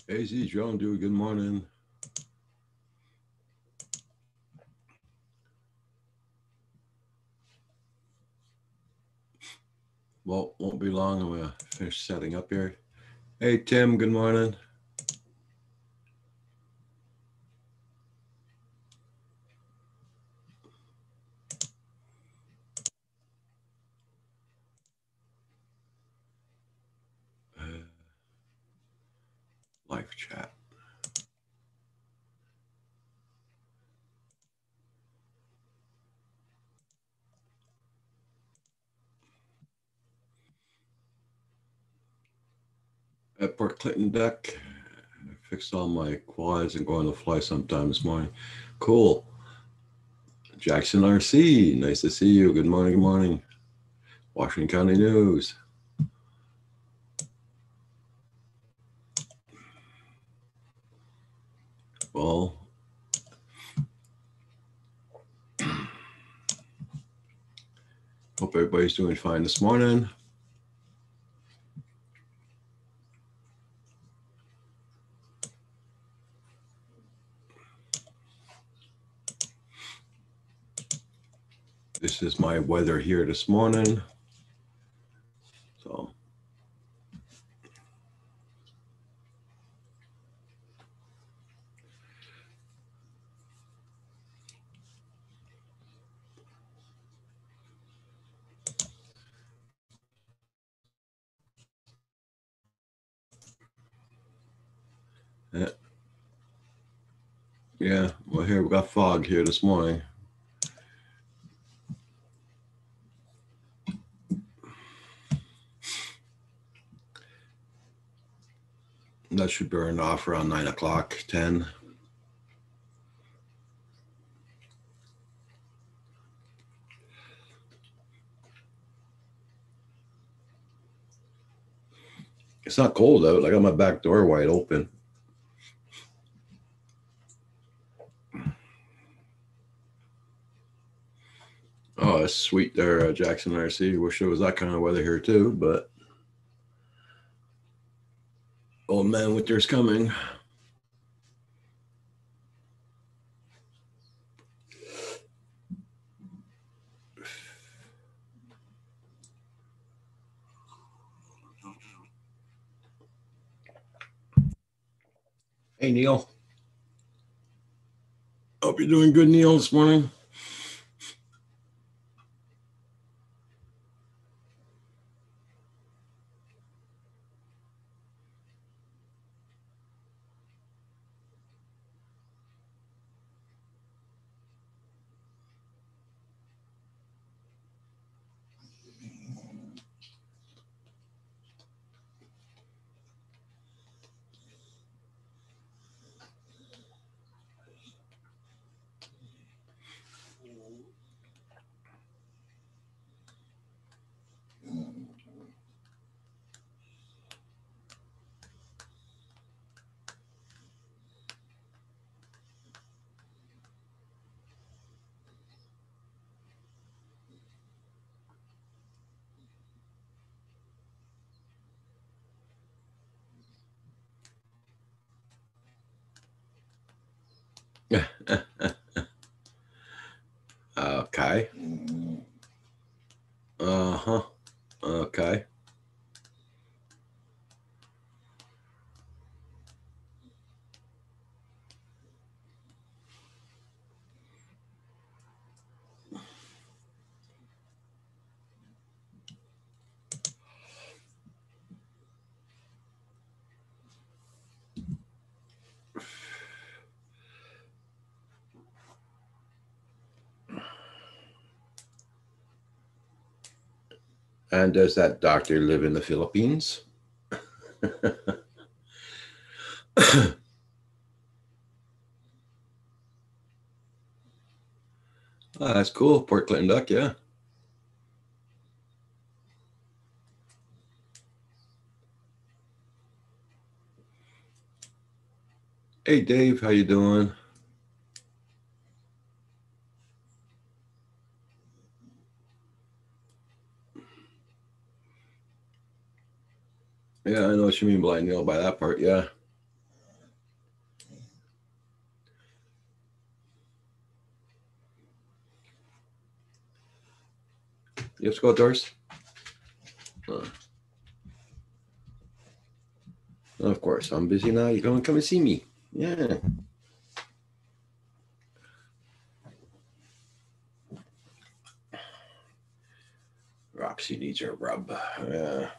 AZ Drone Dude, good morning. Well, won't be long. I'm gonna finish setting up here. Hey Tim, good morning. Live chat. At Port Clinton deck, I fixed all my quads and going to fly sometime this morning. Cool. Jackson RC, nice to see you. Good morning, good morning. Washington County News. Well, hope everybody's doing fine this morning. This is my weather here this morning. So yeah, well here we got fog here this morning. That should burn off around 9 o'clock, 10. It's not cold out. I got my back door wide open. Oh, it's sweet there, Jackson RC. Wish there was that kind of weather here too, but oh man, winter's coming. Hey, Neil. Hope you're doing good, Neil, this morning. Okay. Uh-huh. Okay. And does that doctor live in the Philippines? Oh, that's cool. Port Clinton Duck, yeah. Hey, Dave, how you doing? Yeah, I know what you mean, blind Neil, by that part, yeah. You have to go outdoors? Of course, I'm busy now. You're going to come and see me. Yeah. Roxy needs her rub. Yeah.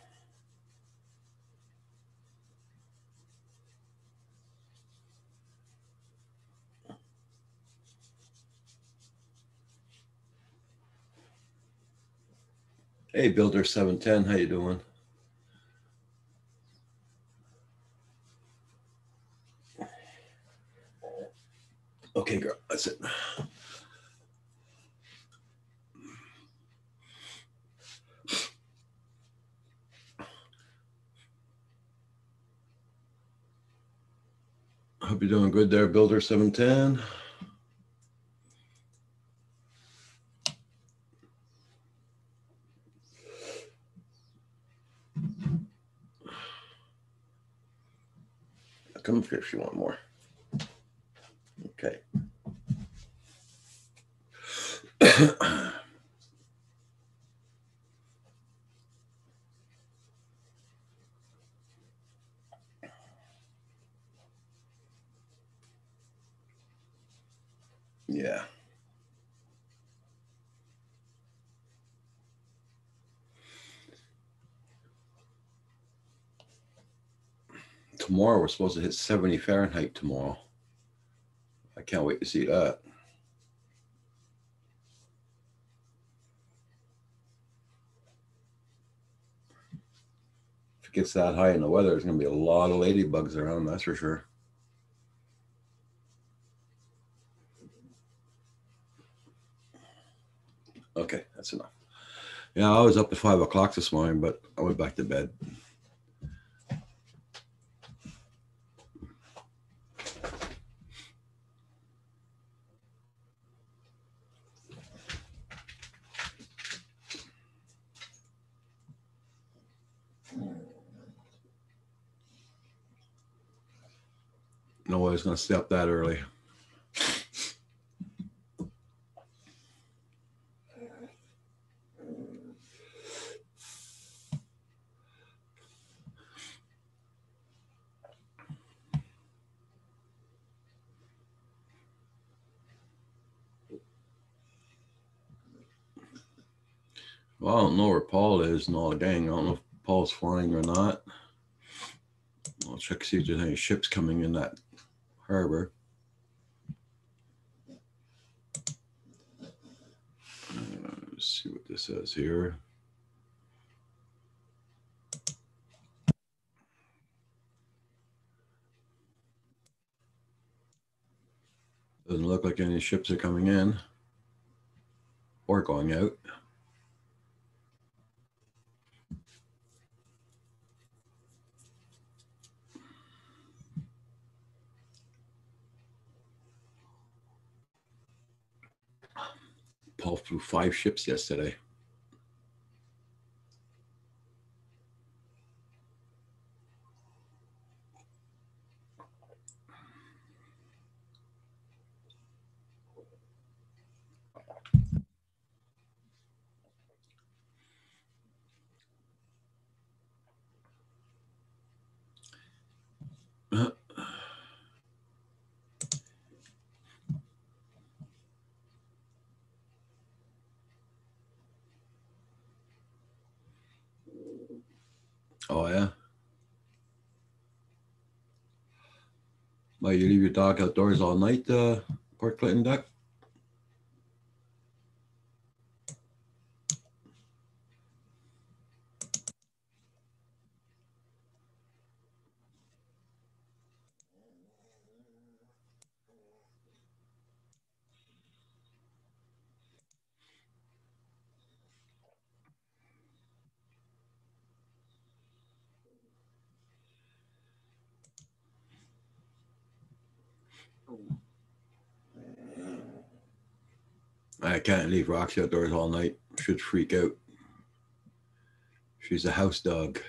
Hey, Builder 710, how you doing? Okay, girl, that's it. Hope you're doing good there, Builder 710. Come up here if you want more. Okay. Yeah. Tomorrow we're supposed to hit 70 Fahrenheit tomorrow. I can't wait to see that. If it gets that high in the weather, there's going to be a lot of ladybugs around, that's for sure. Okay, that's enough. Yeah, I was up at 5 o'clock this morning, but I went back to bed. Nobody's going to stay up that early. Well, I don't know where Paul is and all the gang. I don't know if Paul's flying or not. I'll check to see if there's any ships coming in that harbor. Let's see what this says here. Doesn't look like any ships are coming in or going out. Paul flew 5 ships yesterday. Oh, yeah? Well, you leave your dog outdoors all night, Port Clinton Duck? I can't leave Roxy outdoors all night. She'd freak out. She's a house dog.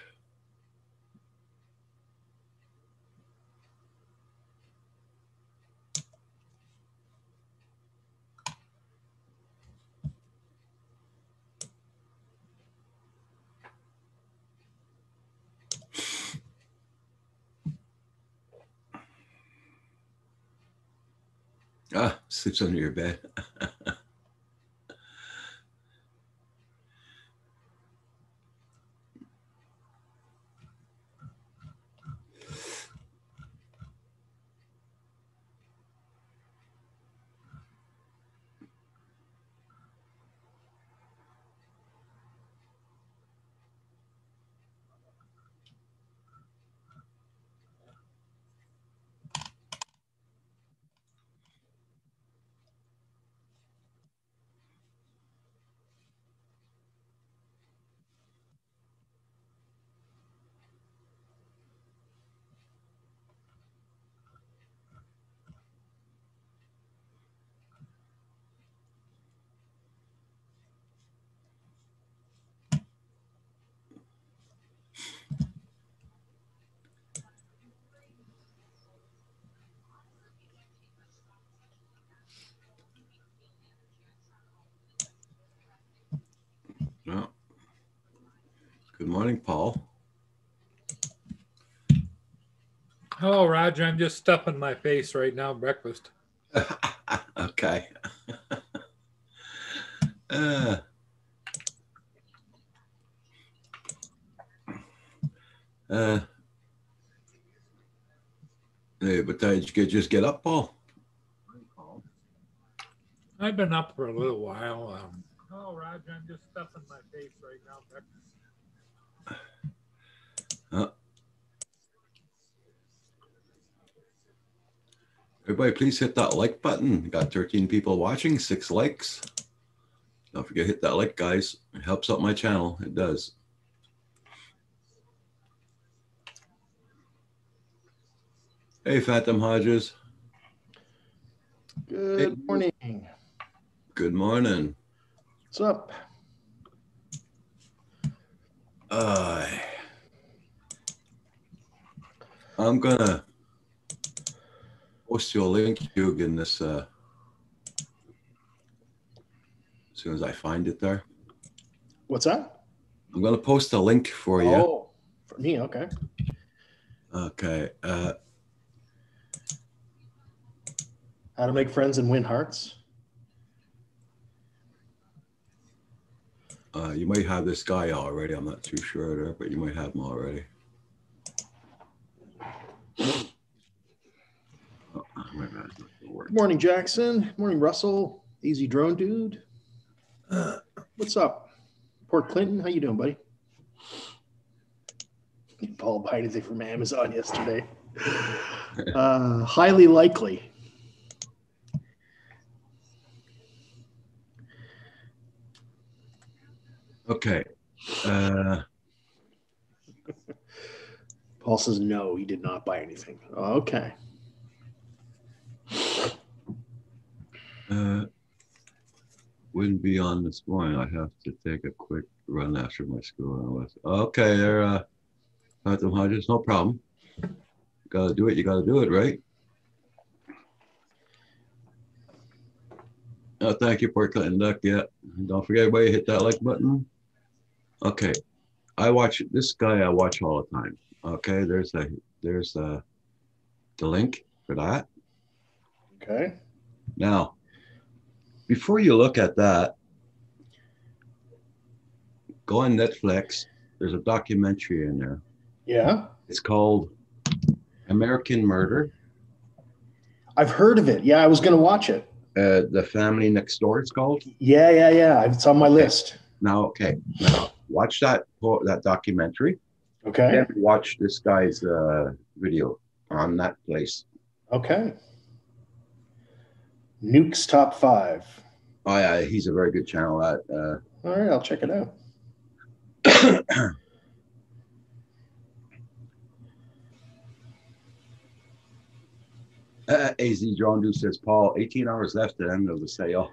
Ah, sleeps under your bed. Well, good morning, Paul. Hello, Roger. I'm just stuffing my face right now, breakfast. Okay. Uh, uh, hey, but did you just get up, Paul? I've been up for a little while. Hello, Roger. I'm just stuffing my face right now, breakfast. Uh, everybody, please hit that like button. We got 13 people watching, 6 likes. Don't forget to hit that like, guys. It helps out my channel. It does. Hey, Phantom Hodges. Hey, Good morning. good morning. What's up? I'm gonna post you a link, Hugh, in this as soon as I find it there. What's that? I'm gonna post a link for you. Oh, for me, okay. Okay. How to make friends and win hearts. You might have this guy already. I'm not too sure there, but you might have him already. Oh, wait a minute. Good morning, Jackson. Good morning, Russell. Easy Drone Dude. What's up? Port Clinton, how you doing, buddy? Paul buy anything from Amazon yesterday. Highly likely. Okay. Paul says no, he did not buy anything. Okay. Wouldn't be on this morning. I have to take a quick run after my school. Okay, there, Phantom Hodges, no problem. You gotta do it. You gotta do it, right? Oh, thank you, Port Clinton Duck. Yeah, don't forget, everybody, hit that like button. Okay, I watch this guy. I watch all the time. Okay, there's the link for that. Okay. Now, before you look at that, go on Netflix. There's a documentary in there. Yeah. It's called American Murder. I've heard of it. Yeah, I was going to watch it. The Family Next Door, it's called. Yeah. It's on my list. Now, watch that documentary. Okay. Then watch this guy's video on that place. Okay. Nuke's Top 5. Oh yeah, he's a very good channel. All right, I'll check it out. AZ Drone Dude says, Paul, 18 hours left at the end of the sale.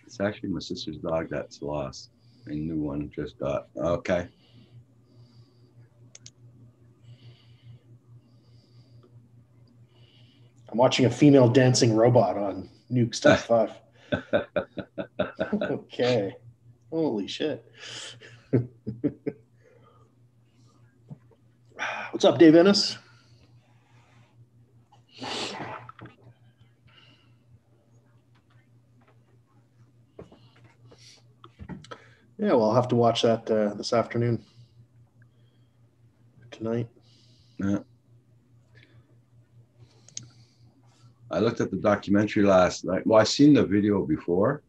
It's actually my sister's dog that's lost. A new one just got. Okay. I'm watching a female dancing robot on Nuke's Top 5. Okay. Holy shit. What's up, Dave Ennis? Yeah, well, I'll have to watch that this afternoon. Tonight. Yeah. I looked at the documentary last night. Well, I seen the video before,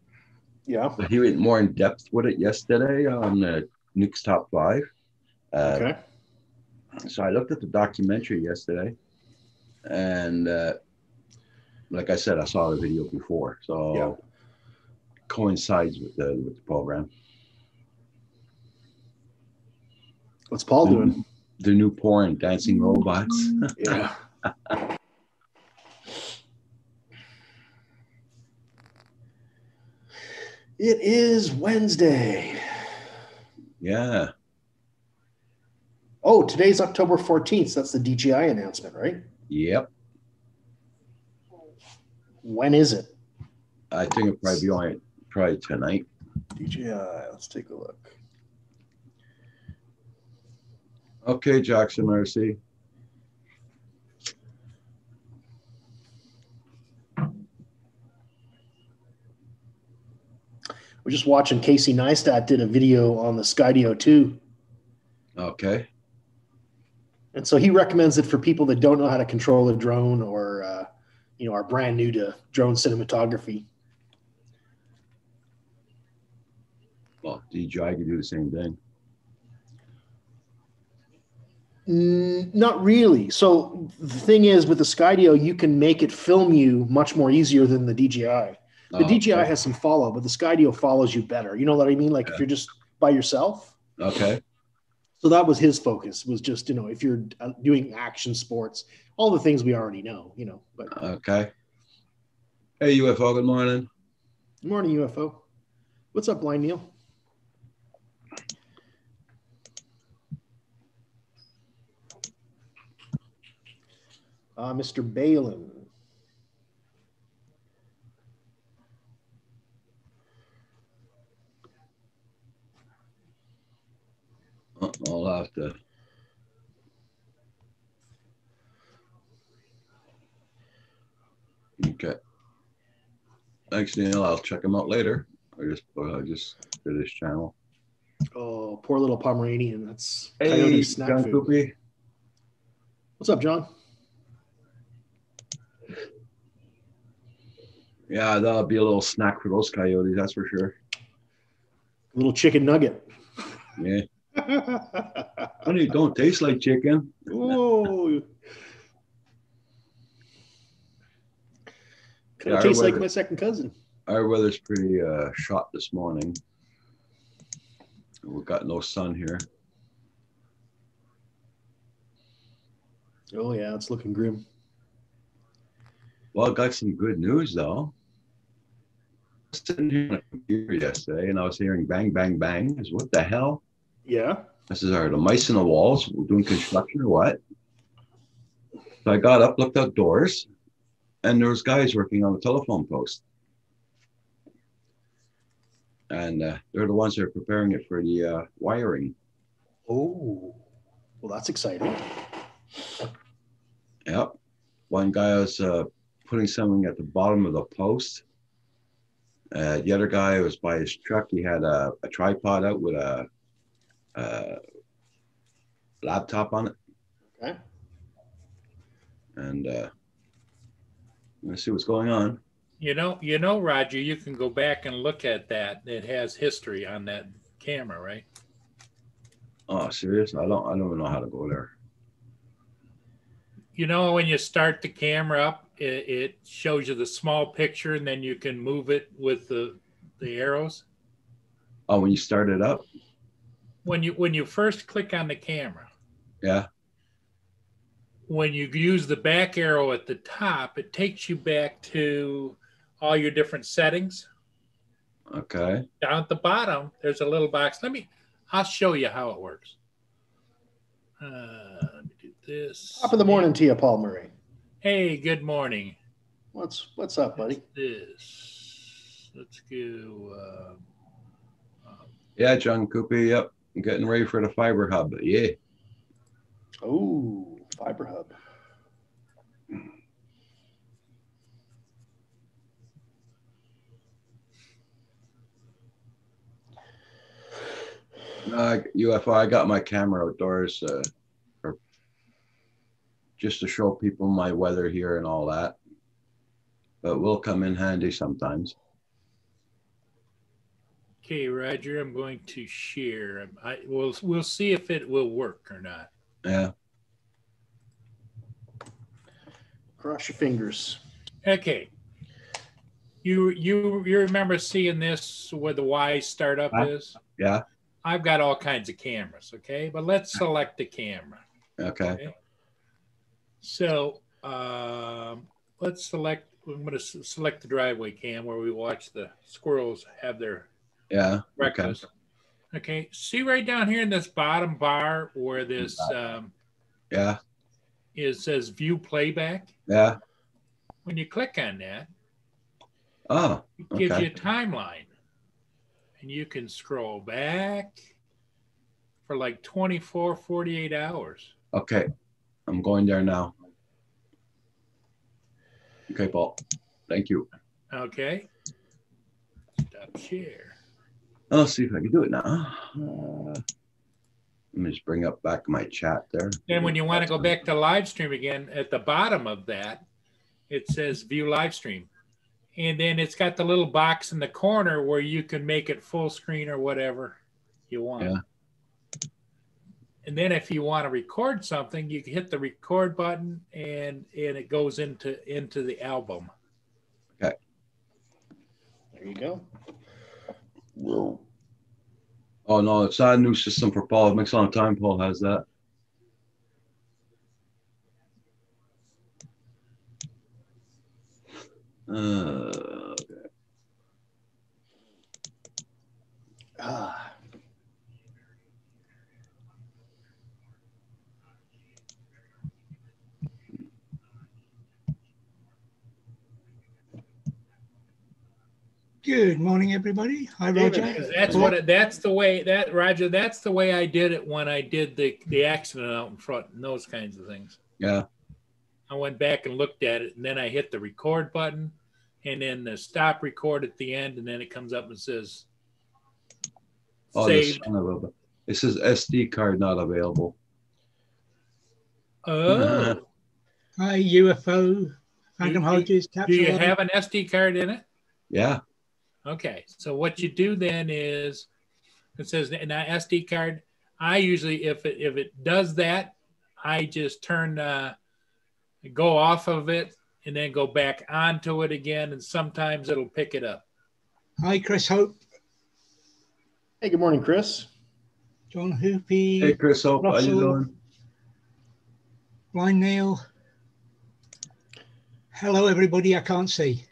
Yeah. but he went more in depth with it yesterday on the Nuke's Top 5. Okay. So I looked at the documentary yesterday, and like I said, I saw the video before, so Yeah. coincides with the program. What's Paul doing? The new porn, Dancing Robots. Yeah. It is Wednesday. Yeah. Oh, today's October 14th. So that's the DJI announcement, right? Yep. When is it? I think it'll probably be on probably tonight. DJI. Let's take a look. Okay, Jackson RC. We're just watching Casey Neistat did a video on the Skydio 2. Okay. And so he recommends it for people that don't know how to control a drone or, are brand new to drone cinematography. Well, DJI can do the same thing. Not really. So the thing is, with the Skydio, you can make it film you much more easier than the DJI. The DJI has some follow, but the Skydio follows you better. You know what I mean? Like if you're just by yourself. Okay. So that was his focus, was just, if you're doing action sports, all the things we already know, but. Okay. Hey, UFO, good morning. Good morning, UFO. What's up, Blind Neil? Mr. Balin. I'll have to. Okay. Thanks, Neil. I'll check him out later. I just did his channel. Oh, poor little Pomeranian. That's Hey, Coyote snack John food. Coopy. What's up, John? Yeah, that'll be a little snack for those coyotes, that's for sure. A little chicken nugget. Yeah. Honey, don't taste like chicken. Oh. Kind of Yeah, tastes like my second cousin. Our weather's pretty shot this morning. We've got no sun here. Oh, yeah, it's looking grim. Well, I got some good news, though. I was sitting here on a computer yesterday, and I was hearing bang, bang, bang. I said, what the hell? Yeah. I said, are the mice in the walls? We're doing construction or what? So I got up, looked outdoors, and there was guys working on a telephone post. And they're the ones that are preparing it for the wiring. Oh, well, that's exciting. Yep. One guy was putting something at the bottom of the post. The other guy was by his truck. He had a tripod out with a laptop on it. Okay. And let's see what's going on. You know, Roger, you can go back and look at that. It has history on that camera, right? Oh, serious? I don't even know how to go there. You know, when you start the camera up, it shows you the small picture, and then you can move it with the arrows. Oh, when you start it up? When you first click on the camera. Yeah. When you use the back arrow at the top, it takes you back to all your different settings. Okay. Down at the bottom, there's a little box. I'll show you how it works. Let me do this. Top of the morning to you, Paul Murray. Hey, good morning. What's up, buddy? This. Let's go Yeah, John Coopy. Yep. I'm getting ready for the fiber hub. Yeah. Oh, Fiber Hub. UFO. I got my camera outdoors for, just to show people my weather here and all that. But will come in handy sometimes. Okay, Roger, I'm going to share. We'll see if it will work or not. Yeah. Cross your fingers. Okay. You remember seeing this where the Y startup is? Yeah. I've got all kinds of cameras, okay? But let's select the camera. Okay. So let's select, I'm going to select the driveway cam where we watch the squirrels have their breakfast. Okay. See right down here in this bottom bar where this it says view playback? Yeah. When you click on that, it okay. gives you a timeline. And you can scroll back for like 24, 48 hours. Okay. I'm going there now. Okay, Paul. Thank you. Okay. Stop share. I'll see if I can do it now. Let me just bring up back my chat there. Then when you want to go back to live stream again, at the bottom of that, it says view live stream. And then it's got the little box in the corner where you can make it full screen or whatever you want. Yeah. And then if you want to record something, you can hit the record button and it goes into the album. Okay. There you go. Whoa. Oh no, it's not a new system for Paul. It makes a lot of time Paul has that. Okay. Good morning, everybody. Hi, Roger. That's the way I did it when I did the accident out in front and those kinds of things. Yeah. I went back and looked at it, and then I hit the record button, and then the stop record at the end, and then it comes up and says saved. It says SD card not available. Oh. Hi, UFO. Phantom Hodges. Do you have an SD card in it? Yeah. Okay. So what you do then is it says an SD card. I usually, if it does that, I just go off of it and then go back onto it again, and sometimes it'll pick it up. Hi, Chris Hope. Hey, good morning, Chris. John Hoopy. Hey, Chris Hope. Russell, how you doing? Blind Neil. Hello, everybody. I can't see.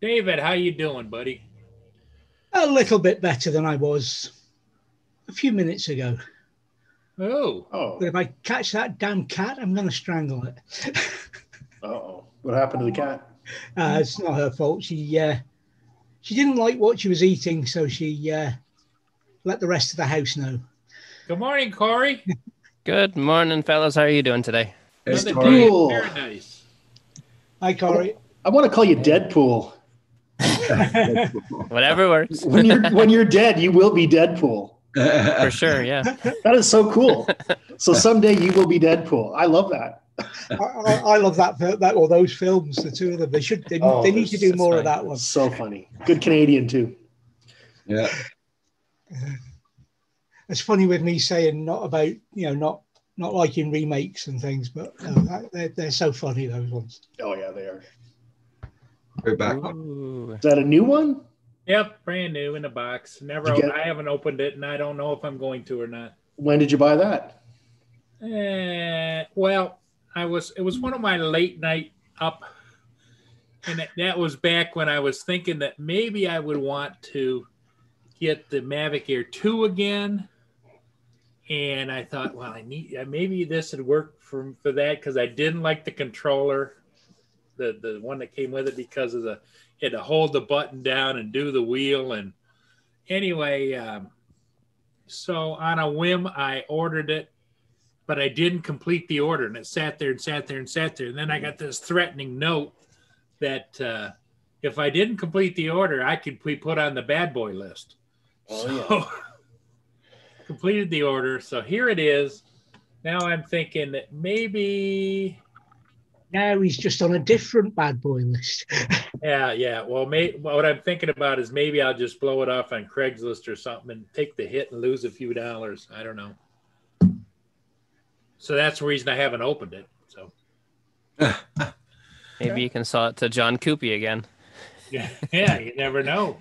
David, how you doing, buddy? A little bit better than I was a few minutes ago. Oh. But if I catch that damn cat, I'm going to strangle it. Uh-oh. What happened to the cat? It's not her fault. She didn't like what she was eating, so she let the rest of the house know. Good morning, Corey. Good morning, fellas. How are you doing today? It's cool. Paradise. Hi, Corey. I want to call you Deadpool. Whatever works. When you're dead, you will be Deadpool. For sure, yeah. That is so cool. So someday you will be Deadpool. I love that. I love that or those films, the two of them. They need to do more of that one. So funny. Good Canadian too. Yeah. It's funny with me saying not liking remakes and things, but they're so funny, those ones. Oh yeah, they are. Right back. Is that a new one? Yep, brand new in the box. I haven't opened it, and I don't know if I'm going to or not. When did you buy that? Well, it was one of my late night up, and that was back when I was thinking that maybe I would want to get the Mavic Air 2 again. And I thought, well, maybe this would work for that because I didn't like the controller, the one that came with it because of had to hold the button down and do the wheel. And anyway, so on a whim, I ordered it, but I didn't complete the order, and it sat there and sat there and sat there. And then I got this threatening note that if I didn't complete the order, I could be put on the bad boy list. So completed the order. So here it is. Now I'm thinking that maybe. Now he's just on a different bad boy list. Yeah. Well, what I'm thinking about is maybe I'll just blow it off on Craigslist or something and take the hit and lose a few dollars. I don't know. So that's the reason I haven't opened it. So Maybe you can sell it to John Coopy again. yeah, you never know.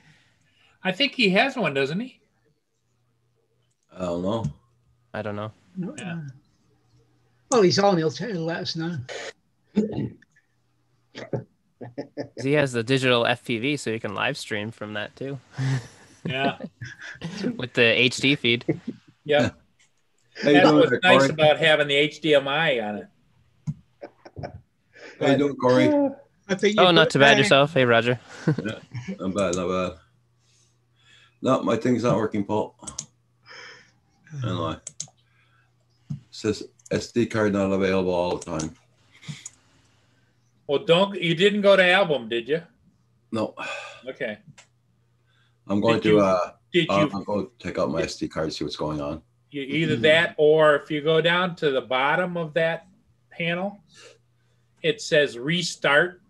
I think he has one, doesn't he? I don't know. I don't know. Yeah. Well, he's on. He'll let us know. He has the digital FPV, so you can live stream from that too. Yeah. With the HD feed. Yeah. How you That's doing, what's nice Corey? about having the HDMI on it. How you doing, Corey? I think. Oh, not too bad yourself. Hey, Roger. Not bad, not bad. No, my thing's not working, Paul. Anyway, it says SD card not available all the time. Well, you didn't go to album, did you? No, Okay. I'm going Did you- to. Did you I'll go take out my SD card, see what's going on. either that, or if you go down to the bottom of that panel, it says restart.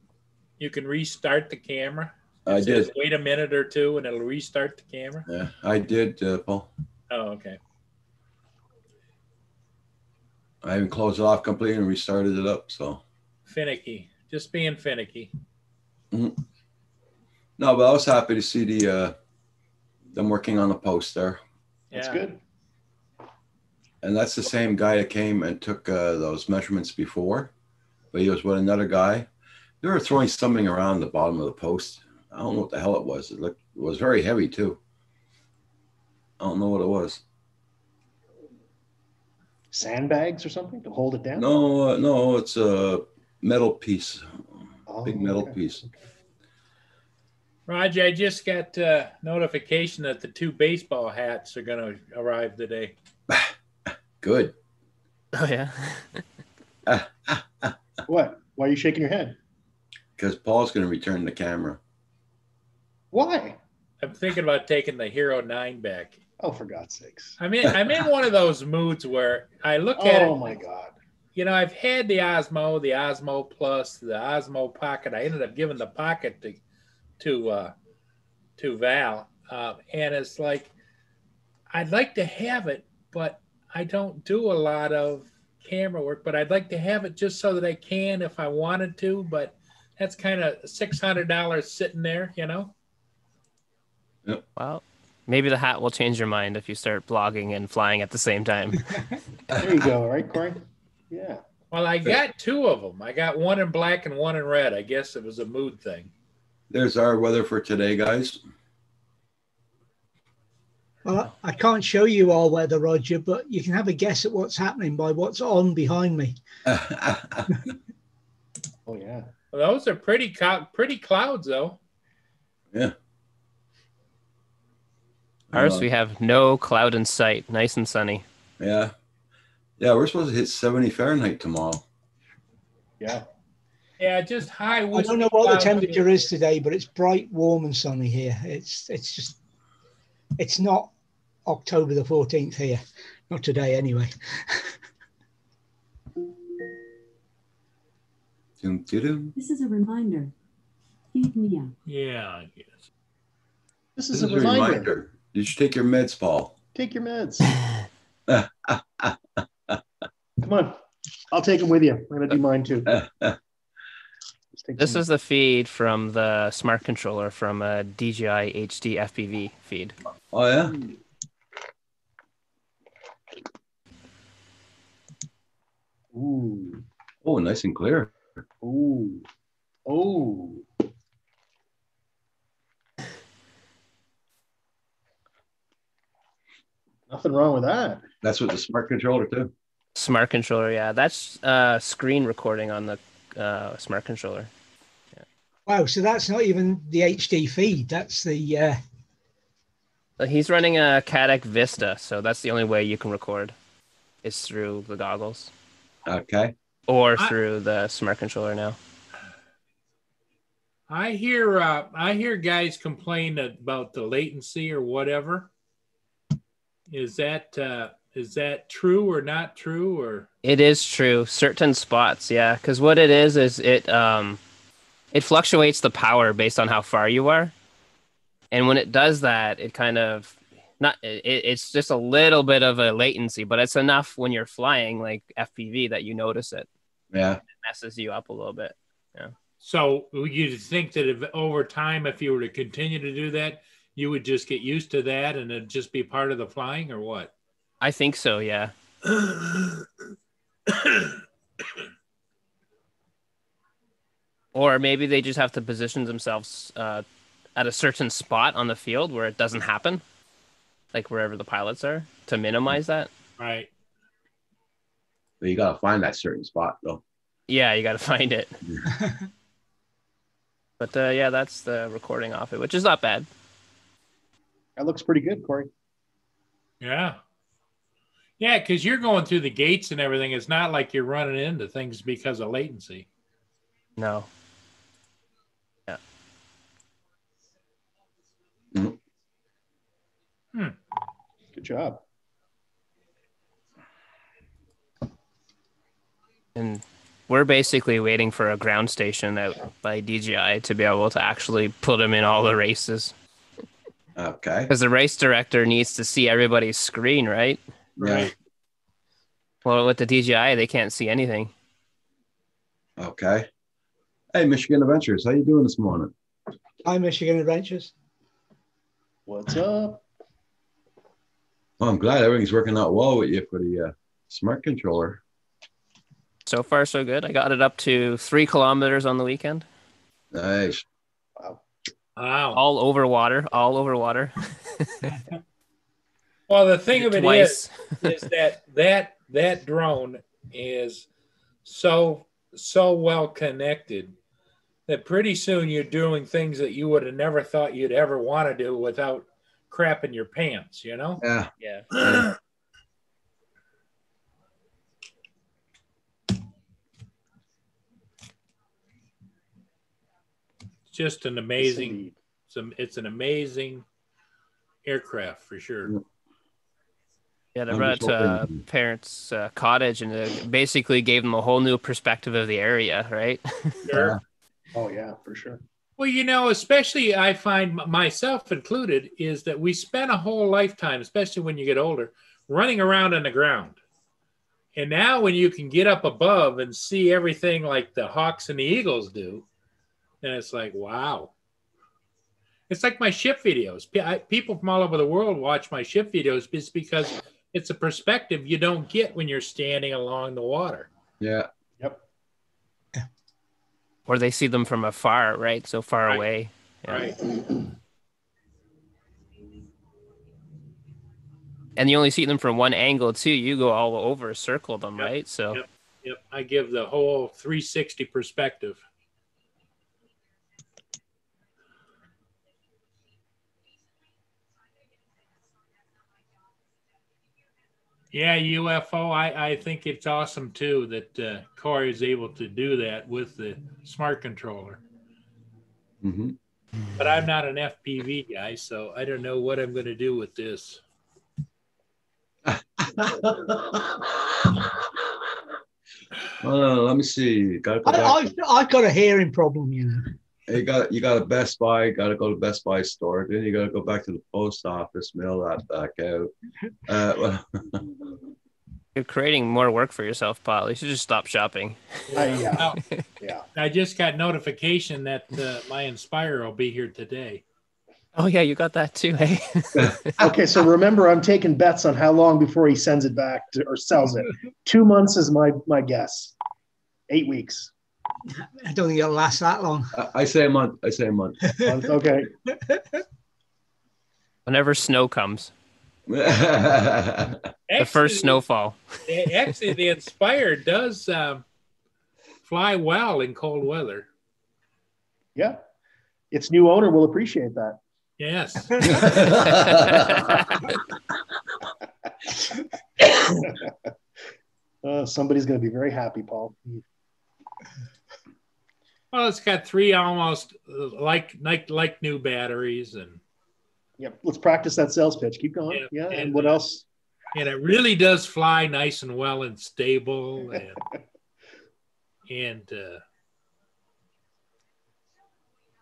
You can restart the camera. I It says did. wait a minute or two and it'll restart the camera. Yeah, I did, Paul. Oh, okay. I even closed it off completely and restarted it up. So Finicky. Just being finicky. no, but I was happy to see them working on the post there. That's Yeah. good. And that's the same guy that came and took those measurements before, but he was with another guy. They were throwing something around the bottom of the post. I don't know what the hell it was. It was very heavy too. I don't know what it was. Sandbags or something to hold it down? No, it's a metal piece, Oh, big metal okay. piece. Roger, I just got notification that the 2 baseball hats are going to arrive today. Good. Oh, yeah. What? Why are you shaking your head? Because Paul's going to return the camera. Why? I'm thinking about taking the Hero 9 back. Oh, for God's sakes. I'm in one of those moods where I look at Oh it. my God. You know, I've had the Osmo Plus, the Osmo Pocket. I ended up giving the Pocket to Val, and it's like I'd like to have it, but I don't do a lot of camera work. But I'd like to have it just so that I can if I wanted to. But that's kind of $600 sitting there, you know. Well, maybe the hat will change your mind if you start blogging and flying at the same time. There you go. All right, Corey? Yeah. Well, I got 2 of them. I got one in black and one in red. I guess it was a mood thing. There's our weather for today, guys. Well, I can't show you all weather, Roger, but you can have a guess at what's happening by what's on behind me. Oh, yeah. Well, those are pretty clouds, though. Yeah. Ours, we have no cloud in sight. Nice and sunny. Yeah. Yeah, we're supposed to hit 70 Fahrenheit tomorrow. Yeah. Yeah, just high. I don't know what the temperature is today, but it's bright, warm, and sunny here. It's not October the 14th here. Not today, anyway. Doom, doo, doo. This is a reminder. Feed Mia. Yeah, I guess. This This is a reminder. Did you take your meds, Paul? Take your meds. Come on. I'll take them with you. I'm going to do mine too. Let's take This some- is the feed from the smart controller from a DJI HD FPV feed. Oh, yeah? Ooh. Oh, nice and clear. Ooh. Oh. Nothing wrong with that. That's with the smart controller, too. Smart controller, yeah. That's screen recording on the smart controller. Wow, so that's not even the HD feed. That's the He's running a Cadec Vista, so that's the only way you can record is through the goggles Okay. or through the smart controller now. I hear guys complain about the latency or whatever. Is that true or not true? Or It is true. Certain spots, yeah. Because what it is it fluctuates the power based on how far you are. And when it does that, it kind of it's just a little bit of a latency, but it's enough when you're flying like FPV that you notice it. Yeah. It messes you up a little bit. Yeah. so you think that if over time, if you were to continue to do that, you would just get used to that and it'd just be part of the flying, or what? I think so, yeah. Or maybe they just have to position themselves at a certain spot on the field where it doesn't happen, like wherever the pilots are, to minimize that. Right. But you gotta find that certain spot though. Yeah, you got to find it. But yeah, that's the recording off it, which is not bad. That looks pretty good, Corey. Yeah. Yeah, because you're going through the gates and everything. It's not like you're running into things because of latency. No. Yeah. Good job. And we're basically waiting for a ground station out by DJI to be able to actually put them in all the races. Okay. Because the race director needs to see everybody's screen, right? Right. Well, with the DJI, they can't see anything. Okay. Hey, Michigan Adventures, how you doing this morning? Hi, Michigan Adventures. What's up? Well, I'm glad everything's working out well with you for the smart controller. So far, so good. I got it up to 3 kilometers on the weekend. Nice. Wow. All over water. Well, the thing of it Twice. is that drone is so well connected that pretty soon you're doing things that you would have never thought you'd ever want to do without crapping your pants, you know? Yeah. Yeah. Just an amazing, it's an amazing aircraft for sure. Yeah, they brought it to a parents' cottage, and it basically gave them a whole new perspective of the area, right? Sure. Oh, yeah, for sure. Well, you know, especially I find myself included, is that we spend a whole lifetime, especially when you get older, running around on the ground. And now when you can get up above and see everything like the Hawks and the Eagles do, then it's like, wow. It's like my ship videos. People from all over the world watch my ship videos just because it's a perspective you don't get when you're standing along the water. Yeah. Yep. Or they see them from afar, right? So far away. Yeah. Right. And you only see them from one angle, too. You go all over, circle them, Yep. right? So. Yep. I give the whole 360 perspective. Yeah, UFO. I think it's awesome too that Corey is able to do that with the smart controller. Mm-hmm. But I'm not an FPV guy, so I don't know what I'm going to do with this. Let me see. I've got a hearing problem, you know. You got a Best Buy. Got to go to Best Buy store. Then you got to go back to the post office, mail that back out. You're creating more work for yourself, Paul. You should just stop shopping. Yeah. I just got notification that my Inspire will be here today. Oh, yeah, you got that too, hey? Okay, so remember, I'm taking bets on how long before he sends it back or sells it. 2 months is my guess. 8 weeks. I don't think it'll last that long. I say a month. Okay. Whenever snow comes. The The first snowfall. Actually, the Inspire does fly well in cold weather. Yeah. Its new owner will appreciate that. Yes. Somebody's going to be very happy, Paul. Well, it's got 3 almost like new batteries, and Yep. Let's practice that sales pitch. Keep going. Yeah. And what else? And it really does fly nice and well and stable, and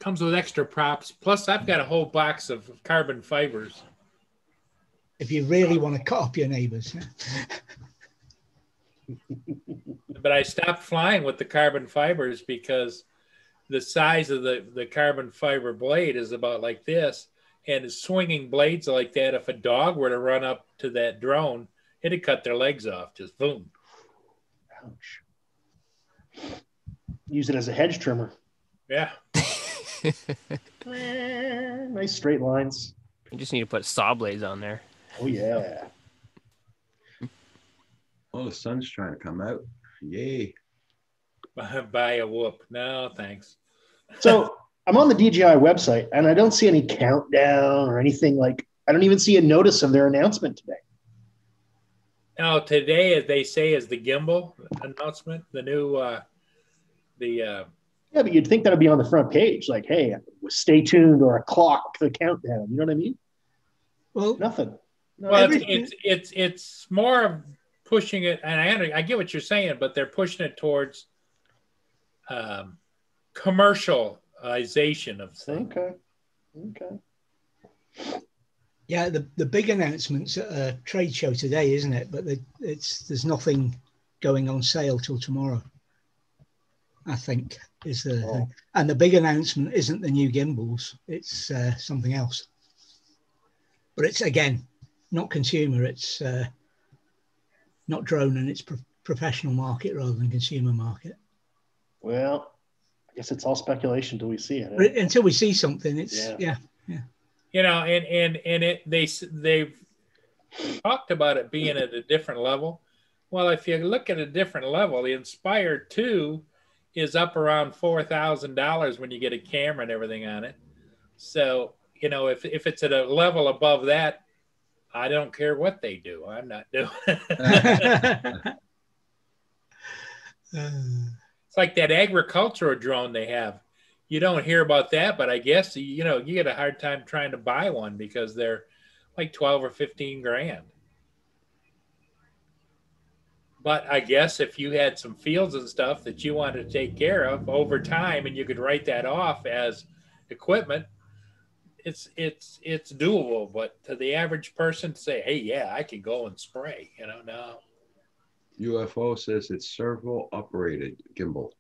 comes with extra props. Plus, I've got a whole box of carbon fibers. If you really want to cut up your neighbors. But I stopped flying with the carbon fibers because the size of the carbon fiber blade is about like this, and the swinging blades like that. If a dog were to run up to that drone, it'd cut their legs off. Just boom. Ouch. Use it as a hedge trimmer. Yeah. Nice straight lines. You just need to put saw blades on there. Oh, yeah. Oh, the sun's trying to come out. Yay. Buy a whoop. No, thanks. So I'm on the DJI website and I don't see any countdown or anything. Like, I don't even see a notice of their announcement today. Now, today, as they say, is the gimbal announcement, the new, Yeah, but you'd think that'd be on the front page. Like, hey, stay tuned, or a clock, the countdown. You know what I mean? Well, Nothing. No, well, everything- it's more of pushing it, and I get what you're saying, but they're pushing it towards commercialization of things. Okay. yeah, the big announcement's at a trade show today, isn't it? But there's nothing going on sale till tomorrow, I think, is the thing. And the big announcement isn't the new gimbals, it's something else. But it's, again, not consumer, it's not drone, and it's professional market rather than consumer market. Well, I guess it's all speculation until we see it. But until we see something, it's yeah. You know, and they've talked about it being at a different level. Well, if you look at a different level, the Inspire 2 is up around $4,000 when you get a camera and everything on it. So, you know, if it's at a level above that, I don't care what they do. I'm not doing it. It's like that agricultural drone they have. You don't hear about that, but I guess, you know, you get a hard time trying to buy one because they're like 12 or 15 grand. But I guess if you had some fields and stuff that you wanted to take care of over time and you could write that off as equipment, it's doable. But to the average person to say, hey, yeah, I can go and spray, you know, no. UFO says it's servo operated gimbal.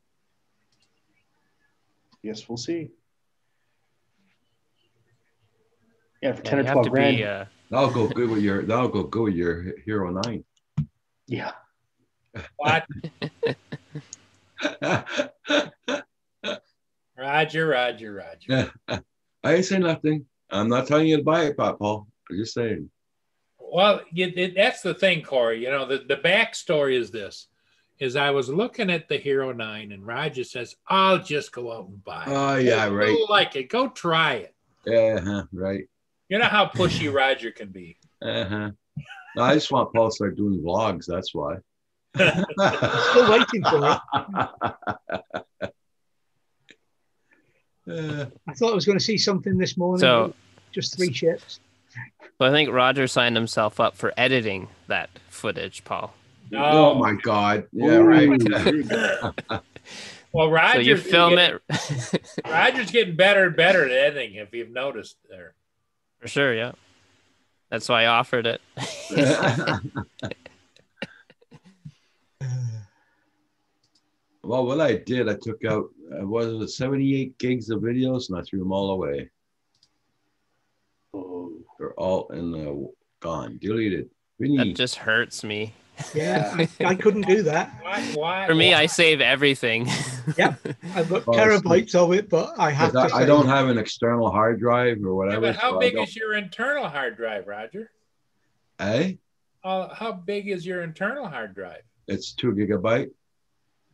Yes, we'll see. Yeah, for 10 you or have 12 to grand. be, That'll go good with your Hero 9. Yeah. What? Roger. I ain't saying nothing. I'm not telling you to buy it, Paul. I'm just saying. Well, that's the thing, Corey. You know, the backstory is this. Is I was looking at the Hero 9 and Roger says, I'll just go out and buy it. Oh, yeah, If right. you like it, go try it. Yeah, right. You know how pushy Roger can be. No, I just want Paul to start doing vlogs. That's why. Still waiting for it. I thought I was going to see something this morning. So- just 3 ships. So I think Roger signed himself up for editing that footage, Paul. Oh my God. Yeah, Ooh. right. Well, So you Roger's film it Roger's getting better and better at editing, if you've noticed there. for sure, yeah. That's why I offered it. Well, what I did, I took out, what was it, 78 gigs of videos, and I threw them all away. Oh. They're all gone, deleted. That just hurts me. Yeah, I couldn't do that. Why? For me, I save everything. Yeah, I've got Oh, terabytes of it, but I have to. I don't have an external hard drive or Yeah, whatever. but how so I big don't- is your internal hard drive, Roger? Eh? How big is your internal hard drive? It's 2 gigabyte.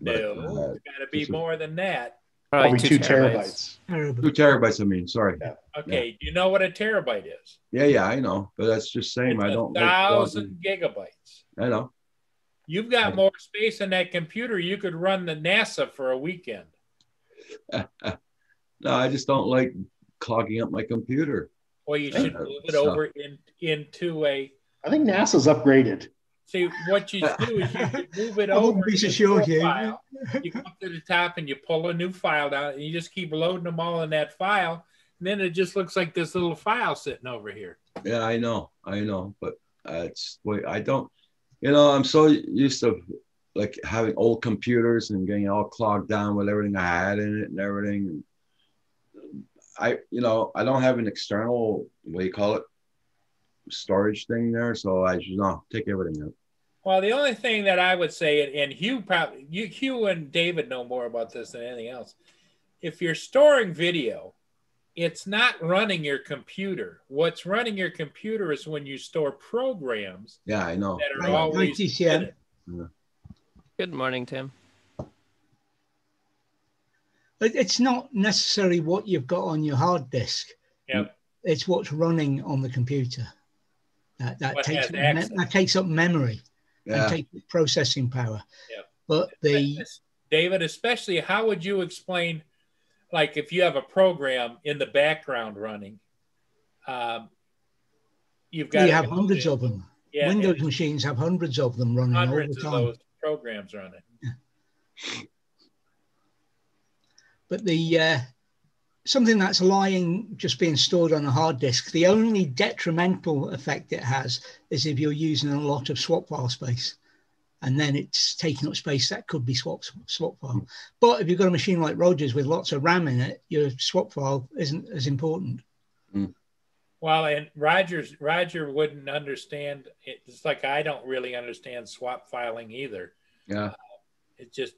No, But, it's got to be it's a- more than that. Probably 2 terabytes. Terrible. 2 terabytes, I mean, sorry. Yeah. Okay, do you know what a terabyte is? Yeah, I know. But that's just saying It's I don't 1,000 gigabytes. I know. You've got more space in that computer. You could run the NASA for a weekend. No, I just don't like clogging up my computer. Well, you should move it over into a. I think NASA's upgraded. See, what you do is you could move it I over wouldn't be so into sure a here. file. You come to the top and you pull a new file down, and you just keep loading them all in that file. And then it just looks like this little file sitting over here. Yeah, I know, but it's wait, I don't. I'm so used to like having old computers and getting all clogged down with everything I had in it and everything. I don't have an external, what do you call it, storage thing there, so I should not take everything out. Well, the only thing that I would say, and Hugh and David know more about this than anything else. If you're storing video, it's not running your computer. What's running your computer is when you store programs. Yeah, I know. That are always yeah. Good morning, Tim. It's not necessarily what you've got on your hard disk. Yep. It's what's running on the computer. That takes up memory and takes up processing power. Yeah. But David, especially, how would you explain, like if you have a program in the background running, you have hundreds of them. Yeah, Windows machines have hundreds of them running all the time. Hundreds of those programs running. Yeah. But something that's lying, just being stored on a hard disk, the only detrimental effect it has is if you're using a lot of swap file space, and then it's taking up space that could be swap file. But if you've got a machine like Roger's with lots of RAM in it, your swap file isn't as important. Well, and Roger wouldn't understand. It's like I don't really understand swap filing either. Yeah. It's just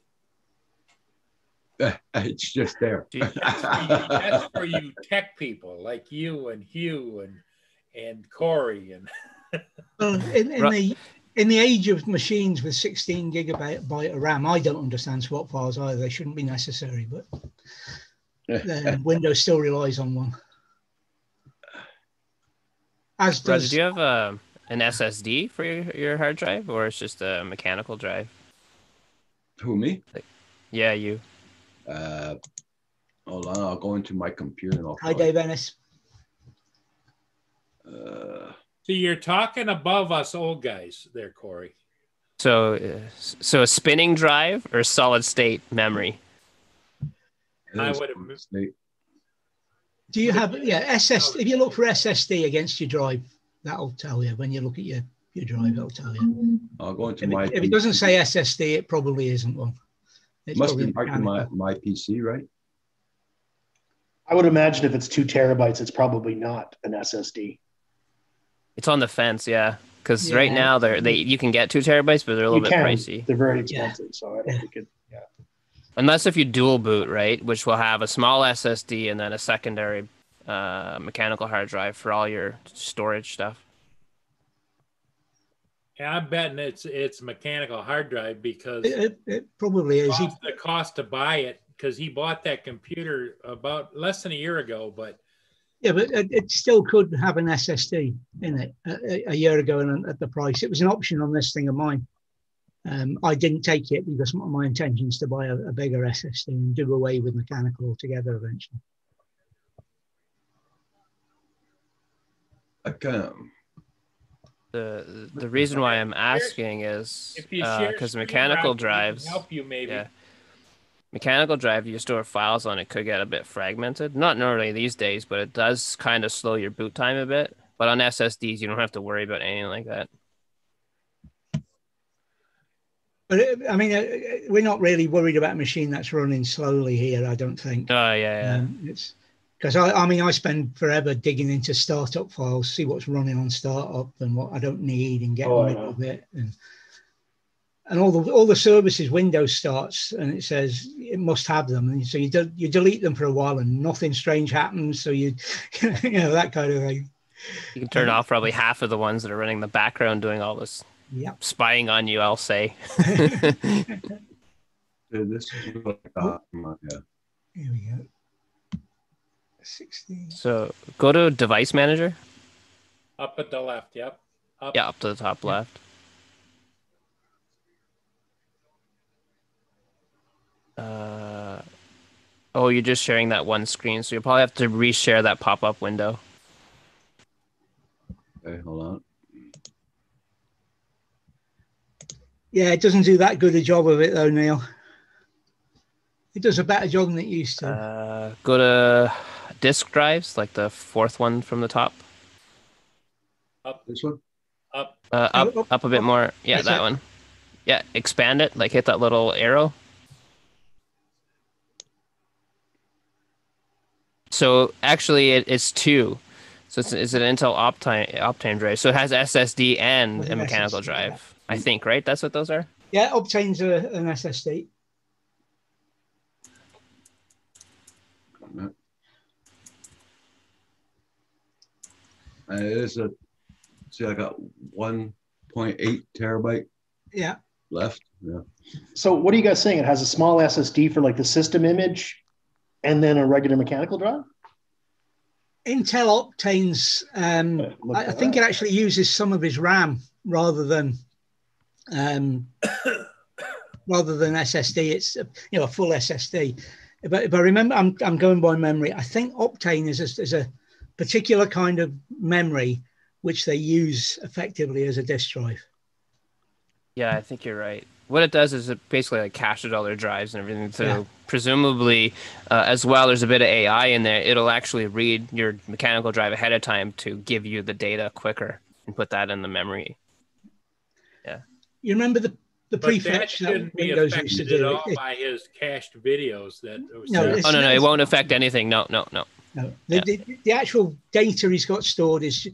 there. That's for you tech people like you and Hugh and Corey and. Well, in the age of machines with 16 gigabyte of RAM, I don't understand swap files either. They shouldn't be necessary, but Windows still relies on one. As does. Roger, do you have an SSD for your hard drive, or it's just a mechanical drive? Who, me? Yeah, you. Hold on, I'll go into my computer and I'll. Hi, Dave Ennis. So you're talking above us old guys there, Corey. So a spinning drive or solid state memory? I would have. Do you have SSD? If you look for SSD against your drive, that'll tell you. When you look at your drive, that'll tell you. I'll go into if it doesn't say SSD, it probably isn't one. It must be marked in my PC, right? I would imagine if it's 2 terabytes, it's probably not an SSD. It's on the fence, yeah. Because right now you can get 2 terabytes, but they're a little bit pricey. They're very expensive, so I don't think it. Yeah. Unless if you dual boot, right, which will have a small SSD and then a secondary mechanical hard drive for all your storage stuff. Yeah, I'm betting it's mechanical hard drive because it probably is. The cost to buy it, because he bought that computer about less than a year ago, but it still could have an SSD in it a year ago, and at the price, it was an option on this thing of mine. I didn't take it because my intention is to buy a bigger SSD and do away with mechanical altogether eventually. The reason why I'm asking is because mechanical drives help you maybe. Yeah, mechanical drive you store files on it could get a bit fragmented. Not normally these days, but it does kind of slow your boot time a bit. But on SSDs, you don't have to worry about anything like that. But I mean, we're not really worried about a machine that's running slowly here, I don't think. Oh, yeah. It's because I spend forever digging into startup files, see what's running on startup and what I don't need, and get rid of it. And all the services Windows starts, and it says it must have them, and so you delete them for a while, and nothing strange happens. So you that kind of thing. You can turn off probably half of the ones that are running in the background doing all this. Yep. Spying on you, I'll say. This is what I got. Yeah. Here we go. 60. So go to device manager. Up at the left. Yep. Up. Yeah, up to the top left. Oh, you're just sharing that one screen, so you'll probably have to reshare that pop-up window. Okay, hold on. Yeah, it doesn't do that good a job of it though, Neil. It does a better job than it used to. Go to disk drives, like the fourth one from the top. Up. This one? Up. Up a bit more. Yeah, That's that it. one. Yeah, expand it. Like hit that little arrow. So actually, it's two. So it's an Intel Optane drive. So it has SSD and With a an mechanical SSD, drive. yeah. I think, right? That's what those are. Yeah, Optane's an SSD. It is a, see, I got 1.8 terabyte Yeah. left. Yeah. So what are you guys saying? It has a small SSD for like the system image and then a regular mechanical drive? Intel Optane's, Look I at think that. it actually uses some of his RAM rather than SSD. It's a full SSD. But if I remember, I'm going by memory. I think Optane is a particular kind of memory which they use effectively as a disk drive. Yeah, I think you're right. What it does is it basically like caches all their drives and everything. So Yeah. presumably, as well, there's a bit of AI in there. It'll actually read your mechanical drive ahead of time to give you the data quicker and put that in the memory. Yeah. You remember the But that prefetch that shouldn't be Windows used to affected at do? all by his cached videos. That No, Yeah. it's- Oh no, it won't affect anything. No. No, Yeah. the actual data he's got stored is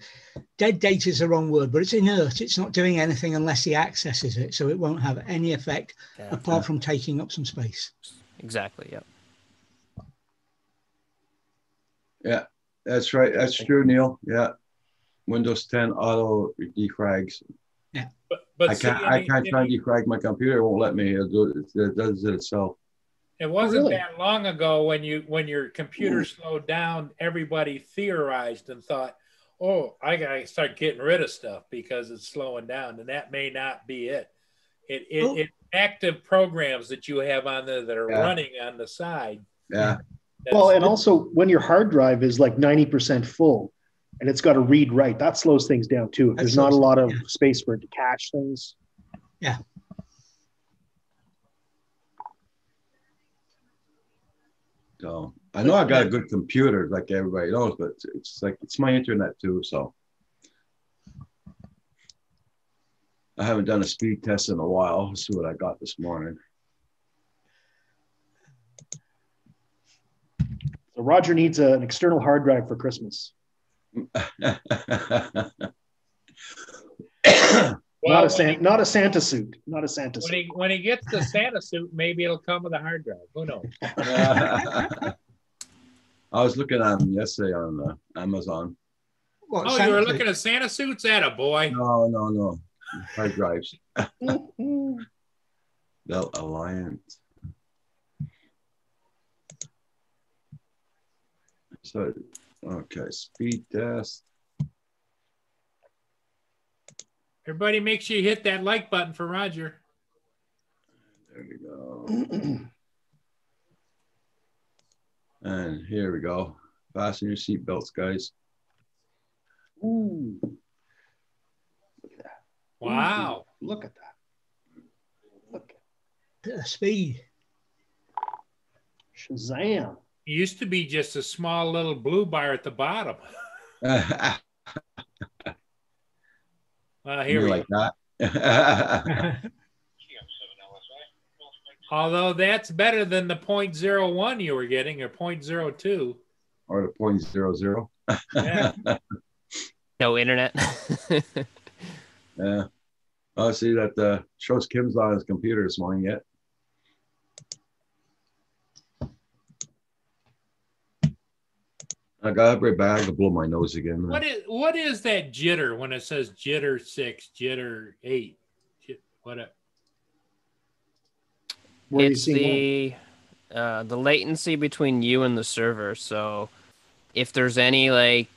dead data is the wrong word, but it's inert. It's not doing anything unless he accesses it, so it won't have any effect Yeah. apart from taking up some space. Exactly. Yeah. Yeah, that's right. That's true, Neil. Yeah. Windows 10 auto defrags. but I see, can't try and defrag my computer. It won't let me. It does it itself. it wasn't really? that long ago when your computer slowed down, everybody theorized and thought, oh, I gotta start getting rid of stuff because it's slowing down, and that may not be it. It active programs that you have on there that are Yeah. running on the side. Yeah. Well, and also when your hard drive is like 90% full and it's got to read write, that slows things down too. If That there's not a slows- lot of yeah. space for it to cache things. Yeah. So I know I got a good computer, like everybody knows, but it's like it's my internet too. So I haven't done a speed test in a while. Let's see what I got this morning. So Roger needs an external hard drive for Christmas. Well, Not a Santa suit. Not a Santa suit. when he gets the Santa suit, maybe it'll come with a hard drive. Who knows? I was looking at them yesterday on Amazon. What, Oh, you Santa- were looking at Santa suits? Atta boy. No. Hard drives. Bell Alliance. So, okay, speed test. Everybody, make sure you hit that like button for Roger. There we go. And here we go. Fasten your seatbelts, guys. Ooh. Look at that. Wow. Look at that. Look bit of speed. Shazam. It used to be just a small little blue bar at the bottom. Here You we like go. that? Although that's better than the 0.01 you were getting, or 0.02. Or the 0.00. Yeah. No internet. Yeah. Oh, see that shows Kim's on his computer this morning yet. I got a very bad to blow my nose again. What is that jitter when it says jitter 6, jitter 8? What? Where are you It's seeing the latency between you and the server. So if there's any like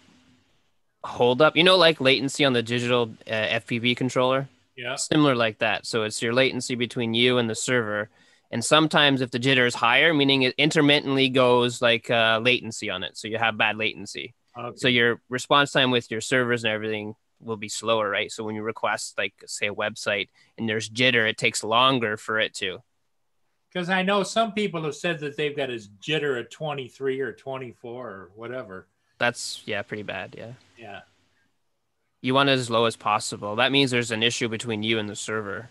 hold up, like latency on the digital FPV controller, Yeah. similar like that. So it's your latency between you and the server. And sometimes if the jitter is higher, meaning it intermittently goes like latency on it. So you have bad latency. Okay. So your response time with your servers and everything will be slower, right? So when you request, like, say, a website and there's jitter, it takes longer for it to. Because I know some people have said that they've got his jitter at 23 or 24 or whatever. That's, pretty bad, yeah. Yeah. You want it as low as possible. That means there's an issue between you and the server.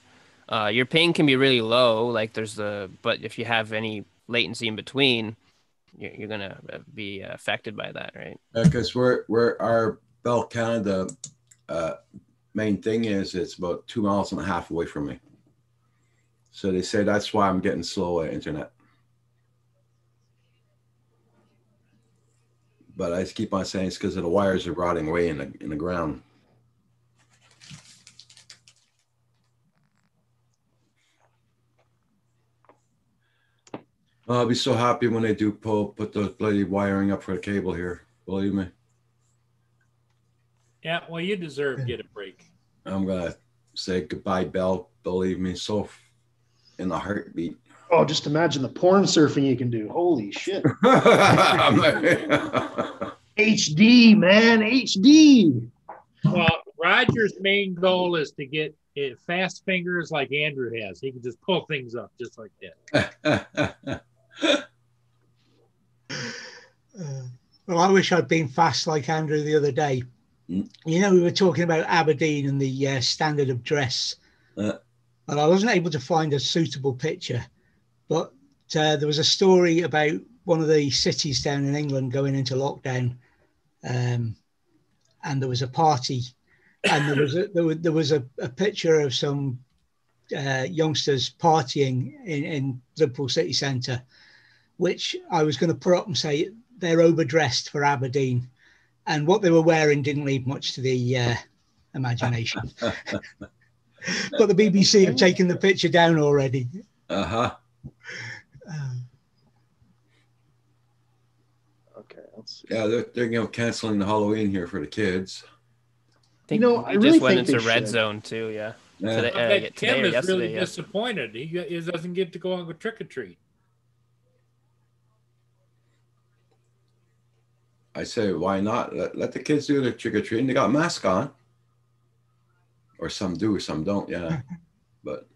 Your ping can be really low, but if you have any latency in between, you're gonna be affected by that, right? Because we're our Bell Canada main thing is it's about 2.5 miles away from me. So they say that's why I'm getting slow internet. But I just keep on saying it's because of the wires are rotting away in the ground. I'll be so happy when they do put the bloody wiring up for the cable here. Believe me. Yeah, well, you deserve to get a break. I'm going to say goodbye, Bell. Believe me, so in a heartbeat. Oh, just imagine the porn surfing you can do. Holy shit. HD, man, HD. Well, Roger's main goal is to get fast fingers like Andrew has. He can just pull things up just like that. Well, I wish I'd been fast like Andrew the other day. We were talking about Aberdeen and the standard of dress. And I wasn't able to find a suitable picture. But there was a story about one of the cities down in England going into lockdown. And there was a party. And there was a picture of some youngsters partying in Liverpool city centre, which I was going to put up and say they're overdressed for Aberdeen. And what they were wearing didn't leave much to the imagination. But the BBC have taken the picture down already. Uh-huh. Okay, let's see. Yeah, they're canceling the Halloween here for the kids. I think I we really just went think into they red should. zone too, yeah. Yeah. Today Tim or is yesterday, really yeah. disappointed. He doesn't get to go on with trick or treat. I say, why not? Let the kids do their trick-or-treating. They got masks on. Or some do, some don't, yeah. But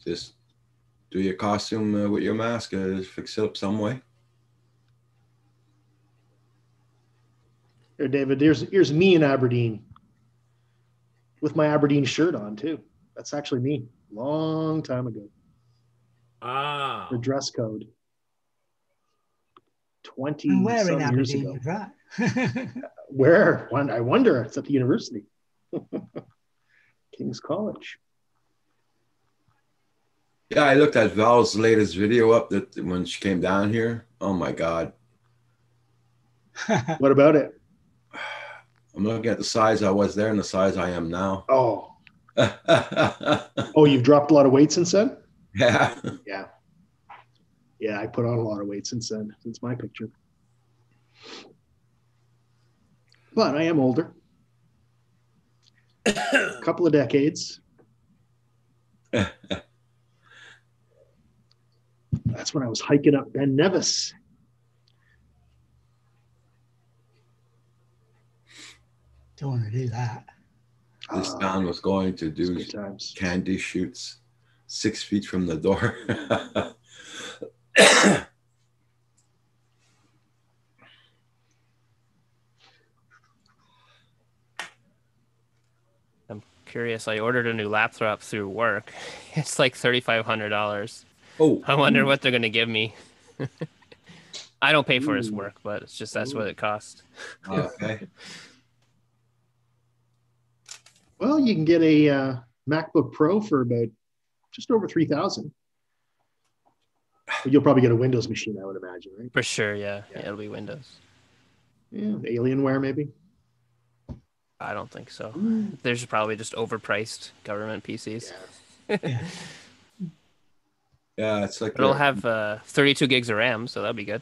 just do your costume with your mask. Just fix it up some way. Here, David, here's me in Aberdeen with my Aberdeen shirt on, too. That's actually me. Long time ago. Ah. The dress code. 20 And where in some years Aberdeen ago. is that? Where? I wonder. It's at the university. King's College. Yeah, I looked at Val's latest video up that when she came down here. Oh my God. What about it? I'm looking at the size I was there and the size I am now. Oh. Oh, you've dropped a lot of weight since then? Yeah. Yeah. Yeah, I put on a lot of weight since then, since my picture. But I am older. A couple of decades. That's when I was hiking up Ben Nevis. Don't want to do that. This town was going to do Good times. candy shoots 6 feet from the door. I'm curious. I ordered a new laptop through work. It's like $3,500. Oh, I wonder what they're going to give me. I don't pay for his Ooh. work, but it's just that's what it costs. okay. Well, you can get a MacBook Pro for about just over 3,000. But you'll probably get a Windows machine, I would imagine, right? For sure, yeah. It'll be Windows. Yeah, Alienware maybe. I don't think so. There's probably just overpriced government PCs. Yeah. Yeah, it's like It'll have 32 gigs of RAM, so that'll be good.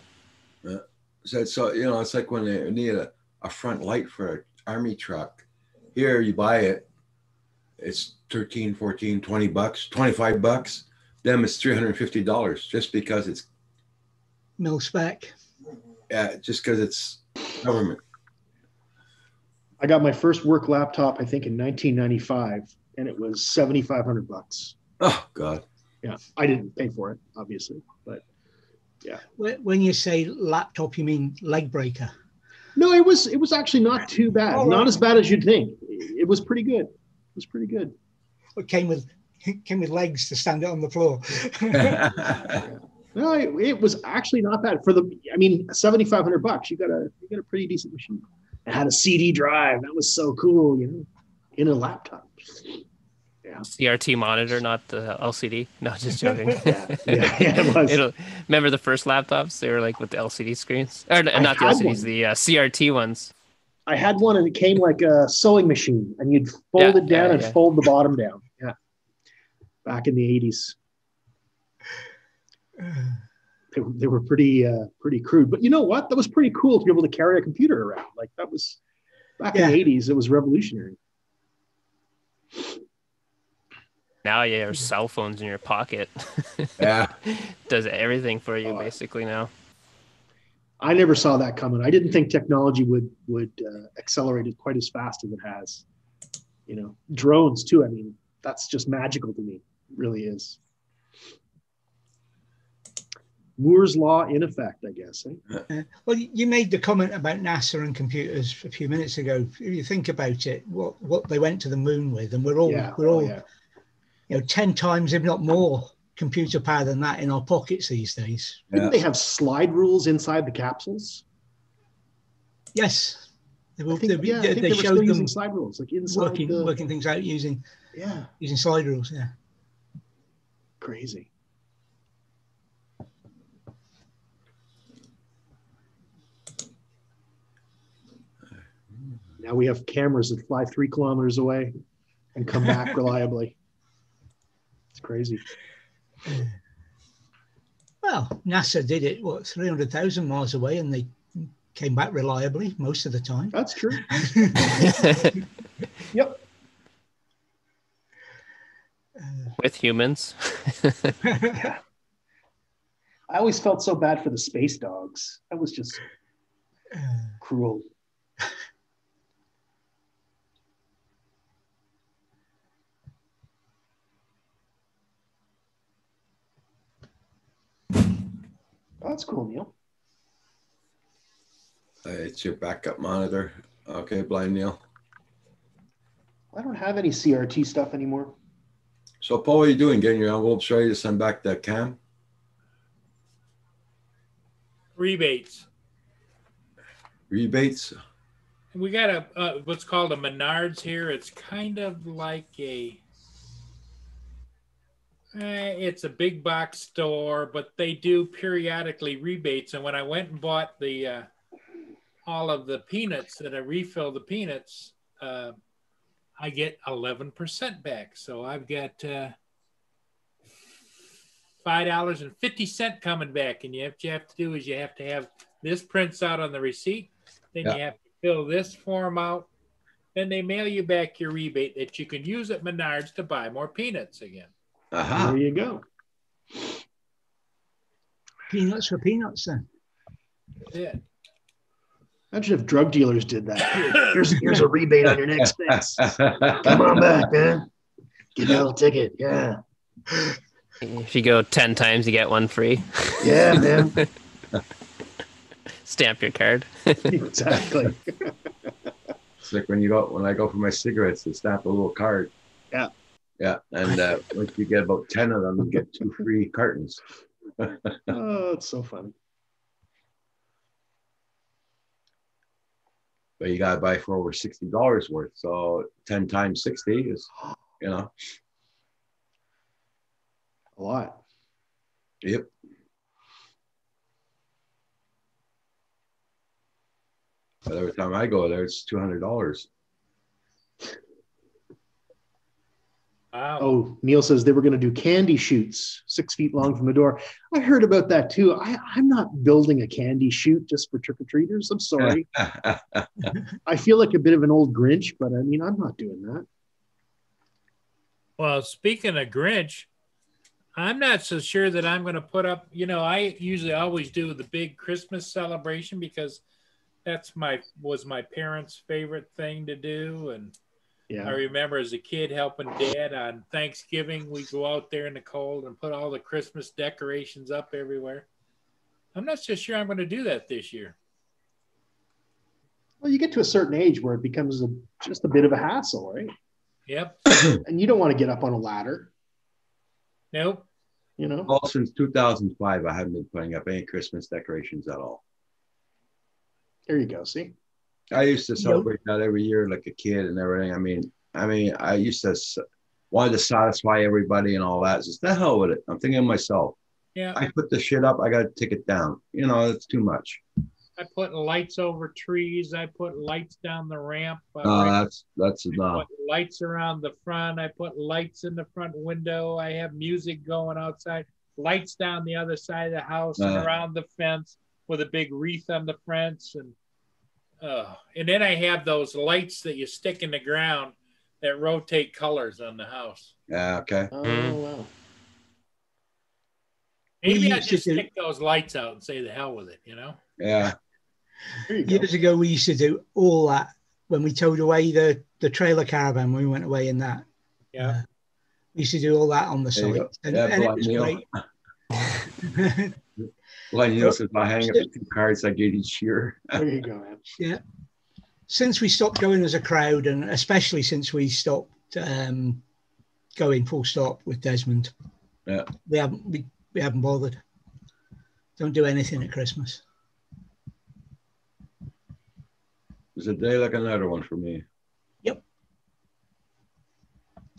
so you know, it's like when they need a front light for an army truck. Here you buy it, it's 13, 14, 20 bucks, 25 bucks. Them it's $350 just because it's Mil spec. just because it's government. I got my first work laptop, I think, in 1995, and it was $7,500. Oh God. Yeah, I didn't pay for it, obviously, but yeah. When you say laptop, you mean leg breaker? No, it was actually not too bad. Oh, Not right. as bad as you'd think. It was pretty good. It was pretty good. It came with legs to stand it on the floor. No, it was actually not bad for the. I mean, $7,500. You got a pretty decent machine. It had a CD drive. That was so cool, you know, in a laptop. Yeah. CRT monitor, not the LCD. No, just joking. Yeah, it was. Remember the first laptops? They were like with the LCD screens, or not the had LCDs, one. the CRT ones. I had one, and it came like a sewing machine, and you'd fold it down and fold the bottom down. Yeah. Back in the 80s. They were pretty crude, but you know what? That was pretty cool to be able to carry a computer around. Like that was back in the 80s. It was revolutionary. Now you have cell phones in your pocket. Yeah, does everything for you basically now. I never saw that coming. I didn't think technology would accelerate it quite as fast as it has. You know, drones too. I mean, that's just magical to me. It really is. Moore's law in effect, I guess. Eh? Well, you made the comment about NASA and computers a few minutes ago. If you think about it, what they went to the moon with, and we're all you know, 10 times, if not more, computer power than that in our pockets these days. Didn't they have slide rules inside the capsules? Yes. They were showed still them using slide rules, like inside working things out using slide rules. Yeah. Crazy. Now we have cameras that fly 3 kilometers away and come back reliably. It's crazy. Well, NASA did it, 300,000 miles away, and they came back reliably most of the time. That's true. Yep. With humans. Yeah. I always felt so bad for the space dogs. That was just cruel. Oh, that's cool, Neil. It's your backup monitor. Okay, Blind Neil. I don't have any CRT stuff anymore. So, Paul, what are you doing? Getting your envelopes ready to send back that cam? Rebates. Rebates? We got a what's called a Menards here. It's kind of like it's a big box store, but they do periodically rebates. And when I went and bought the all of the peanuts that I refill the peanuts, I get 11% back. So I've got $5.50 coming back. And what you have to do is you have to have this prints out on the receipt. Then you have to fill this form out. Then they mail you back your rebate that you can use at Menards to buy more peanuts again. There you go. Peanuts for peanuts, then. Yeah. Imagine if drug dealers did that. Here's a rebate on your next fix. Come on back, man. Get a little ticket. Yeah. If you go 10 times, you get one free. Yeah, man. Stamp your card. Exactly. It's like when I go for my cigarettes, they stamp a little card. Yeah. Yeah, and once you get about 10 of them, you get 2 free cartons. Oh, it's so funny. But you got to buy for over $60 worth. So 10 times 60 is, you know. A lot. Yep. But every time I go there, it's $200. Wow. Oh, Neil says they were going to do candy shoots 6 feet long from the door. I heard about that too. I'm not building a candy chute just for trick-or-treaters. I'm sorry. I feel like a bit of an old Grinch, but I mean, I'm not doing that. Well, speaking of Grinch, I'm not so sure that I'm going to put up, I usually always do the big Christmas celebration because was my parents' favorite thing to do. And Yeah. I remember as a kid helping Dad on Thanksgiving, we go out there in the cold and put all the Christmas decorations up everywhere. I'm not so sure I'm going to do that this year. Well, you get to a certain age where it becomes just a bit of a hassle, right? Yep. And you don't want to get up on a ladder. Nope. Well, since 2005, I haven't been putting up any Christmas decorations at all. There you go. See? I used to celebrate that every year like a kid and everything. I mean, I used to wanted to satisfy everybody and all that. Just the hell with it. I'm thinking of myself. Yeah. I put the shit up. I got to take it down. It's too much. I put lights over trees. I put lights down the ramp. That's I enough. put lights around the front. I put lights in the front window. I have music going outside. Lights down the other side of the house and around the fence with a big wreath on the fence. And then I have those lights that you stick in the ground that rotate colors on the house. Yeah, okay. Oh, wow. Maybe I just stick those lights out and say the hell with it, Yeah. Years ago, we used to do all that when we towed away the trailer caravan. When we went away in that. Yeah. We used to do all that on the site. And it was great. Well, Neil says I hang up the 2 cards I get each year. There you go, man. Yeah. Since we stopped going as a crowd, and especially since we stopped going full stop with Desmond, we haven't bothered. Don't do anything at Christmas. It's a day like another one for me. Yep.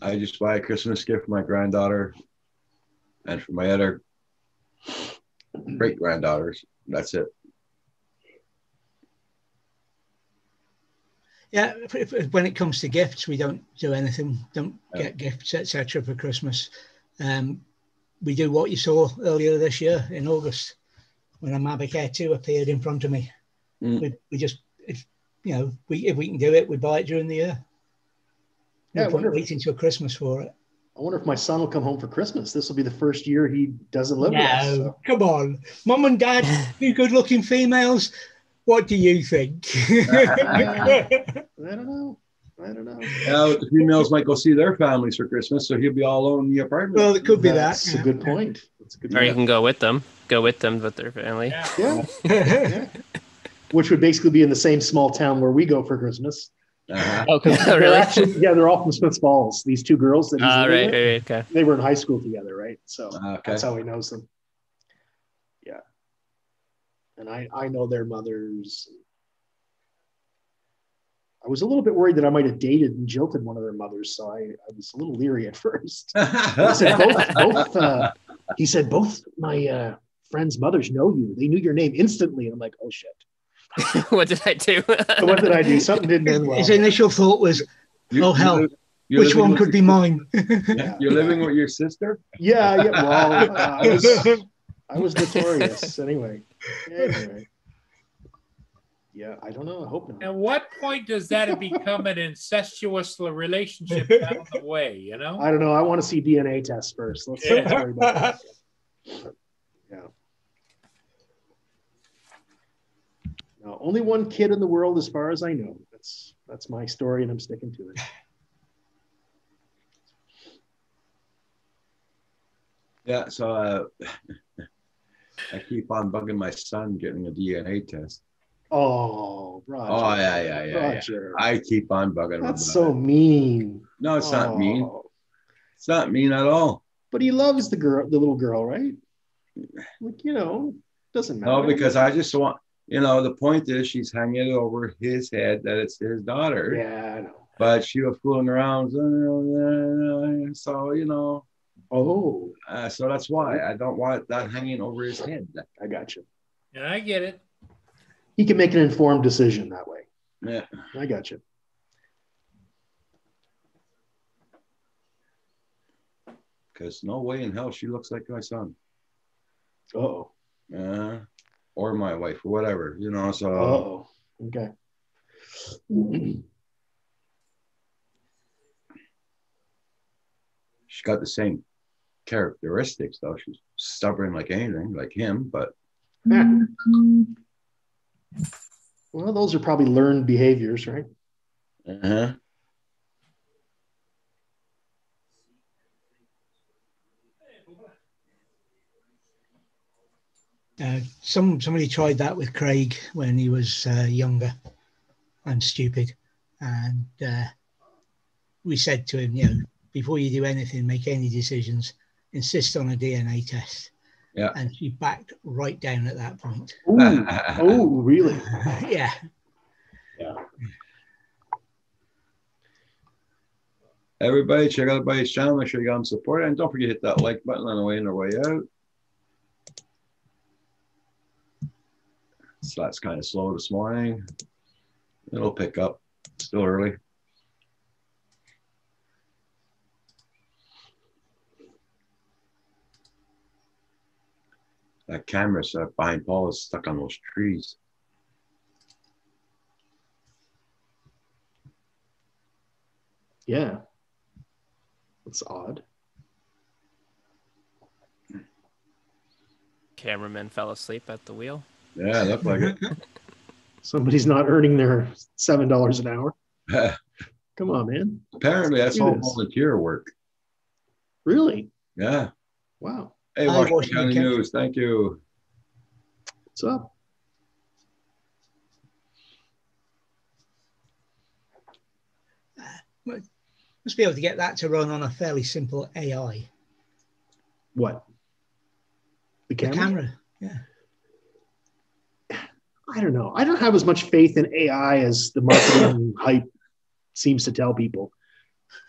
I just buy a Christmas gift for my granddaughter and for my other great granddaughters. That's it. Yeah, when it comes to gifts, we don't do anything. Don't get gifts, etc. for Christmas. We do what you saw earlier this year in August when a Mavic Air 2 appeared in front of me. We just, if we can do it, we buy it during the year. No point waiting till Christmas for it. I wonder if my son will come home for Christmas. This will be the first year he doesn't live with us. So. Come on. Mum and Dad, you good-looking females. What do you think? I don't know. Yeah, the females might go see their families for Christmas, so he'll be all alone in the apartment. Well, it could be That's a good point. That's a good Or you can go with them. Go with them with their family. Yeah. Which would basically be in the same small town where we go for Christmas. Oh, really? They're all from Smiths Falls. These 2 girls that he's living with, right, okay. They were in high school together, right? So Okay. that's how he knows them. Yeah. And I know their mothers. I was a little bit worried that I might have dated and jilted one of their mothers, so I was a little leery at first. He said both my friends' mothers know you. They knew your name instantly. And I'm like, oh shit. What did I do? What did I do? Something didn't end well. His initial thought was, oh hell, which one could be mine? Yeah. You're living with your sister? Yeah. Well, I was notorious anyway. Yeah, I don't know. I hope not. At what point does that become an incestuous relationship down the way, I don't know. I want to see DNA tests first. Let's worry about that. Yeah. No, only one kid in the world as far as I know. That's my story and I'm sticking to it. Yeah, so I keep on bugging my son getting a DNA test. Oh, Roger. Oh, yeah. Roger. I keep on bugging him. That's so mean. No, it's not mean. It's not mean at all. But he loves the little girl, right? Like, doesn't matter. No, because I just want, the point is she's hanging it over his head that it's his daughter. Yeah, I know. But she was fooling around. So, Oh. So that's why I don't want that hanging over his head. I got you. Yeah, I get it. He can make an informed decision that way. Yeah. I got you. because no way in hell she looks like my son. Oh. Or my wife or whatever, you know. So Oh. Okay. she's got the same characteristics, though. She's stubborn like anything, like him, but well, those are probably learned behaviors, right? Somebody tried that with Craig when he was younger and stupid, and we said to him, before you do anything, make any decisions, insist on a DNA test. Yeah. And she backed right down at that point. Ooh. Oh, really? Yeah. Yeah. Everybody, check out everybody's channel. Make sure you got them supported. And don't forget to hit that like button on the way in or way out. So that's kind of slow this morning. It'll pick up. Still early. That camera set behind Paul is stuck on those trees. Yeah. That's odd. Cameraman fell asleep at the wheel. Yeah, looked like it. Somebody's not earning their $7 an hour. Come on, man. Apparently, that's all volunteer work. Really? Yeah. Wow. Hey, Washington County News. Thank you. What's up? Must be able to get that to run on a fairly simple AI. What? The camera? The camera, yeah. I don't know. I don't have as much faith in AI as the marketing hype seems to tell people.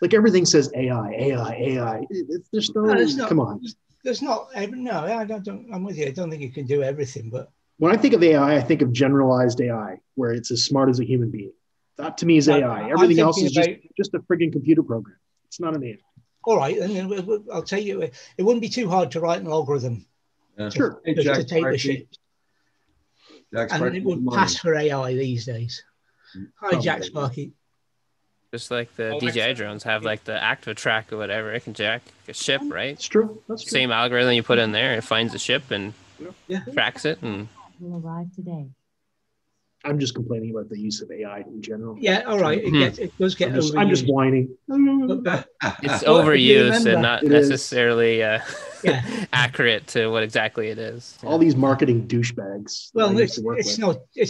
Like everything says AI, AI, AI. There's no, come on. There's not, no, I'm with you. I don't think you can do everything, but. When I think of AI, I think of generalized AI, where it's as smart as a human being. That to me is AI. Everything else is just a frigging computer program. It's not an AI. All right, and I'll tell you, it wouldn't be too hard to write an algorithm. Sure. Hey, to take the ships. And it would pass for AI these days. Hi, Jack Sparky. Just like the DJI drones have like the active track or whatever, it can jack a ship, right? It's true. That's true. Same algorithm you put in there, it finds the ship and tracks it and Will arrive today. I'm just complaining about the use of AI in general. Yeah, all right. It does get overused. I'm just whining. It's overused and not necessarily accurate to what exactly it is. All these marketing douchebags. Well, it's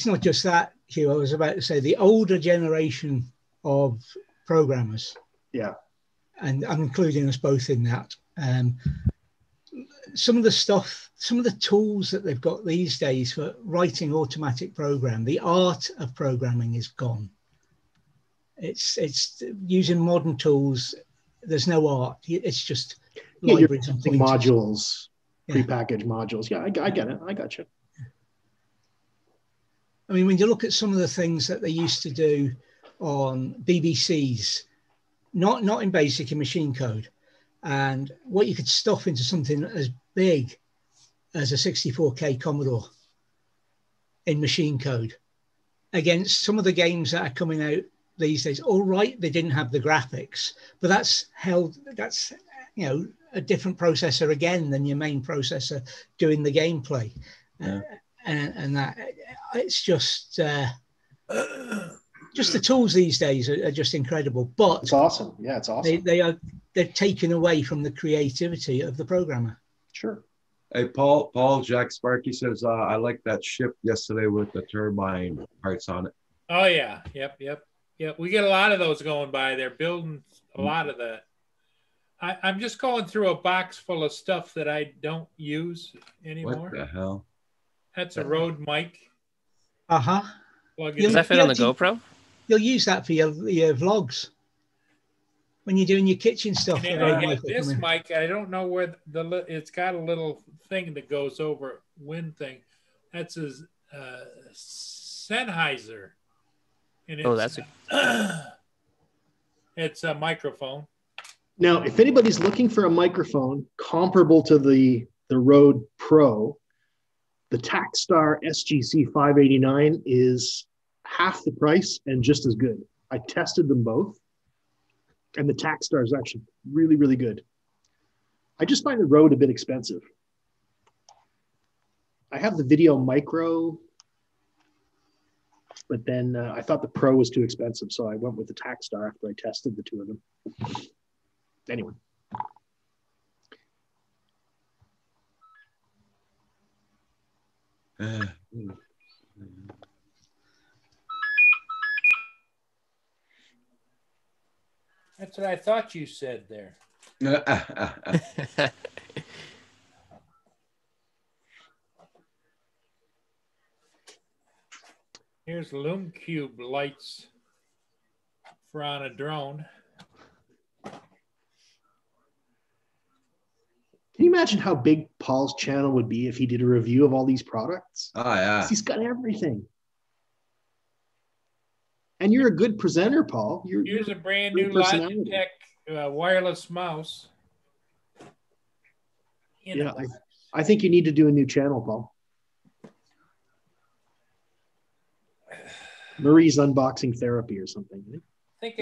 not just that, Hugh. I was about to say the older generation of programmers. Yeah. And I'm including us both in that. Some of the tools that they've got these days for writing automatic program, the art of programming is gone. It's using modern tools. There's no art. It's just libraries and modules, prepackaged modules. Yeah, I get it. I got you. I mean, when you look at some of the things that they used to do on BBCs, not in BASIC, in machine code, and what you could stuff into something as big as a 64K Commodore in machine code against some of the games that are coming out these days. All right, they didn't have the graphics, but that's a different processor again than your main processor doing the gameplay. Yeah. And that it's just the tools these days are just incredible. But it's awesome. Yeah, it's awesome. They're taken away from the creativity of the programmer. Sure. Hey, Jack Sparky says, I like that ship yesterday with the turbine parts on it. Oh, yeah. Yep. We get a lot of those going by. They're building a lot of that. I'm just going through a box full of stuff that I don't use anymore. What the hell? That's a Rode mic. Uh-huh. Does that fit on the GoPro? You'll use that for your vlogs. When you're doing your kitchen stuff. This mic, I don't know where it's got a little thing that goes over wind thing. That's a Sennheiser. And it's, that's it's a microphone. Now, if anybody's looking for a microphone comparable to the Rode Pro, the Takstar SGC 589 is half the price and just as good. I tested them both, and the Takstar is actually really, really good. I just find the Rode a bit expensive. I have the Video Micro, but then I thought the Pro was too expensive, so I went with the Takstar after I tested the two of them. Anyway. That's what I thought you said there. Here's Lume Cube lights for on a drone. Can you imagine how big Paul's channel would be if he did a review of all these products? Oh, yeah. He's got everything. And you're a good presenter, Paul. Here's a brand new Logitech wireless mouse. Yeah, I think you need to do a new channel, Paul. Murray's Unboxing Therapy or something. I think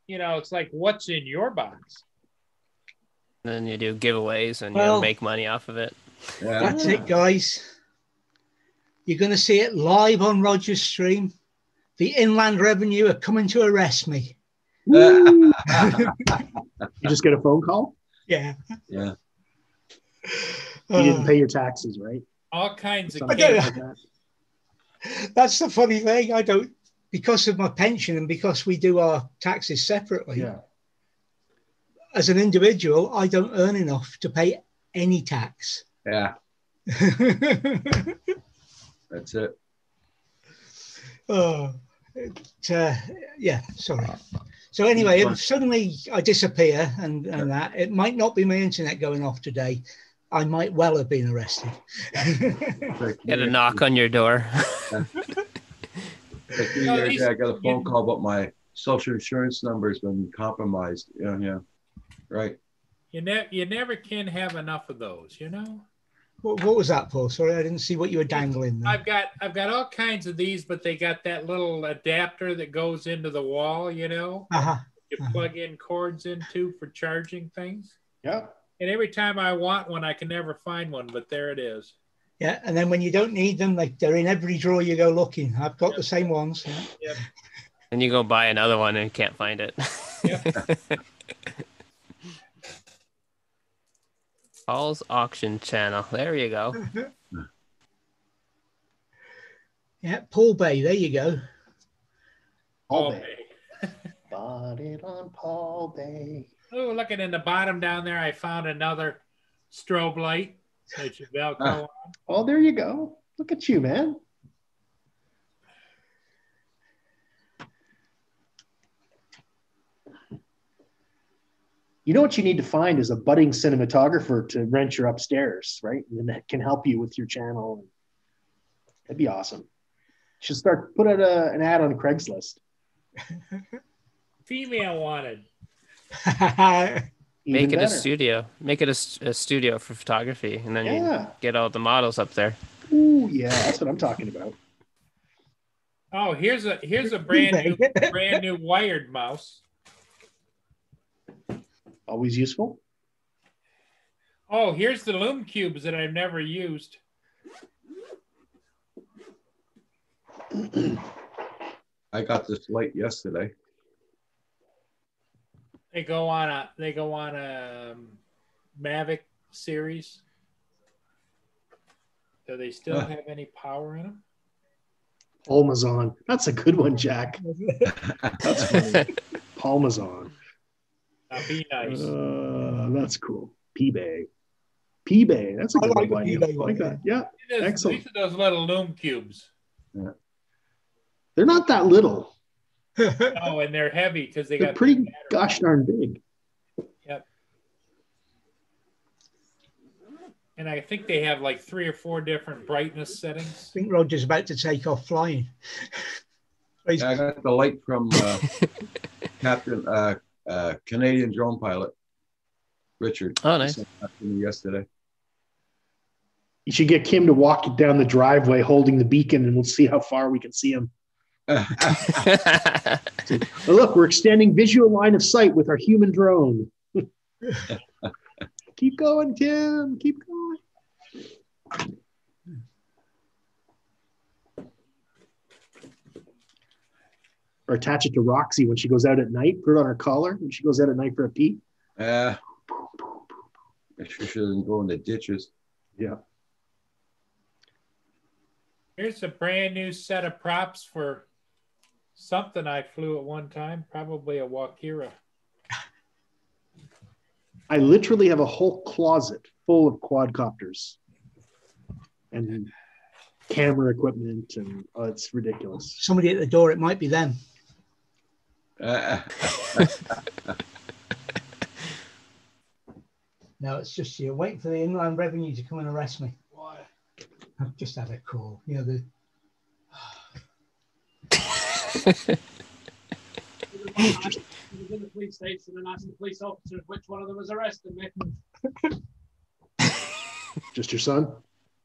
it's like what's in your box. And then you do giveaways and you make money off of it. Yeah. That's it, guys. You're going to see it live on Roger's stream. The Inland Revenue are coming to arrest me. You just get a phone call? Yeah. Yeah. You didn't pay your taxes, right? All kinds of That's the funny thing. I don't, because of my pension and because we do our taxes separately. Yeah. As an individual, I don't earn enough to pay any tax. Yeah. That's it. Yeah, sorry. So anyway, if suddenly I disappear and that, it might not be my internet going off today. I might well have been arrested. Get a knock on your door. I got a phone call, but my social insurance number has been compromised. Yeah. Right. You never can have enough of those, you know? What was that, Paul? Sorry, I didn't see what you were dangling there. I've got all kinds of these, but they got that little adapter that goes into the wall, you know? You plug in cords into for charging things. Yeah. And every time I want one, I can never find one, but there it is. Yeah, and then when you don't need them, like they're in every drawer you go looking. I've got the same ones. Yeah. Yep. And you go buy another one and can't find it. Yep. Paul's Auction Channel. There you go. Yeah, Paul Bay. There you go. Paul Bay. Bought it on Paul Bay. Oh, looking in the bottom down there, I found another strobe light that you Velcro on. Oh, there you go. Look at you, man. You know what you need to find is a budding cinematographer to rent your upstairs, right? And that can help you with your channel. That'd be awesome. You should put out an ad on Craigslist. Female wanted. Make it a studio. Make it a studio for photography, and then you get all the models up there. Ooh, yeah, that's what I'm talking about. Oh, here's a brand new wired mouse. Always useful. Oh, here's the Lume Cubes that I've never used. I got this light yesterday. They go on a Mavic series. Do they still have any power in them? Palmazon. That's a good one, Jack. That's funny. Palmazon. Be nice. That's cool. P-Bay. P-Bay. That's a good one. P-Bay like that. Yeah. Excellent. These are those little Lume Cubes. Yeah. They're not that little. Oh, and they're heavy because they're pretty gosh darn big. Yep. And I think they have like 3 or 4 different brightness settings. I think Roger's about to take off flying. I got the light from Captain, Canadian drone pilot, Richard. Oh, nice. He sent that to me yesterday. You should get Kim to walk down the driveway holding the beacon, and we'll see how far we can see him. But look, we're extending visual line of sight with our human drone. Keep going, Kim. Keep going. Or attach it to Roxy when she goes out at night. Put it on her collar when she goes out at night for a pee. Make sure she doesn't go in the ditches. Yeah. Here's a brand new set of props for something I flew at one time, probably a Walkera. I literally have a whole closet full of quadcopters and camera equipment, and it's ridiculous. Somebody at the door, it might be them. No, it's just you. Wait for the Inland Revenue to come and arrest me. Why? I've just had a call. You know, the in the police station and asked the police officers which one of them was arresting me. Just your son?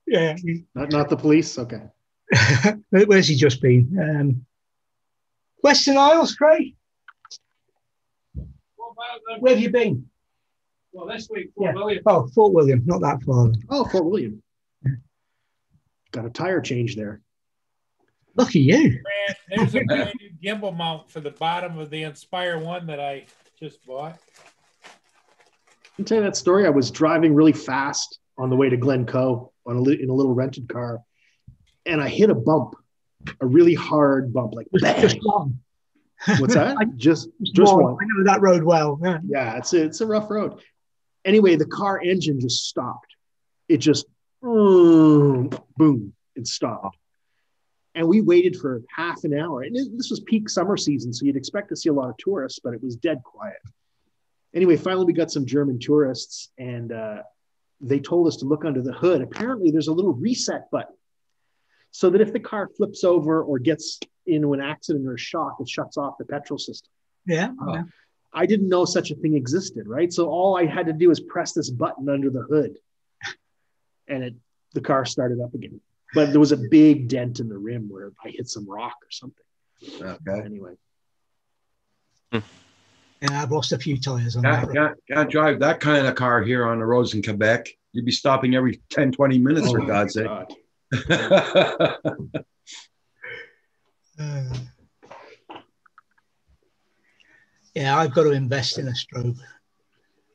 yeah. Not the police? Okay. Where's he just been? Western Isles, Craig. What about them? Where have you been? Well, this week, Fort William. Oh, Fort William, not that far. Oh, Fort William. Got a tire change there. Lucky you. There's a brand new gimbal mount for the bottom of the Inspire 1 that I just bought. I'll tell you that story. I was driving really fast on the way to Glencoe in a little rented car, and I hit a bump, a really hard bump, like bang. Just one. What's that? Just one. one. I know that road well. Yeah. Yeah, it's a rough road. Anyway, the car engine just stopped. It just boom, it stopped. And we waited for half an hour. And this was peak summer season, so you'd expect to see a lot of tourists, but it was dead quiet. Anyway, finally we got some German tourists, and they told us to look under the hood. Apparently there's a little reset button so that if the car flips over or gets into an accident or a shock, it shuts off the petrol system. Yeah. I didn't know such a thing existed, right? So all I had to do was press this button under the hood, and the car started up again. But there was a big dent in the rim where I hit some rock or something. Okay. Anyway. Yeah, I've lost a few tires on that. Can't drive that kind of car here on the roads in Quebec. You'd be stopping every 10, 20 minutes, for God's sake. Yeah, I've got to invest in a strobe.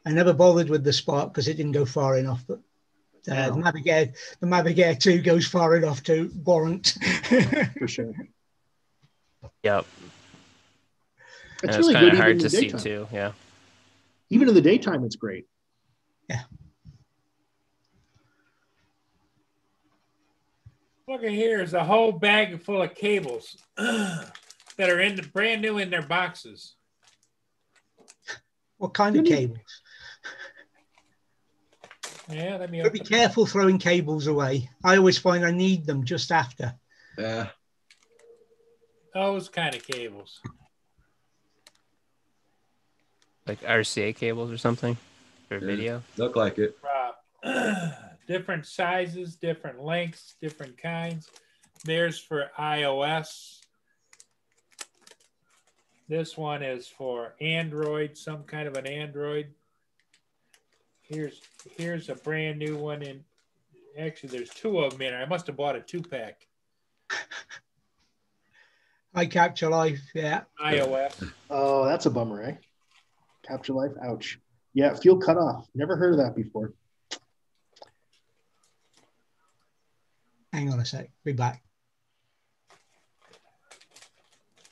I never bothered with the Spark because it didn't go far enough, but the Mavic 2 goes far enough to warrant. For sure. Yep. It's And really it's good kind of hard even to in the see daytime. too. Yeah. Even in the daytime, it's great. Yeah. Look at here, there's a whole bag full of cables that are brand new in their boxes. What kind of cables? Yeah, let me Be careful throwing cables away. I always find I need them just after. Yeah. Those kind of cables. Like RCA cables or something for video. Look like it. Different sizes, different lengths, different kinds. There's for iOS. This one is for Android, some kind of an Android. Here's a brand new one in. Actually, there's two of them in. I must have bought a 2-pack. iCapture Life, yeah. iOS. Oh, that's a bummer, eh? Capture Life, ouch. Yeah, fuel cut off. Never heard of that before. Hang on a sec. Be back.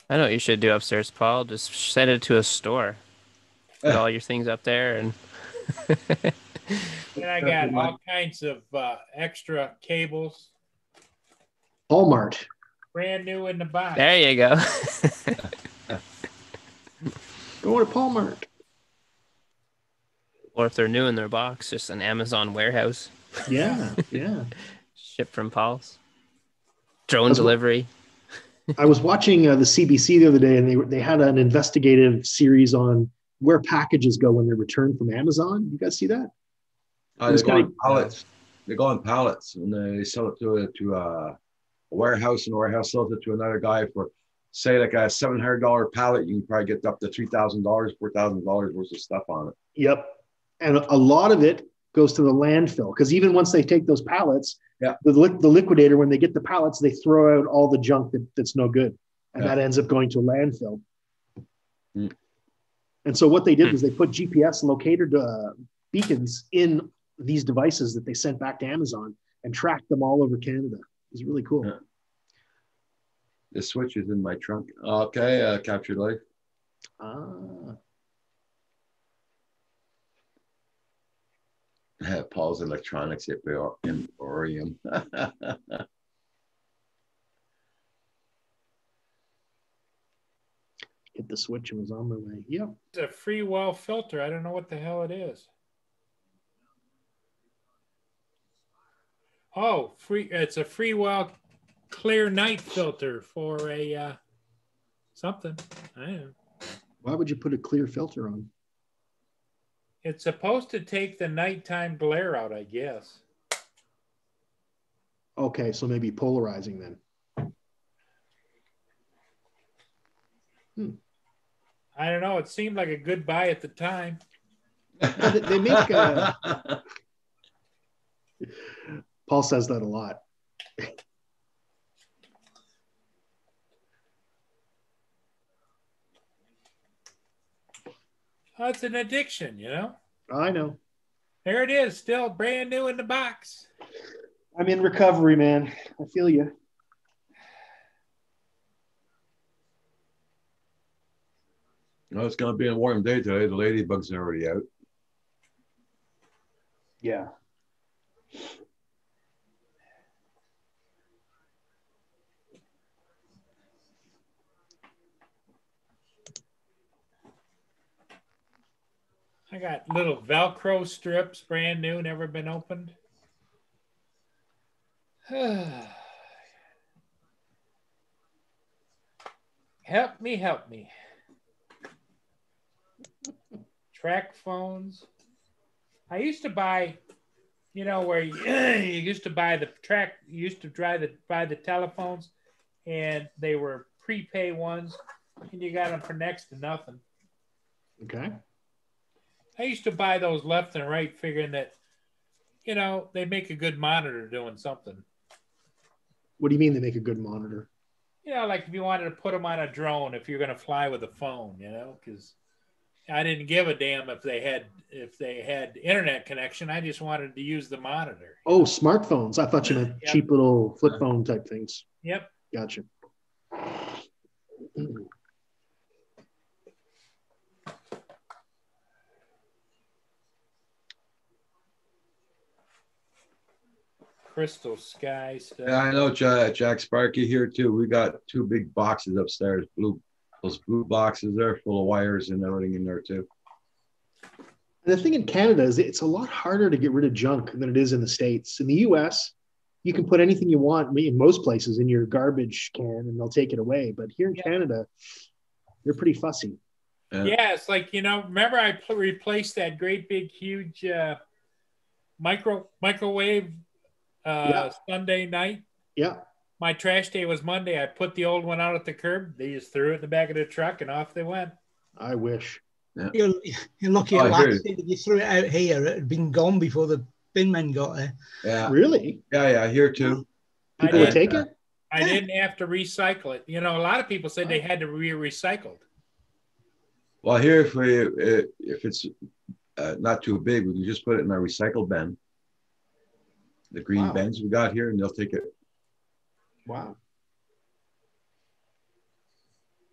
I know what you should do upstairs, Paul. Just send it to a store. Put all your things up there, and And I got all kinds of extra cables. Walmart. Brand new in the box. there you go. Going to Walmart. Or if they're new in their box, just an Amazon warehouse. Yeah, yeah. Shipped from Paul's. Drone That's what- delivery. I was watching the CBC the other day, and they had an investigative series on where packages go when they're returned from Amazon. You guys see that? They go on pallets. They go on pallets, and they sell it to a warehouse, and the warehouse sells it to another guy for, say, like a $700 pallet. You can probably get up to $3,000, $4,000 worth of stuff on it. Yep. And a lot of it goes to the landfill, because even once they take those pallets, the liquidator, when they get the pallets, they throw out all the junk that's no good, and that ends up going to a landfill. Mm. And so what they did was they put GPS locator beacons in these devices that they sent back to Amazon and tracked them all over Canada. It was really cool. Yeah. The switch is in my trunk. Okay, captured life. Paul's Electronics Emporium. Hit the switch and was on my way. Yep. It's a free well filter. I don't know what the hell it is. Oh, free! It's a free well clear night filter for a something. I don't know. Why would you put a clear filter on? It's supposed to take the nighttime glare out, I guess. Okay, so maybe polarizing then. I don't know. It seemed like a good buy at the time. They make. Paul says that a lot. Oh, it's an addiction, you know? I know. There it is, still brand new in the box. I'm in recovery, man. I feel you. No, it's going to be a warm day today. The ladybugs are already out. Yeah. I got little Velcro strips, brand new, never been opened. Help me, help me. Track phones. I used to buy, you know, where you used to buy the track, you used to buy the telephones, and they were prepay ones, and you got them for next to nothing. Okay. I used to buy those left and right, figuring that, you know, they make a good monitor doing something. What do you mean they make a good monitor? You know, like if you wanted to put them on a drone, if you're going to fly with a phone, you know, because I didn't give a damn if they had internet connection. I just wanted to use the monitor. Oh, smartphones. I thought you meant cheap little flip phone type things. Yep. Gotcha. Crystal Sky stuff. Yeah, I know Jack Sparky here too. We got 2 big boxes upstairs, those blue boxes there full of wires and everything in there too. And the thing in Canada is it's a lot harder to get rid of junk than it is in the States. In the US, you can put anything you want in most places in your garbage can and they'll take it away. But here in Canada, they're pretty fussy. Yeah, it's like, you know, remember I replaced that great big huge microwave Sunday night? Yeah. My trash day was Monday. I put the old one out at the curb. They just threw it in the back of the truck and off they went. I wish. Yeah. You're lucky at last if you threw it out here. It had been gone before the bin men got there. Yeah. Really? Yeah, here too. People would take it? I didn't have to recycle it. You know, a lot of people said they had to be recycled. Well, here if it's not too big, we can just put it in our recycle bin. The green bins we got here, and they'll take it. Wow.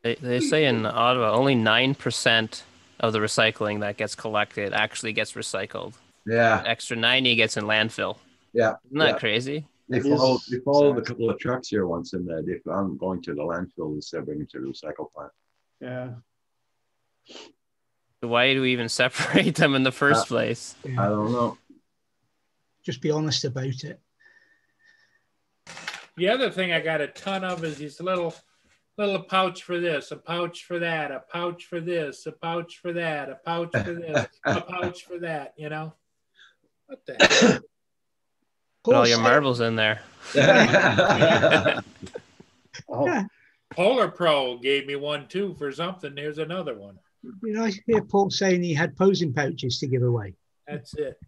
They say in Ottawa only 9% of the recycling that gets collected actually gets recycled. Yeah. The extra 90 gets in landfill. Yeah. Isn't that crazy? They followed a couple of trucks here once, and they found going to the landfill instead of bringing it to the recycle plant. Yeah. So why do we even separate them in the first place? I don't know. Just be honest about it. The other thing I got a ton of is these little little pouch for this, a pouch for that, a pouch for this, a pouch for that, a pouch for this, a pouch for that, you know? What the hell? Put all your marbles in there. Oh, Polar Pro gave me one too for something. Here's another one. Did I hear Paul saying he had posing pouches to give away? That's it.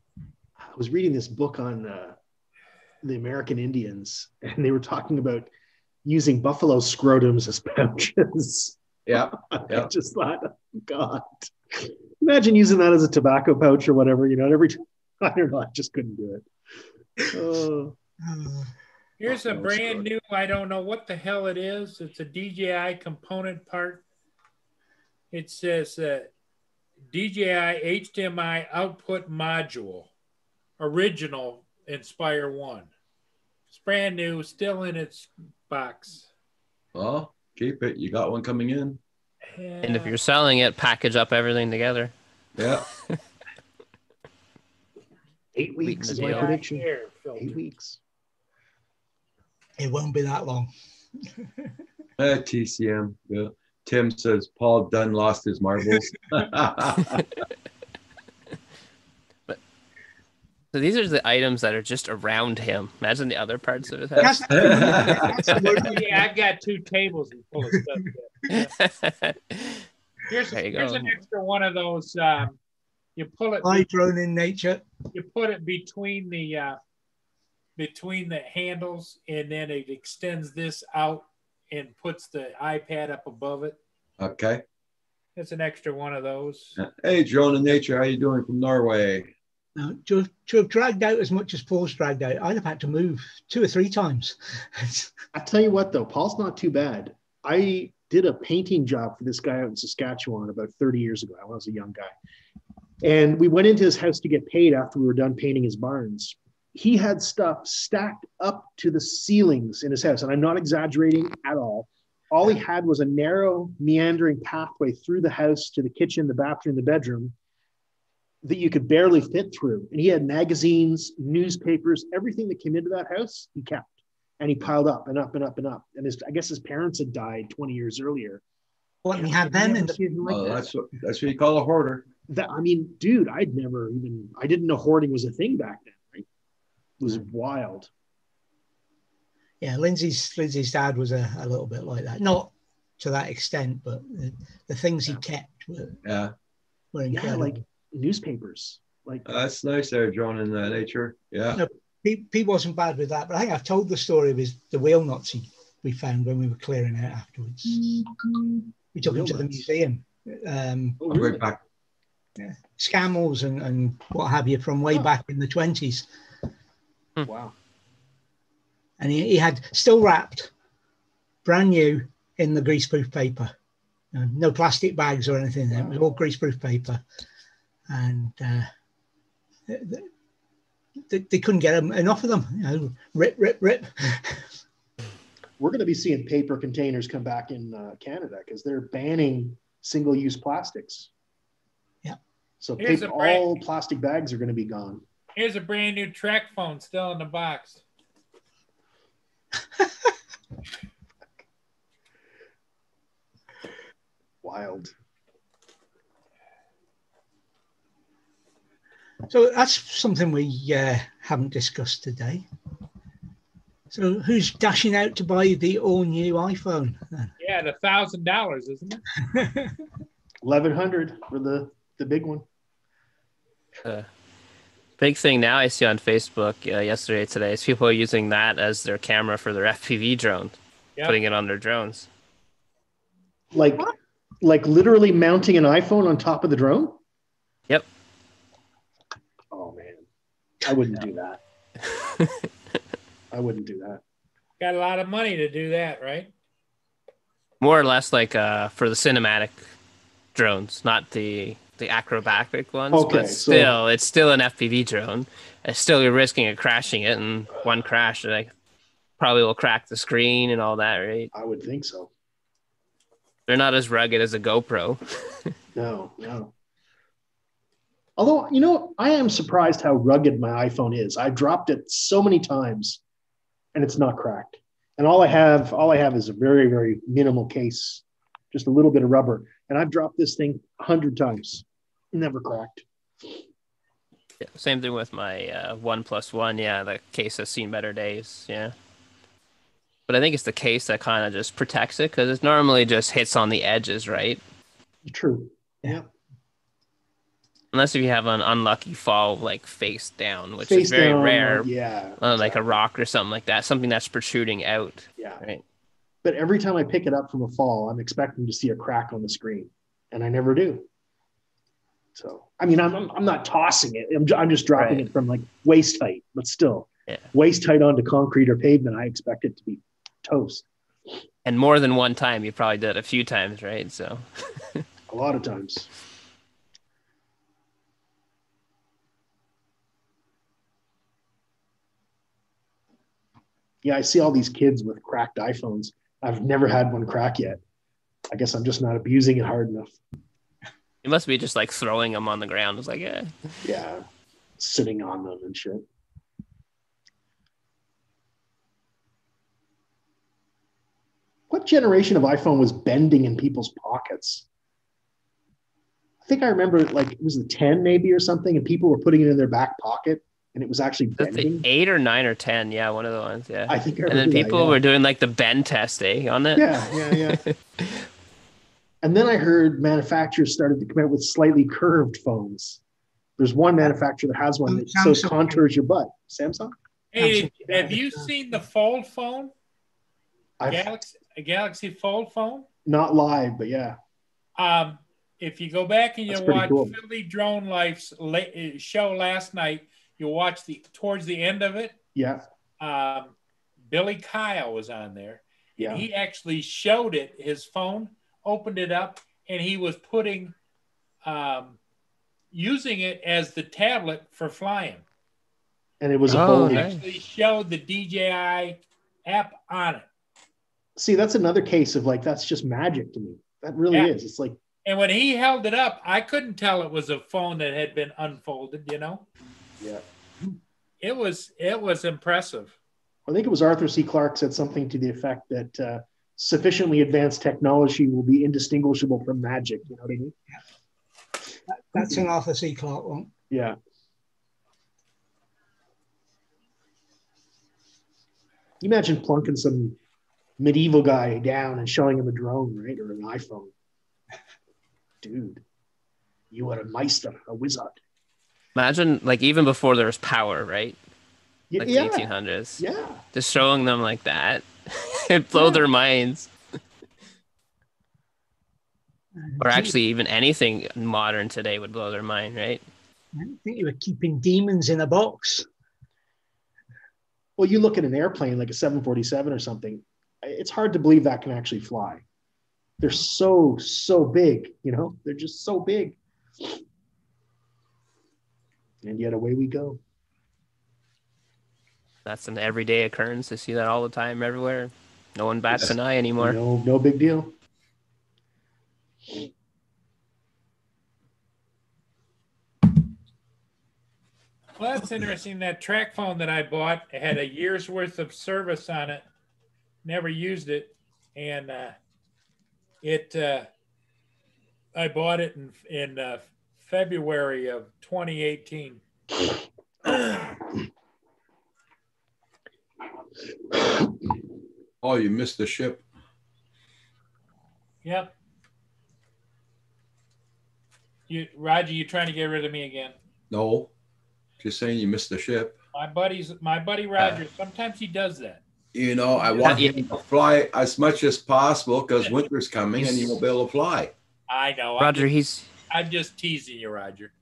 I was reading this book on the American Indians, and they were talking about using buffalo scrotums as pouches. Yeah. I just thought, oh, God, imagine using that as a tobacco pouch or whatever. You know, every time, I don't know, I just couldn't do it. Oh. Here's a brand new, I don't know what the hell it is. It's a DJI component part. It says DJI HDMI output module, original Inspire 1. It's brand new, still in its box. Well, keep it. You got one coming in. And if you're selling it, package up everything together. Yeah. 8 weeks is my deal. prediction. Here, Phil. 8 weeks. It won't be that long. TCM. Yeah. Tim says Paul Dunn lost his marbles. So these are the items that are just around him. Imagine the other parts of his house. Yeah, I've got 2 tables full of stuff. Here's There you here's go. an extra one of those. You pull it. I drone in nature. You put it between the handles, and then it extends this out and puts the iPad up above it. Okay. It's an extra one of those. Hey, Drone in Nature, how you doing from Norway? Now, to have dragged out as much as Paul's dragged out, I'd have had to move 2 or 3 times. I tell you what, though, Paul's not too bad. I did a painting job for this guy out in Saskatchewan about 30 years ago. I was a young guy. And we went into his house to get paid after we were done painting his barns. He had stuff stacked up to the ceilings in his house. And I'm not exaggerating at all. All he had was a narrow, meandering pathway through the house to the kitchen, the bathroom, the bedroom that you could barely fit through. And he had magazines, newspapers, everything that came into that house, he kept. And he piled up and up and up and up. And I guess his parents had died 20 years earlier. What, and he had them in the... Like that's what you call a hoarder. I mean, dude, I didn't know hoarding was a thing back then, right? It was wild. Yeah, Lindsay's dad was a little bit like that. Not to that extent, but the things he kept were incredible. Yeah, like newspapers. Like That's nice there, Drone in Nature. Yeah. No, Pete wasn't bad with that, but I think I've told the story of the whale nuts we found when we were clearing out afterwards. We took him to the museum. Right back. Yeah, scamels and what have you from way back in the 20s. wow. And he had still wrapped, brand new in the greaseproof paper. No plastic bags or anything. It was all greaseproof paper. And they couldn't get enough of them. You know, rip. We're going to be seeing paper containers come back in Canada because they're banning single-use plastics. Yeah. So Here's all plastic bags are going to be gone. Here's a brand new track phone still in the box. Wild. So that's something we haven't discussed today. So who's dashing out to buy the all-new iPhone then? Yeah, at $1,000, isn't it? 1,100 for the big one. Big thing now I see on Facebook yesterday, today, is people are using that as their camera for their FPV drones, putting it on their drones. Like literally mounting an iPhone on top of the drone? Yep. Oh, man. I wouldn't do that. I wouldn't do that. Got a lot of money to do that, right? More or less like for the cinematic drones, not the acrobatic ones. Okay, but still, it's still an FPV drone. It's still you're risking of crashing it, and one crash, probably will crack the screen and all that, right? I would think so. They're not as rugged as a GoPro. No. Although, I am surprised how rugged my iPhone is. I've dropped it so many times and it's not cracked. And all I have is a very, very minimal case, just a little bit of rubber. And I've dropped this thing 100 times, never cracked. Yeah, same thing with my 1+1. Yeah, the case has seen better days. Yeah. But I think it's the case that kind of just protects it, because it normally just hits on the edges, right? True. Yeah. Unless if you have an unlucky fall like face down, which Face is very down, rare. Yeah. Like a rock or something like that, something that's protruding out. Yeah. Right. But every time I pick it up from a fall, I'm expecting to see a crack on the screen, and I never do. So, I mean, I'm not tossing it. I'm just dropping Right. it from like waist height, but still, Yeah. waist height onto concrete or pavement, I expect it to be toast And more than one time, you probably did it a few times, right? So. a lot of times. Yeah, I see all these kids with cracked iPhones. I've never had one crack yet. I guess I'm just not abusing it hard enough. It must be just like throwing them on the ground. It's like, yeah. Yeah, sitting on them and shit. What generation of iPhone was bending in people's pockets? I think I remember like it was the 10 maybe or something, and people were putting it in their back pocket, and it was actually That's the bending. 8 or 9 or 10. Yeah, one of the ones. Yeah. I think I And then remember that, people yeah. were doing like the bend test on it. Yeah. And then I heard manufacturers started to come out with slightly curved phones. There's one manufacturer that has one that so Samsung. contours your butt. Samsung? Hey, have you seen the Fold phone? I've A Galaxy Fold phone? not live, but yeah. If you go back and you That's pretty watch cool. Philly Drone Life's show last night, you'll watch towards the end of it. Yeah. Billy Kyle was on there. Yeah. He actually showed it, his phone, opened it up, and he was using it as the tablet for flying. And it was a Oh, fold. He nice. actually showed the DJI app on it. See, that's another case of like, that's just magic to me. That really Yeah. is. It's like, And when he held it up, I couldn't tell it was a phone that had been unfolded, you know? yeah. It was impressive. I think it was Arthur C. Clarke said something to the effect that sufficiently advanced technology will be indistinguishable from magic. You know what I mean? That's an Arthur C. Clarke one. Yeah. You imagine plunking some medieval guy down and showing him a drone, right? Or an iPhone. Dude, you are a meister, a wizard. Imagine like even before there was power, right? Like yeah. the 1800s. Yeah. Just showing them like that. It'd blow their minds. Or actually even anything modern today would blow their mind, right? I think you were keeping demons in a box. Well, you look at an airplane like a 747 or something, it's hard to believe that can actually fly. They're so big, you know? They're just so big. And yet away we go. That's an everyday occurrence. I see that all the time everywhere. No one bats an eye anymore. No big deal. Well, that's interesting. That track phone that I bought had a year's worth of service on it. Never used it, and I bought it in February of 2018. Oh, you missed the ship. Yep. Roger, you trying to get rid of me again? No, just saying you missed the ship. My buddy Roger. Sometimes he does that. You know, I want him to fly as much as possible because winter's coming and he won't be able to fly. I know, Roger, I'm just teasing you, Roger.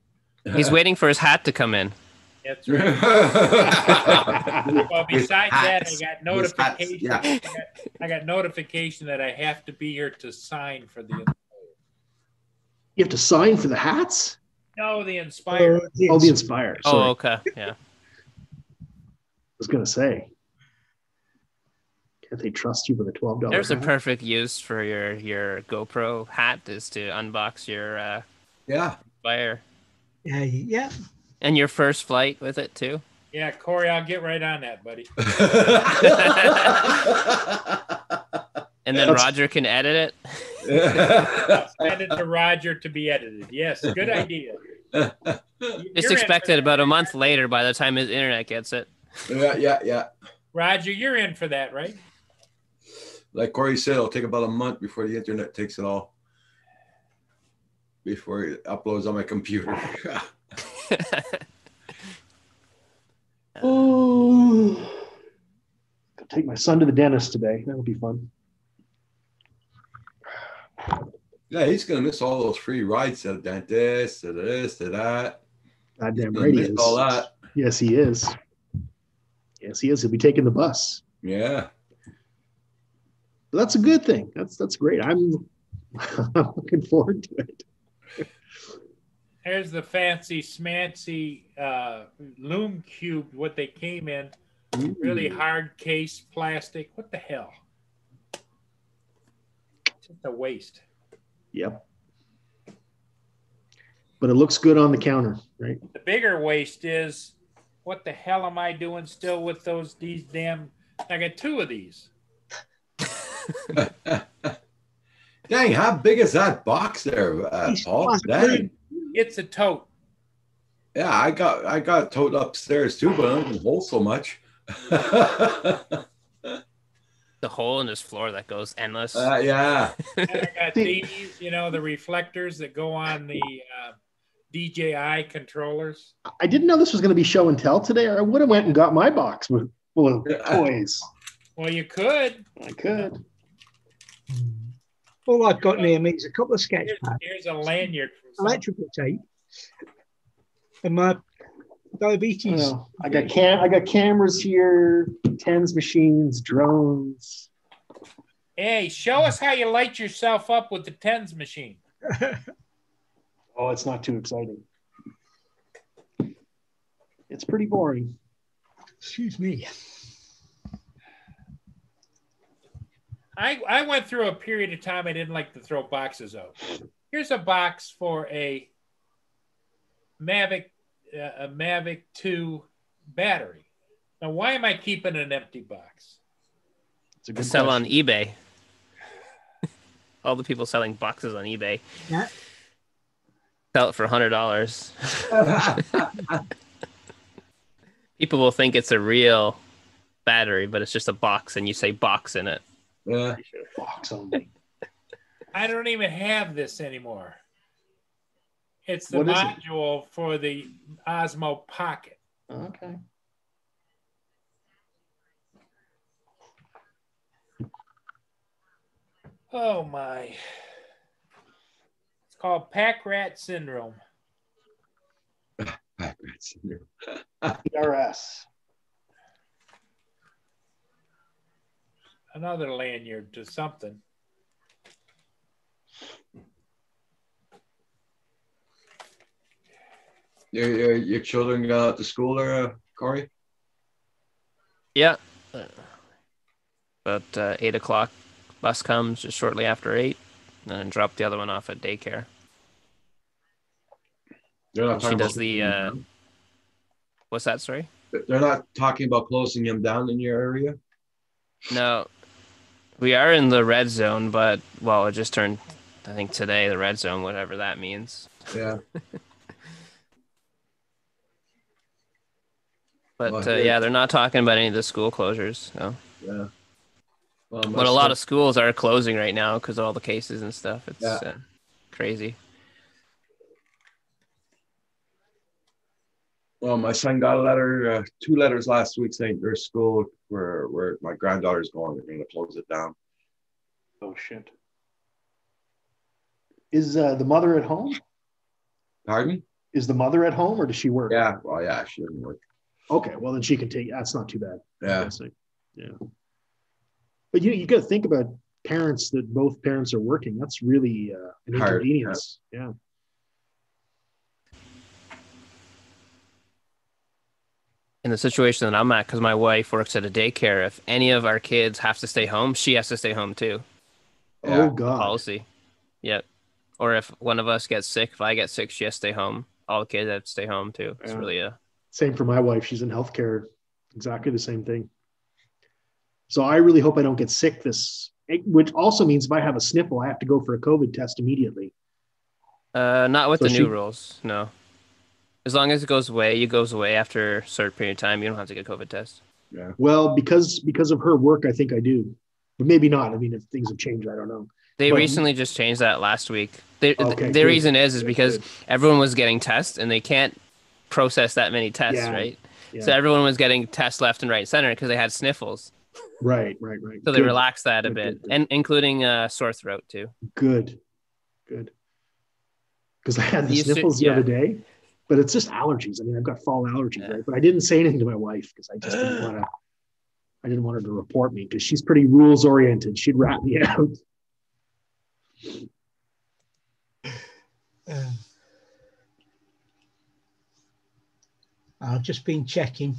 he's waiting for his hat to come in. That's right. Well, besides that, I got notification. Yeah. I got notification that I have to be here to sign for the. You have to sign for the hats? No, the Inspire. Oh, the Inspire. Sorry. Oh, okay. Yeah. I was going to say. Can't they trust you with a $12 There's a hat? perfect use for your GoPro hat is to unbox your Yeah. Fire. Yeah. And your first flight with it too. Yeah, Corey, I'll get right on that, buddy. And then Roger can edit I'll send it to Roger to be edited. Yes, good idea. it. Just expect it about a month later by the time his internet gets it. Yeah. Roger, you're in for that, right? Like Corey said, it'll take about a month before the internet takes it all. Before it uploads on my computer. Oh, I'll take my son to the dentist today. That'll be fun. Yeah, he's gonna miss all those free rides to the dentist, to this, to that. Goddamn He's right gonna he miss is. all that. Yes, he is. Yes, he is. He'll be taking the bus. Yeah. But that's a good thing. That's great. I'm looking forward to it. There's the fancy smancy Loom Cube, what they came in. Really hard case plastic. What the hell? Just a waste. Yep. But it looks good on the counter, right? The bigger waste is, what the hell am I doing still with these damn? I got 2 of these. Dang, how big is that box there, Paul? Dang. It's a tote. Yeah, I got a tote upstairs too, but I don't hold so much. The hole in his floor that goes endless. Yeah. And I got these, the reflectors that go on the DJI controllers. I didn't know this was going to be show and tell today, or I would have went and got my box full of toys. Well, you could. I could. All I've got near me is a couple of sketch pads, Here's a lanyard from some- electrical tape, and my diabetes. I got cameras here, TENS machines, drones. Hey, show us how you light yourself up with the TENS machine. Oh, it's not too exciting. It's pretty boring. Excuse me. I went through a period of time I didn't like to throw boxes out. Here's a box for a Mavic 2 battery. Now, why am I keeping an empty box? It's a To good sell on question. eBay. All the people selling boxes on eBay. Yeah. Sell it for $100. People will think it's a real battery, but it's just a box, and you say box in it. Yeah. Box only. I don't even have this anymore. It's the What is it? module for the Osmo Pocket. Okay. Oh my. It's called Pack Rat Syndrome. PRS. Another lanyard to something. Your children got out to school there, Corey? Yeah. About 8 o'clock, bus comes just shortly after 8, and then drop the other one off at daycare. They're not She talking does about the what's that, sorry? They're not talking about closing him down in your area. No, we are in the red zone, but well, it just turned, I think today, the red zone, whatever that means. Yeah. But Well, here- yeah, they're not talking about any of the school closures. No. Yeah. Well, But a lot of schools are closing right now because of all the cases and stuff. It's Yeah. Crazy. Well, my son got a letter, 2 letters last week saying their school where my granddaughter's going, they're going to close it down. Oh shit. Is the mother at home? Pardon? Is the mother at home, or does she work? Yeah. Well, yeah, she doesn't work. Okay, well then she can take. That's not too bad. Yeah. Yeah. But you got to think about parents that both parents are working. That's really an Hard, inconvenience. Yeah. In the situation that I'm at, because my wife works at a daycare, if any of our kids have to stay home, she has to stay home too. Yeah. Oh God. Policy. Yep. Or if one of us gets sick, if I get sick, she has to stay home. All the kids have to stay home too. It's Yeah. really a Same for my wife. She's in healthcare. Exactly the same thing. So I really hope I don't get sick which also means if I have a sniffle, I have to go for a COVID test immediately. Not with So the new rules, no. As long as it goes away after a certain period of time. You don't have to get a COVID test. Yeah. Well, because of her work, I think I do, but maybe not. I mean, if things have changed, I don't know. They But- recently just changed that last week. Okay, the good. reason is because Good. everyone was getting tests and they can't process that many tests, Yeah. right? Yeah. So everyone was getting tests left and right center because they had sniffles. Right. So they Good. relaxed that a Good, bit, good. and including sore throat too. Good. Because I had the You should- sniffles the yeah. other day, but it's just allergies. I mean, I've got fall allergies, Yeah. right? But I didn't say anything to my wife because I just didn't want to. I didn't want her to report me because she's pretty rules oriented. She'd rat me out. I've just been checking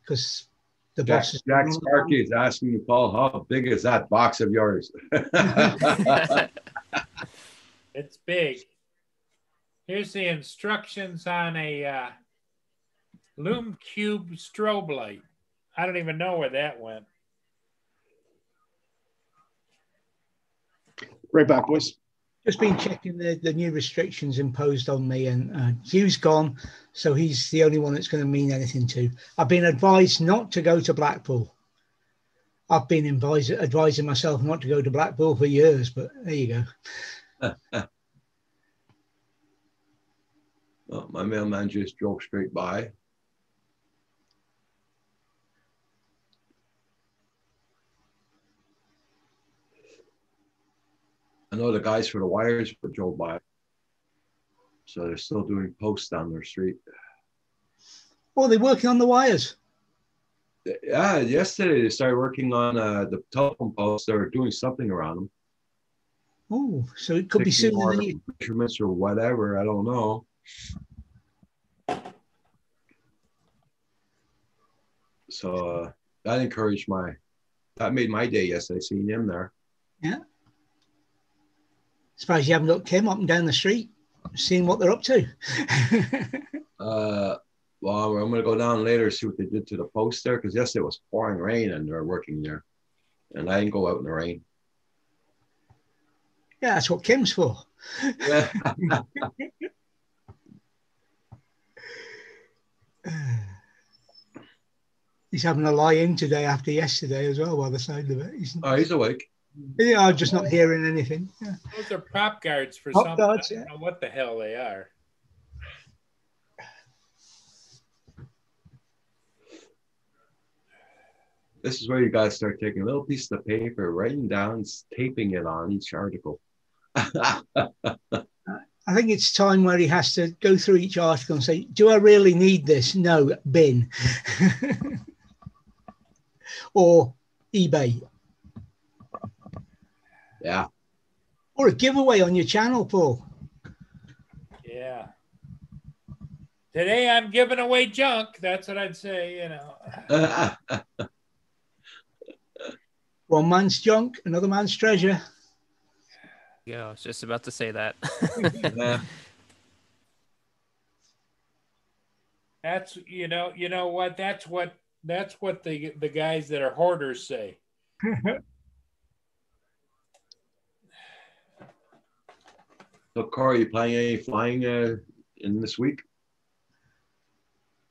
because the Jack, boss is Jack Sparky is asking you, Paul, how big is that box of yours? It's big. Here's the instructions on a Lume Cube strobe light. I don't even know where that went. Right back, boys. just been checking the new restrictions imposed on me, and Hugh's gone, so he's the only one that's going to mean anything to. I've been advised not to go to Blackpool. I've been advising myself not to go to Blackpool for years, but there you go. Well, my mailman just drove straight by. I know the guys for the wires drove by. So they're still doing posts down their street. Oh, they're working on the wires. Yeah, yesterday they started working on the telephone posts. They're doing something around them. Oh, so it could be Taking sooner more than you. measurements or whatever. I don't know. So that made my day yesterday, seeing him there. Yeah. Surprised you haven't got Kim up and down the street, seeing what they're up to. Well, I'm going to go down later, see what they did to the post there, because yesterday it was pouring rain and they're working there. And I didn't go out in the rain. Yeah, that's what Kim's for. Yeah. He's having a lie in today after yesterday as well, by the side of it. He's awake. Yeah, I'm just not hearing anything. Yeah. Those are prop guards for Prop something. guards, I don't know what the hell they are. This is where you guys start taking a little piece of paper, writing down, taping it on each article. I think it's time where he has to go through each article and say, do I really need this? No, bin. Or eBay. Yeah. Or a giveaway on your channel, Paul. Yeah. Today I'm giving away junk. That's what I'd say, you know. One man's junk, another man's treasure. Yeah, I was just about to say that. Yeah. That's you know what? That's what the guys that are hoarders say. So, Corey, you planning any flying in this week?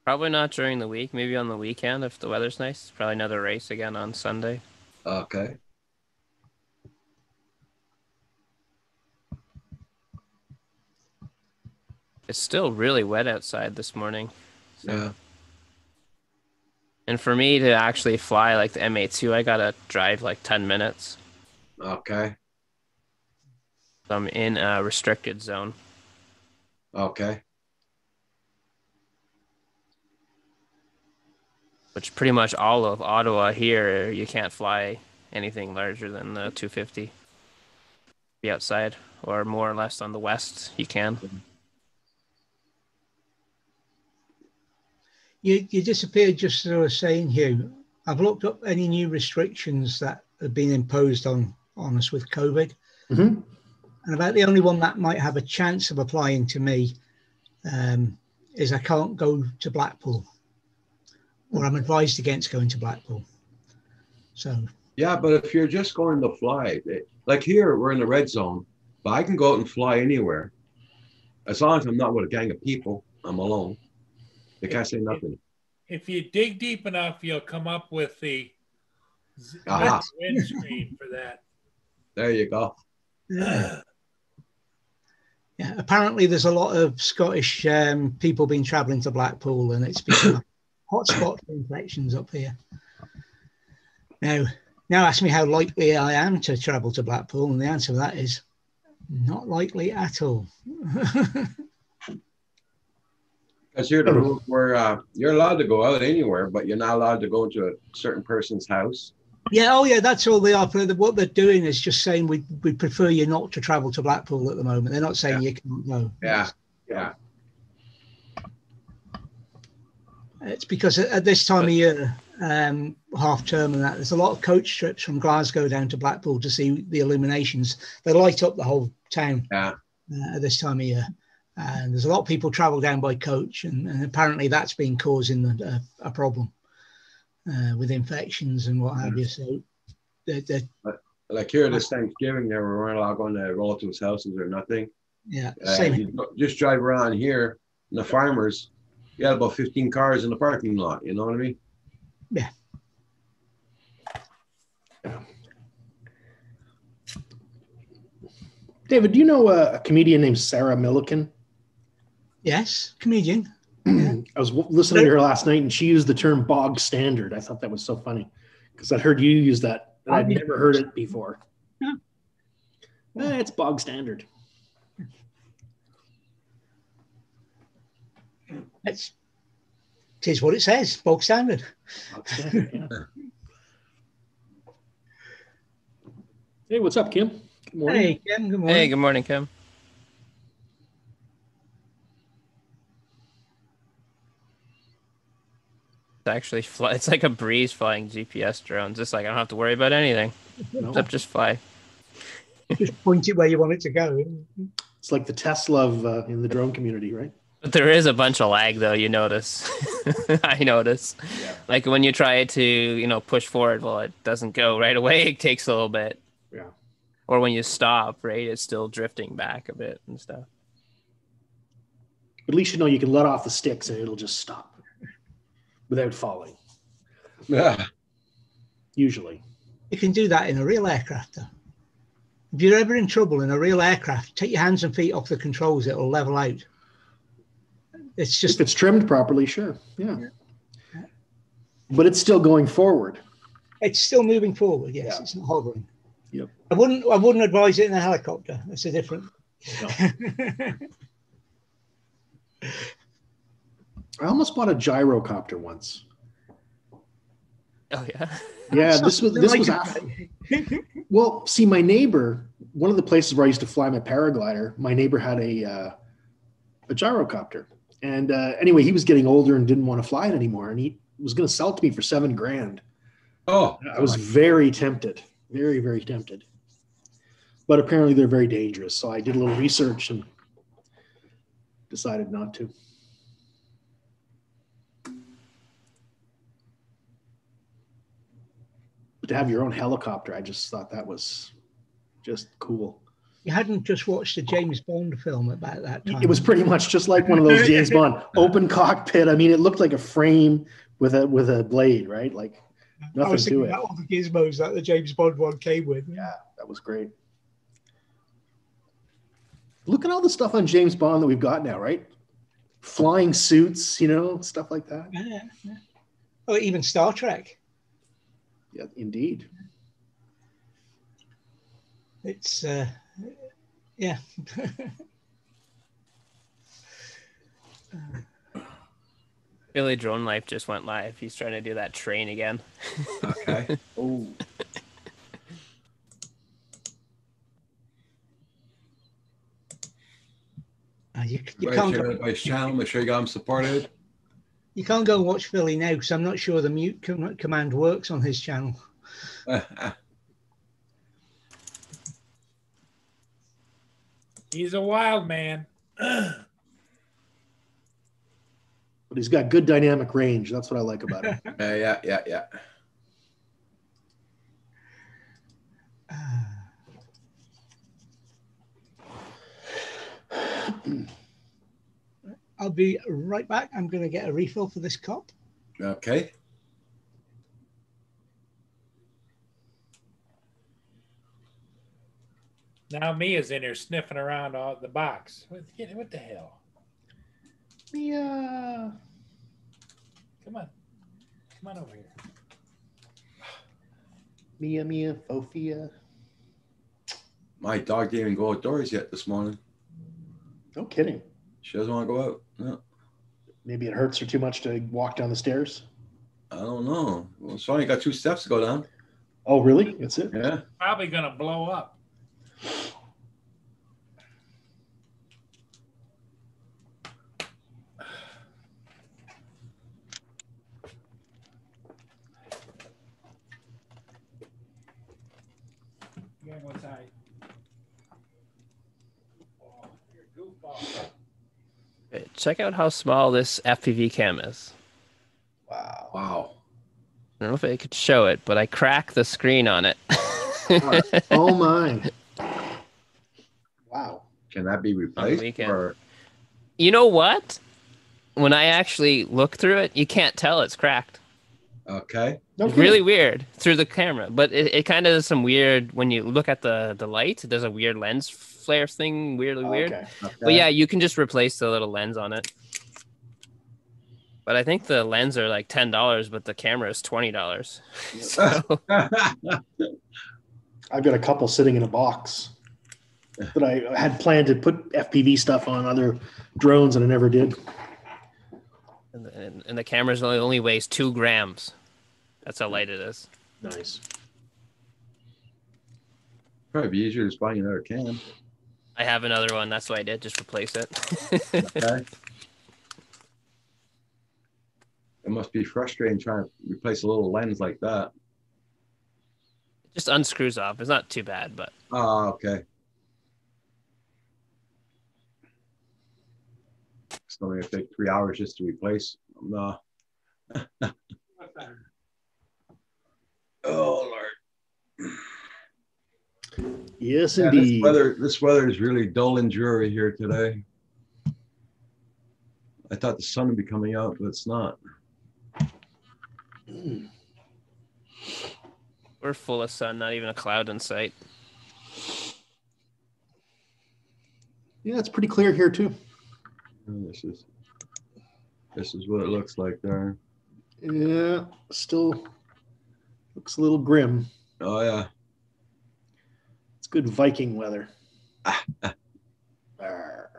Probably not during the week. Maybe on the weekend if the weather's nice. Probably another race again on Sunday. Okay. It's still really wet outside this morning. So. Yeah. And for me to actually fly like the MA2, I gotta drive like 10 minutes. Okay. So I'm in a restricted zone. Okay. Which pretty much all of Ottawa here, you can't fly anything larger than the 250. Be outside, or more or less on the west, you can. You disappeared just as I was saying, Hugh. I've looked up any new restrictions that have been imposed on us with COVID. Mm-hmm. And about the only one that might have a chance of applying to me is I can't go to Blackpool. or I'm advised against going to Blackpool. So Yeah, but if you're just going to fly, like here, we're in the red zone, but I can go out and fly anywhere. As long as I'm not with a gang of people, I'm alone. They can't say nothing. If you dig deep enough, you'll come up with the Aha. windscreen for that. There you go. yeah. Yeah, apparently there's a lot of Scottish people been travelling to Blackpool, and it's become a hotspot for infections up here. Now ask me how likely I am to travel to Blackpool, and the answer to that is not likely at all. Because here the rules where you're allowed to go out anywhere, but you're not allowed to go into a certain person's house. Yeah, oh yeah, that's all they are. What they're doing is just saying we prefer you not to travel to Blackpool at the moment. They're not saying you can't go. Yeah. It's because at this time of year, half term and that, there's a lot of coach trips from Glasgow down to Blackpool to see the illuminations. They light up the whole town at this time of year. And there's a lot of people travel down by coach, and apparently that's been causing a problem with infections and what have you. So, like here this Thanksgiving, they were not allowed going to relatives' houses or nothing. Yeah, same. You just drive around here, and the farmers, you had about 15 cars in the parking lot. You know what I mean? Yeah. David, do you know a comedian named Sarah Millican? Yes, comedian. I was listening to her last night, and she used the term bog standard. I thought that was so funny because I'd heard you use that, and I'd never heard it before. Yeah. It's bog standard. It is what it says, bog standard. Bog standard, yeah. Hey, what's up, Kim? Good morning. Hey, Kim. Good morning. Hey, good morning, Kim. Actually it's like a breeze flying GPS drones. It's like I don't have to worry about anything except just fly. Just point it where you want it to go. It's like the Tesla of in the drone community, right? But there is a bunch of lag though, you notice. I notice. Yeah. Like when you try to, push forward, well, it doesn't go right away. It takes a little bit. Yeah. Or when you stop, right, it's still drifting back a bit and stuff. At least you know you can let off the sticks and it'll just stop without falling. Yeah. Usually. You can do that in a real aircraft, though. If you're ever in trouble in a real aircraft, take your hands and feet off the controls, it'll level out. It's just... If it's trimmed properly, sure. Yeah. But it's still going forward. It's still moving forward, yes. Yeah. It's not hovering. Yep. I wouldn't advise it in a helicopter. It's a different... No. I almost bought a gyrocopter once. Oh yeah. Yeah, this was after. Well, see, my neighbor, one of the places where I used to fly my paraglider, my neighbor had a gyrocopter, and anyway, he was getting older and didn't want to fly it anymore, and he was going to sell it to me for $7,000. Oh, I was very tempted, very, very tempted, but apparently they're very dangerous. So I did a little research and decided not to. To have your own helicopter, I just thought that was just cool. You hadn't just watched a James Bond film about that time? It was pretty much just like one of those James Bond open cockpit. I mean, it looked like a frame with a blade, right? Like nothing to it. All the gizmos that the James Bond one came with. Yeah, that was great. Look at all the stuff on James Bond that we've got now, right? Flying suits, stuff like that. Yeah. Oh, even Star Trek. Yeah, indeed. It's yeah. Billy Drone Life just went live. He's trying to do that train again. Okay. Oh. You Right, can't share it by his channel. Make sure you got him supported. You can't go and watch Billy now because I'm not sure the mute command works on his channel. He's a wild man. But he's got good dynamic range. That's what I like about it. Yeah. I'll be right back. I'm going to get a refill for this cup. Okay. Now Mia's in there sniffing around all the box. What the hell? Mia. Come on over here. Mia, Fofia. My dog didn't even go outdoors yet this morning. No kidding. She doesn't want to go out. No. Maybe it hurts her too much to walk down the stairs. I don't know. Well, it's only got 2 steps to go down. Oh, really? That's it? Yeah. Probably gonna blow up. You gotta go inside. Oh, you're a goofball. Check out how small this FPV cam is. Wow. I don't know if I could show it, but I cracked the screen on it. Oh my. Wow. Can that be replaced? weekend. Or You know what? When I actually look through it, you can't tell it's cracked. okay. No It's kidding. really weird through the camera, but it kind of does some weird, when you look at the light, there's a weird lens flare thing, weirdly weird. Okay. But yeah, you can just replace the little lens on it. But I think the lens are like $10, but the camera is $20. So, I've got a couple sitting in a box that I had planned to put FPV stuff on other drones and I never did. and the camera's only weighs 2 grams. That's how light it is. Nice. Probably be easier just buying another can. I have another one. That's what I did. Just replace it. Okay. It must be frustrating trying to replace a little lens like that. Just unscrews off. It's not too bad, but Oh, okay. It's only going to take 3 hours just to replace. No. Oh, Lord. Yes, Yeah, indeed. this weather is really dull and dreary here today. I thought the sun would be coming out, but it's not. we're full of sun. Not even a cloud in sight. Yeah, it's pretty clear here too. Oh, this is what it looks like there. Yeah, still looks a little grim. Oh yeah. It's good Viking weather. Arr.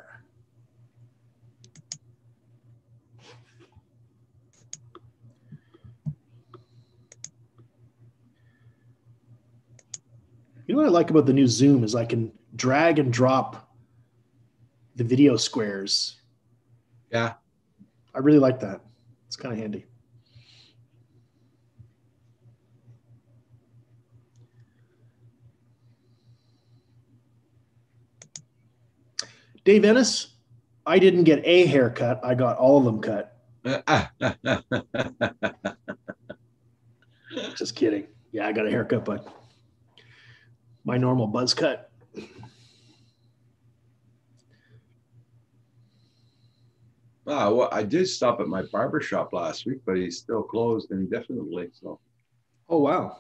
You know what I like about the new Zoom is I can drag and drop the video squares. Yeah. I really like that. It's kind of handy. Dave Ennis, I didn't get a haircut. I got all of them cut. Just kidding. Yeah, I got a haircut, but my normal buzz cut. Well, I did stop at my barber shop last week, but he's still closed indefinitely. So, Oh, wow.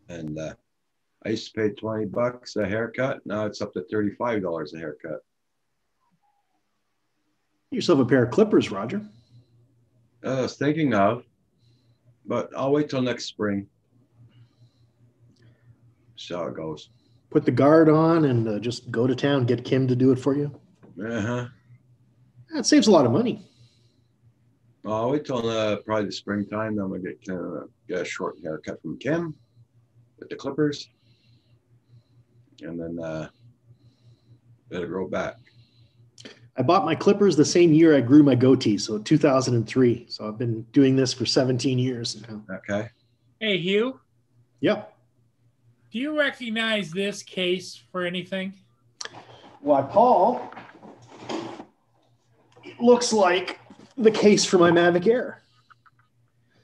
and I used to pay $20 a haircut. Now it's up to $35 a haircut. Get yourself a pair of clippers, Roger. I was thinking of, but I'll wait till next spring. See how it goes. Put the guard on and just go to town. Get Kim to do it for you. Uh-huh. That saves a lot of money. I'll wait till probably the springtime. Then I'm gonna get a short haircut from Kim with the clippers, and then let it grow back. I bought my clippers the same year I grew my goatee, so 2003. So I've been doing this for 17 years now. Okay. Hey, Hugh, Yep. do you recognize this case for anything? Why, Paul, it looks like the case for my Mavic Air.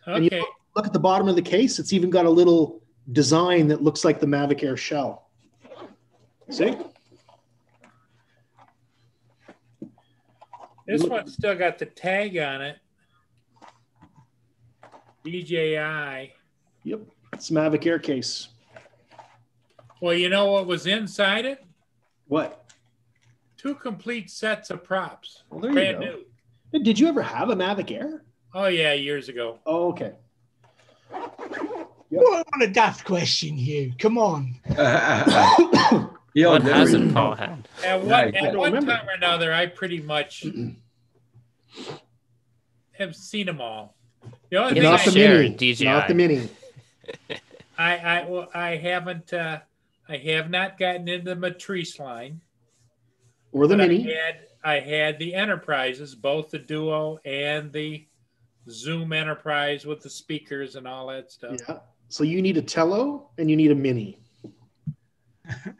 And Okay. Look at the bottom of the case. It's even got a little design that looks like the Mavic Air shell. See? This one's still got the tag on it. DJI. Yep. It's a Mavic Air case. Well, you know what was inside it? What? 2 complete sets of props. Well, there Brand you go. new. Did you ever have a Mavic Air? Oh, yeah, years ago. Oh, okay. What a daft question, Hugh. Come on. Yeah, What hasn't Paul had? At Right. one remember. time or another, I pretty much have seen them all. The only thing Not the Share mini. DJI. Not the mini. I haven't I have not gotten into the Matrice line. Or the But mini. I had the Enterprises, both the Duo and the Zoom Enterprise with the speakers and all that stuff. Yeah. So you need a Tello and you need a mini.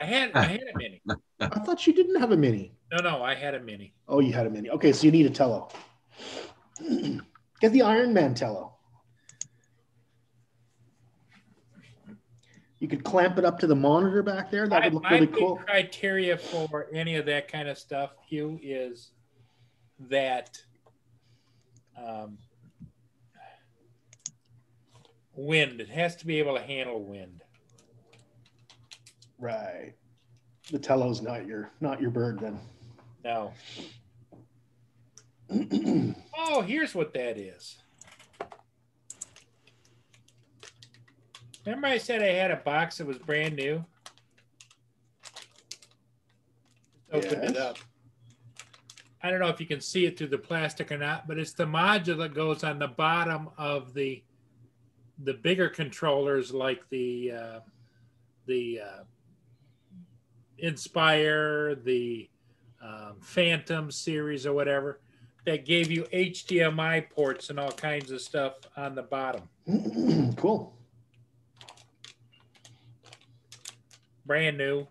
I had a mini. I thought you didn't have a mini. No, I had a mini. Oh, you had a mini. Okay, so you need a Tello. Get the Iron Man Tello. You could clamp it up to the monitor back there. That would look really my cool. big criteria for any of that kind of stuff, Hugh, is that wind. It has to be able to handle wind. Right. The Tello's not your bird then. No. Oh, here's what that is. Remember I said I had a box that was brand new? Opened it Yes. up. I don't know if you can see it through the plastic or not, but it's the module that goes on the bottom of the bigger controllers, like the Inspire, the Phantom series or whatever, that gave you HDMI ports and all kinds of stuff on the bottom. Cool. Brand new.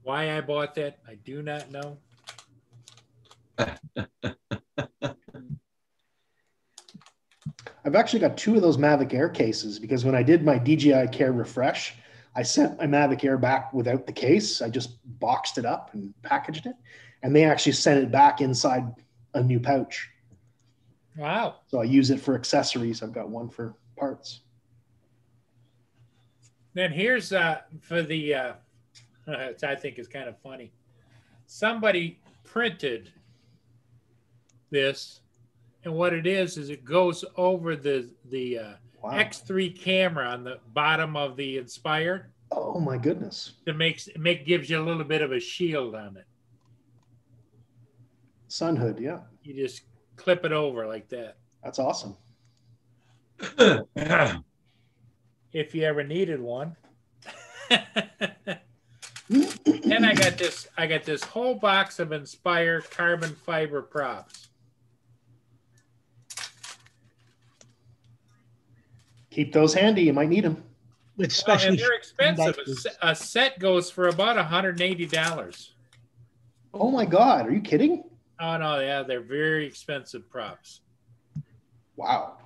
Why I bought that, I do not know. I've actually got 2 of those Mavic Air cases because when I did my DJI Care refresh, I sent my Mavic Air back without the case. I just boxed it up and packaged it, and they actually sent it back inside a new pouch. Wow. So I use it for accessories. I've got one for parts. Then here's for the, I think is kind of funny. Somebody printed this, and what it is it goes over the Wow. X3 camera on the bottom of the Inspire. Oh my goodness. It gives you a little bit of a shield on it. Sun hood. Yeah. You just clip it over like that. That's awesome. If you ever needed one. Then I got this whole box of Inspire carbon fiber props. Keep those handy. You might need them. With Well, special. and they're expensive. batteries. A set goes for about $180. Oh my God. Are you kidding? Oh no, yeah, they're very expensive props. Wow.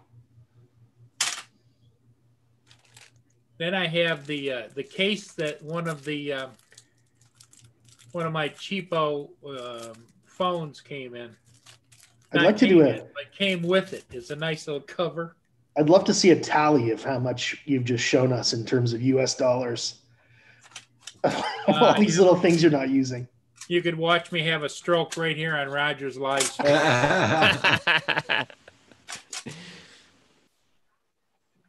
Then I have the case that one of my cheapo phones came in. I'd like to do it came with it. It's a nice little cover. I'd love to see a tally of how much you've just shown us in terms of US dollars. All these little things you're not using. You could watch me have a stroke right here on Roger's live stream. If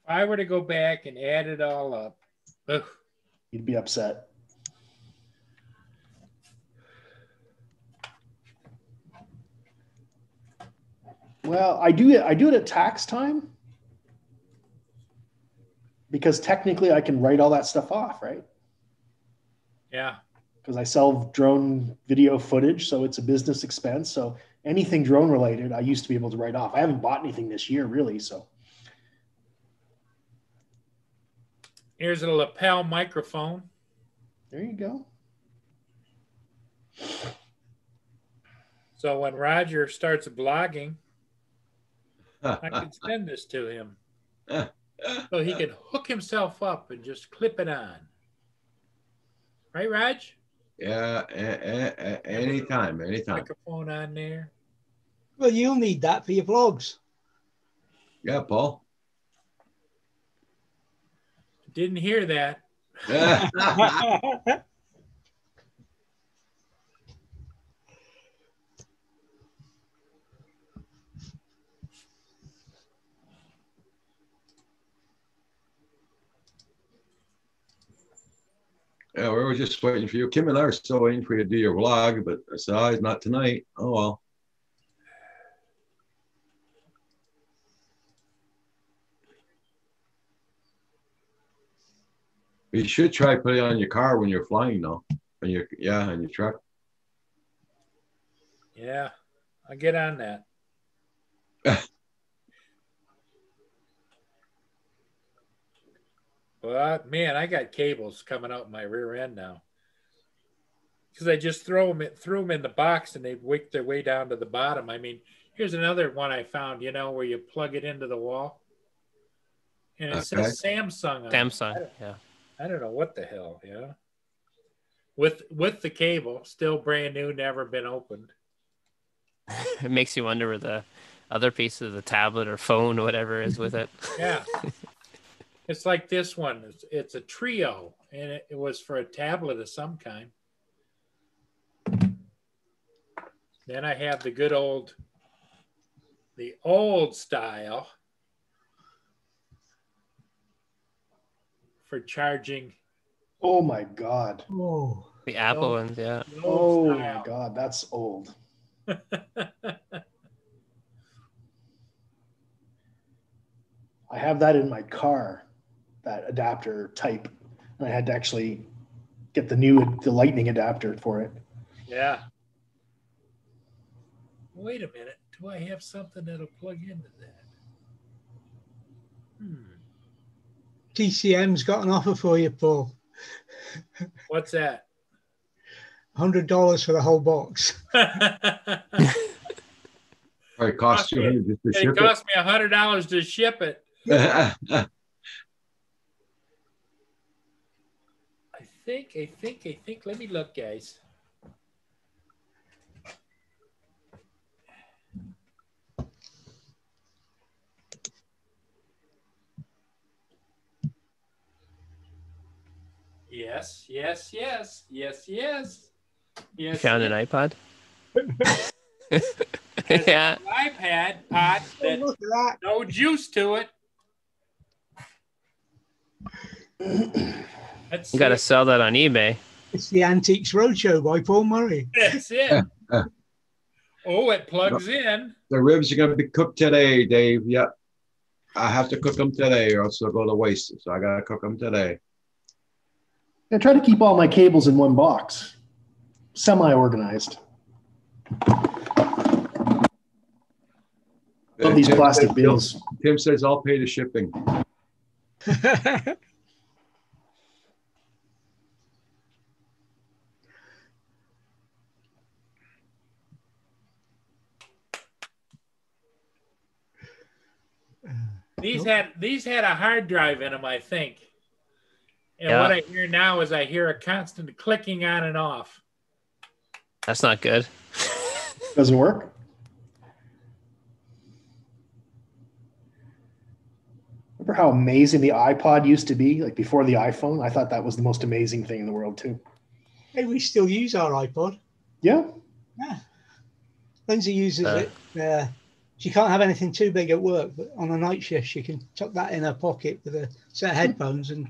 I were to go back and add it all up, ugh, You'd be upset. Well, I do it at tax time because technically I can write all that stuff off, right? yeah. Because I sell drone video footage, so it's a business expense. So anything drone related, I used to be able to write off. I haven't bought anything this year, really. So Here's a lapel microphone. there you go. So when Roger starts blogging, I can send this to him so he can hook himself up and just clip it on. Right, Raj? Yeah, anytime. Microphone on there. Well, you'll need that for your vlogs. Yeah, Paul. Didn't hear that. Yeah, we were just waiting for you. Kim and I are still waiting for you to do your vlog, but I said, oh, not tonight. Oh, well. You should try putting it on your car when you're flying, though. On your truck. Yeah, I'll get on that. Well, man, I got cables coming out my rear end now. Because I just threw them in the box and they wick their way down to the bottom. I mean, here's another one I found, where you plug it into the wall. And it says Samsung on Samsung, it. yeah. I don't know what the hell, With the cable, still brand new, never been opened. It makes you wonder where the other piece of the tablet or phone or whatever is with it. Yeah. It's like this one. It's a Trio, and it was for a tablet of some kind. Then I have the old style for charging. Oh my God. Oh, The Apple ones, yeah. Oh my God, that's old. I have that in my car, that adapter type. And I had to actually get the lightning adapter for it. Yeah. Wait a minute. Do I have something that'll plug into that? TCM's got an offer for you, Paul. What's that? $100 for the whole box. All right, cost $200 just to ship It cost me $100 to ship it. it. I think. Let me look, guys. Yes. You found an iPod? Yeah. iPad pod that Look at that. no juice to it. Let's You got to see. sell that on eBay. It's the Antiques Roadshow by Paul Murray. That's it. Oh, it plugs in. The ribs are going to be cooked today, Dave. Yep. I have to cook them today or else they'll go to waste. So I got to cook them today. I try to keep all my cables in one box, semi-organized. Love these plastic bins. Tim says, I'll pay the shipping. These had a hard drive in them, I think. And Yeah. what I hear now is I hear a constant clicking on and off. That's not good. Doesn't work. Remember how amazing the iPod used to be, like before the iPhone? I thought that was the most amazing thing in the world too. Hey, we still use our iPod. Yeah. Yeah. Lindsay uses it. She can't have anything too big at work, but on a night shift, she can tuck that in her pocket with a set of headphones, and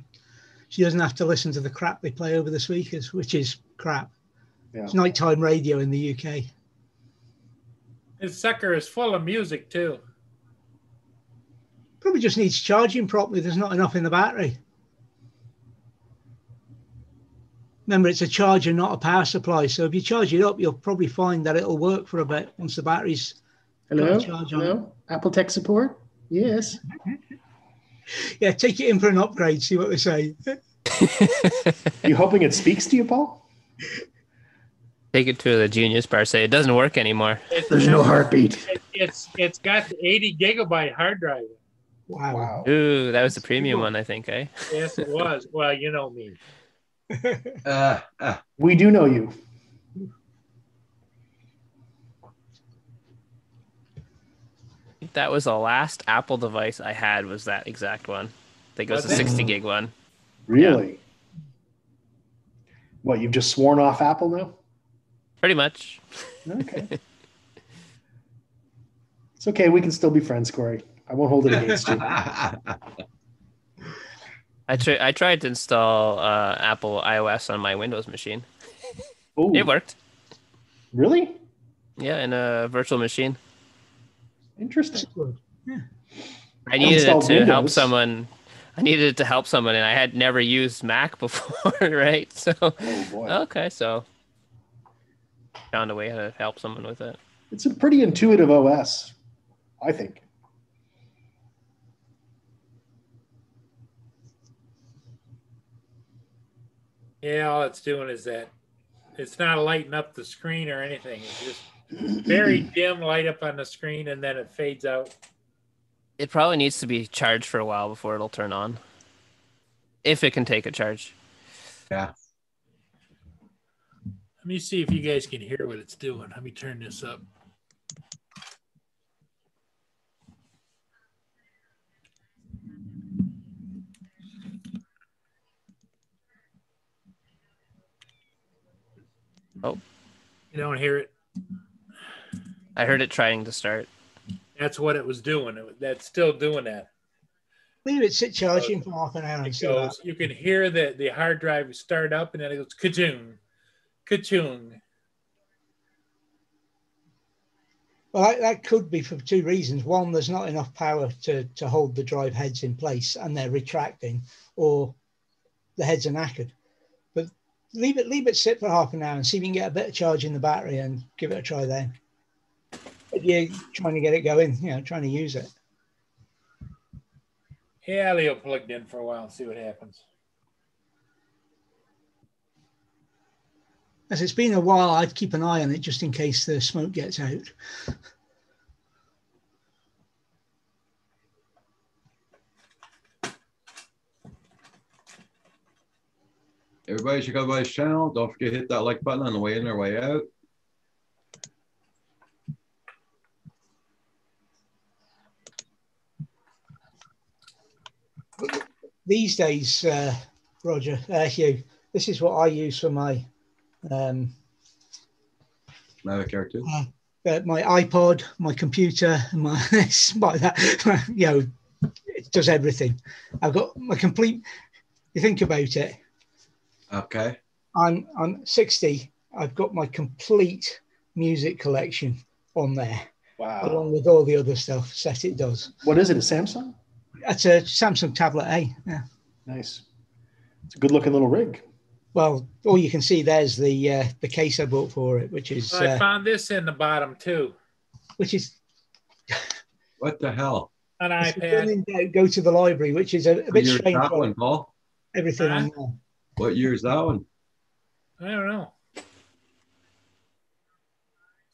she doesn't have to listen to the crap they play over the speakers, which is crap. Yeah. It's nighttime radio in the UK. This sucker is full of music too. Probably just needs charging properly. There's not enough in the battery. Remember, it's a charger, not a power supply. So if you charge it up, you'll probably find that it'll work for a bit once the battery's Hello? got a charge on it. Hello? Apple Tech support? Yes. Yeah, take it in for an upgrade, see what they say. You hoping it speaks to you, Paul? Take it to the Genius Bar. Say it doesn't work anymore. There's no heartbeat. It's got the 80 gigabyte hard drive. Wow. Ooh, that was the premium one, I think, eh? Yes, it was. Well, you know me. We do know you. I think that was the last Apple device I had was that exact one. I think it was Was a it? 60 gig one. Really? What, you've just sworn off Apple now? Pretty much. Okay. It's okay. We can still be friends, Corey. I won't hold it against you. I tried to install Apple iOS on my Windows machine. Oh, It worked. really? Yeah, in a virtual machine. Interesting. Good. I needed it installed to help Windows. someone. I needed it to help someone, and I had never used Mac before, right? So, Oh boy. okay, so found a way to help someone with it. It's a pretty intuitive OS, I think. Yeah, all it's doing is that it's not lighting up the screen or anything. It's just very dim light up on the screen, and then it fades out. It probably needs to be charged for a while before it'll turn on, if it can take a charge. Yeah. Let me see if you guys can hear what it's doing. Let me turn this up. Oh, You don't hear it? I heard it trying to start. That's what it was doing. That's still doing that. Leave it sit charging for half an hour and It see what goes, you can hear the hard drive start up, and then it goes ka-chung, ka-chung. Well, that could be for two reasons. One, there's not enough power to hold the drive heads in place and they're retracting, or the heads are knackered. But leave it sit for half an hour and see if you can get a bit of charge in the battery and give it a try then. If you're trying to get it going, trying to use it. Yeah, I'll leave it plugged in for a while and see what happens. As it's been a while, I'd keep an eye on it just in case the smoke gets out. Everybody should go by his channel. Don't forget to hit that like button on the way in or way out. These days, Roger, Hugh, this is what I use for my Mavic Air 2. my iPod, my computer, my that, it does everything. I've got my complete. You think about it. Okay. I'm 60. I've got my complete music collection on there, Wow. along with all the other stuff. Set it does. What is it? A Samsung? That's a Samsung Tablet A. Yeah. Nice. It's a good looking little rig. Well, all you can see there's the case I bought for it, which is I found this in the bottom too, which is What the hell? an it's iPad. go to the library, which is a What bit year's strange. that one, Paul? Everything Huh? on there. What year is that one? I don't know.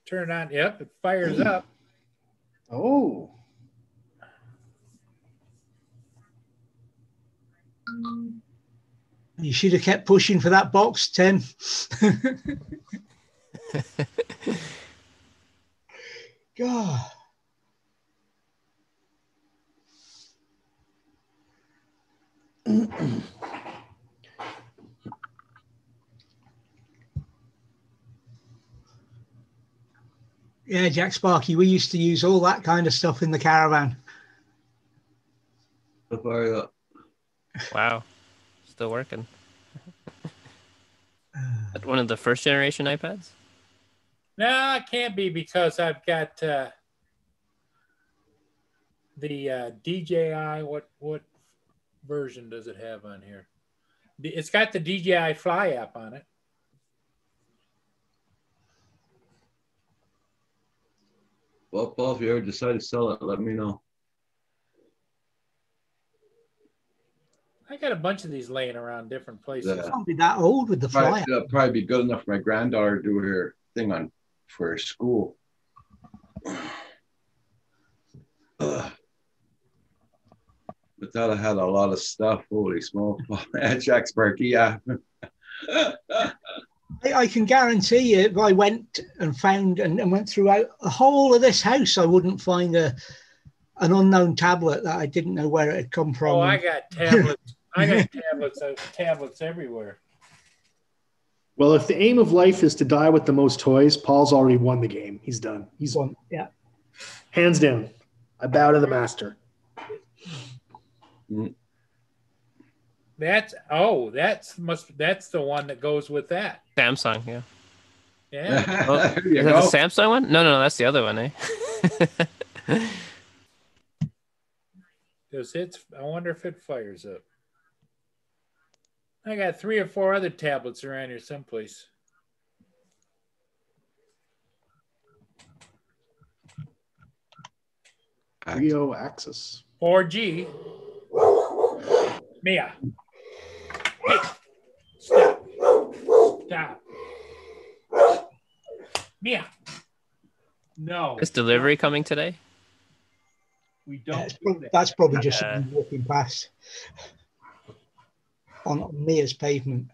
Turn it on. Yep, it fires up. Oh. You should have kept pushing for that box, Tim. God. Yeah, Jack Sparky, we used to use all that kind of stuff in the caravan. So far, Wow, still working. One of the first generation iPads. No, it can't be because I've got the DJI. What version does it have on here? It's got the DJI Fly app on it. well, Paul, if you ever decide to sell it, let me know. I got a bunch of these laying around different places. It can't be that old with the flyer. It'll probably be good enough for my granddaughter to do her thing on for her school. But that I had a lot of stuff. Holy smoke. Jack Sparky, yeah. I can guarantee you if I went and found and went throughout the whole of this house, I wouldn't find an unknown tablet that I didn't know where it had come from. Oh, I got tablets. I got tablets everywhere. Well, if the aim of life is to die with the most toys, Paul's already won the game. He's done. He's won. Yeah. Hands down. I bow to the master. That's the one that goes with that. Samsung, yeah. Yeah. Oh, is that the Samsung one? No, that's the other one, eh? I wonder if it fires up. I got 3 or 4 other tablets around here someplace. Rio Axis. 4G. Mia. Hey. Stop. Stop. Mia. No. Is delivery coming today? We don't. That's probably just someone walking past on Mia's pavement.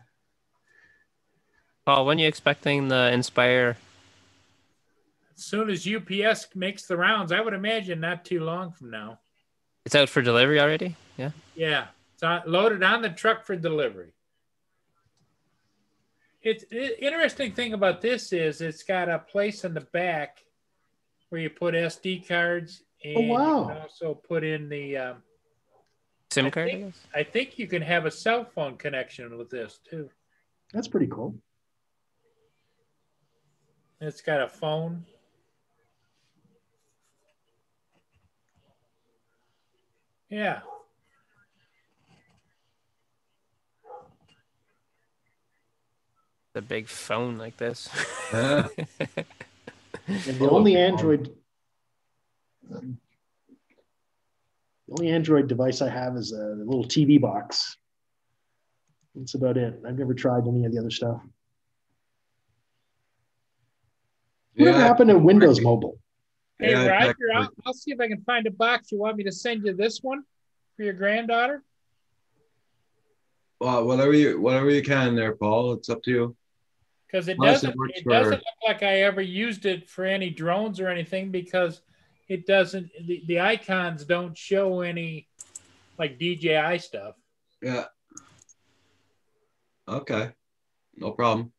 Paul, when are you expecting the Inspire? As soon as UPS makes the rounds, I would imagine not too long from now. It's out for delivery already? Yeah. Yeah. It's loaded on the truck for delivery. The interesting thing about this is it's got a place in the back where you put SD cards, and you can also put in the SIM card. I think you can have a cell phone connection with this too. That's pretty cool. It's got a phone. Yeah. A big phone like this. And the only Android device I have is a little TV box. That's about it. I've never tried any of the other stuff. Whatever happened to Windows Mobile? Hey, Roger, I'll see if I can find a box. You want me to send you this one for your granddaughter? Well, whatever you can there, Paul. It's up to you. Because it doesn't look like I ever used it for any drones or anything, because it doesn't. The icons don't show any like DJI stuff. Yeah. Okay. No problem.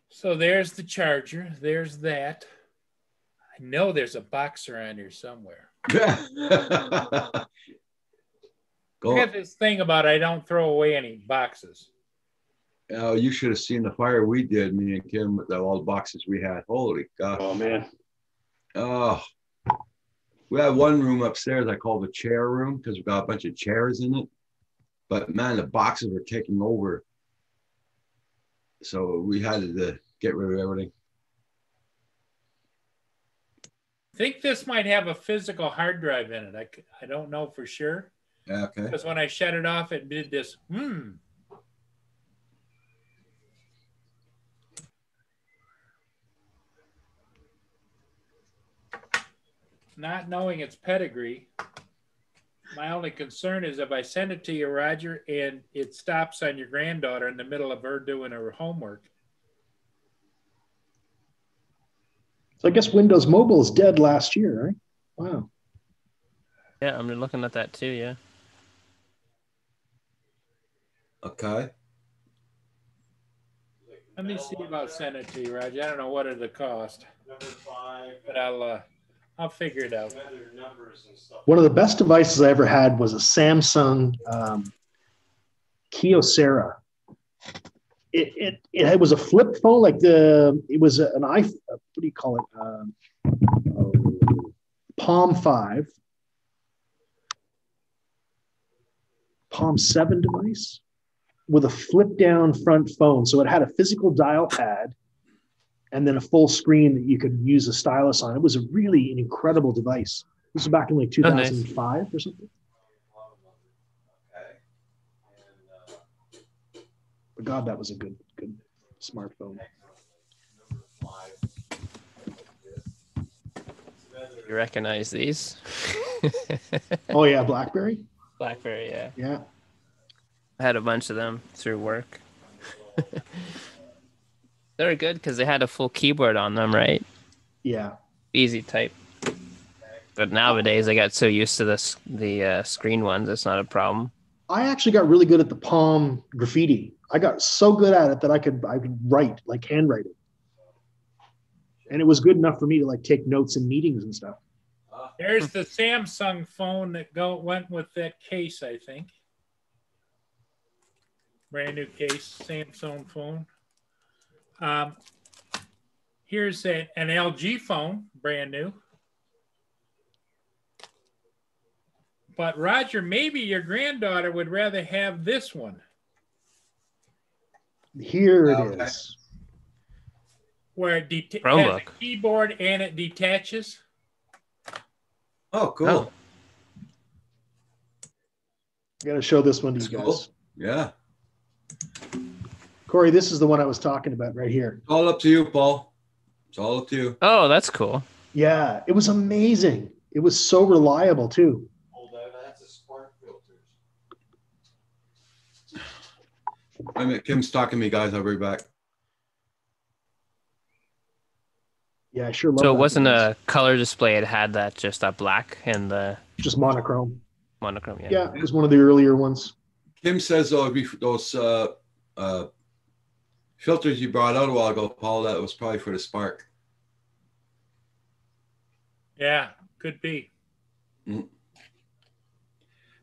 So there's the charger. There's that. I know there's a box around here somewhere. I got this thing about I don't throw away any boxes. Oh, you should have seen the fire we did, me and Kim, with all the boxes we had. Holy God. Oh, man. Oh. We have one room upstairs I call the chair room because we've got a bunch of chairs in it. But, man, the boxes were taking over. So we had to get rid of everything. I think this might have a physical hard drive in it. I don't know for sure. Yeah, okay. Because when I shut it off, it did this, Not knowing its pedigree, my only concern is if I send it to you, Roger, and it stops on your granddaughter in the middle of her doing her homework. So I guess Windows Mobile is dead last year, right? Wow. Yeah, I'm looking at that too, yeah. Okay. Let me see about sending it to you, Roger. I don't know what it'll cost. But I'll figure it out. One of the best devices I ever had was a Samsung Kyocera. It was a flip phone, like it was an iPhone. What do you call it? Palm 5, Palm 7 device with a flip down front phone. So it had a physical dial pad and then a full screen that you could use a stylus on. It was really an incredible device. This was back in like 2005 or something. But God, that was a good smartphone. You recognize these? Oh yeah, BlackBerry. BlackBerry, yeah. Yeah. I had a bunch of them through work. They were good because they had a full keyboard on them, right? Yeah. Easy type. But nowadays, I got so used to the screen ones, it's not a problem. I actually got really good at the Palm graffiti. I got so good at it that I could write, like handwrite it. And it was good enough for me to like take notes in meetings and stuff. There's the Samsung phone that went with that case, I think. Brand new case, Samsung phone. Here's an LG phone, brand new. But Roger, maybe your granddaughter would rather have this one. Here it is. Where it has Chromebook. a keyboard and it detaches. Oh, cool. Oh. I got to show this one to That's you guys. cool. Yeah. Corey, this is the one I was talking about right here. It's all up to you, Paul. It's all up to you. Oh, that's cool. Yeah, it was amazing. It was so reliable too. That's a spark filters. Wait a minute, Kim's talking to me, guys. I'll be back. Yeah, I sure love So it that wasn't device. a color display. It had that just that black and the Just monochrome. monochrome. Yeah. Yeah, it was one of the earlier ones. Kim says those filters you brought out a while ago, Paul, that was probably for the spark. Yeah, could be.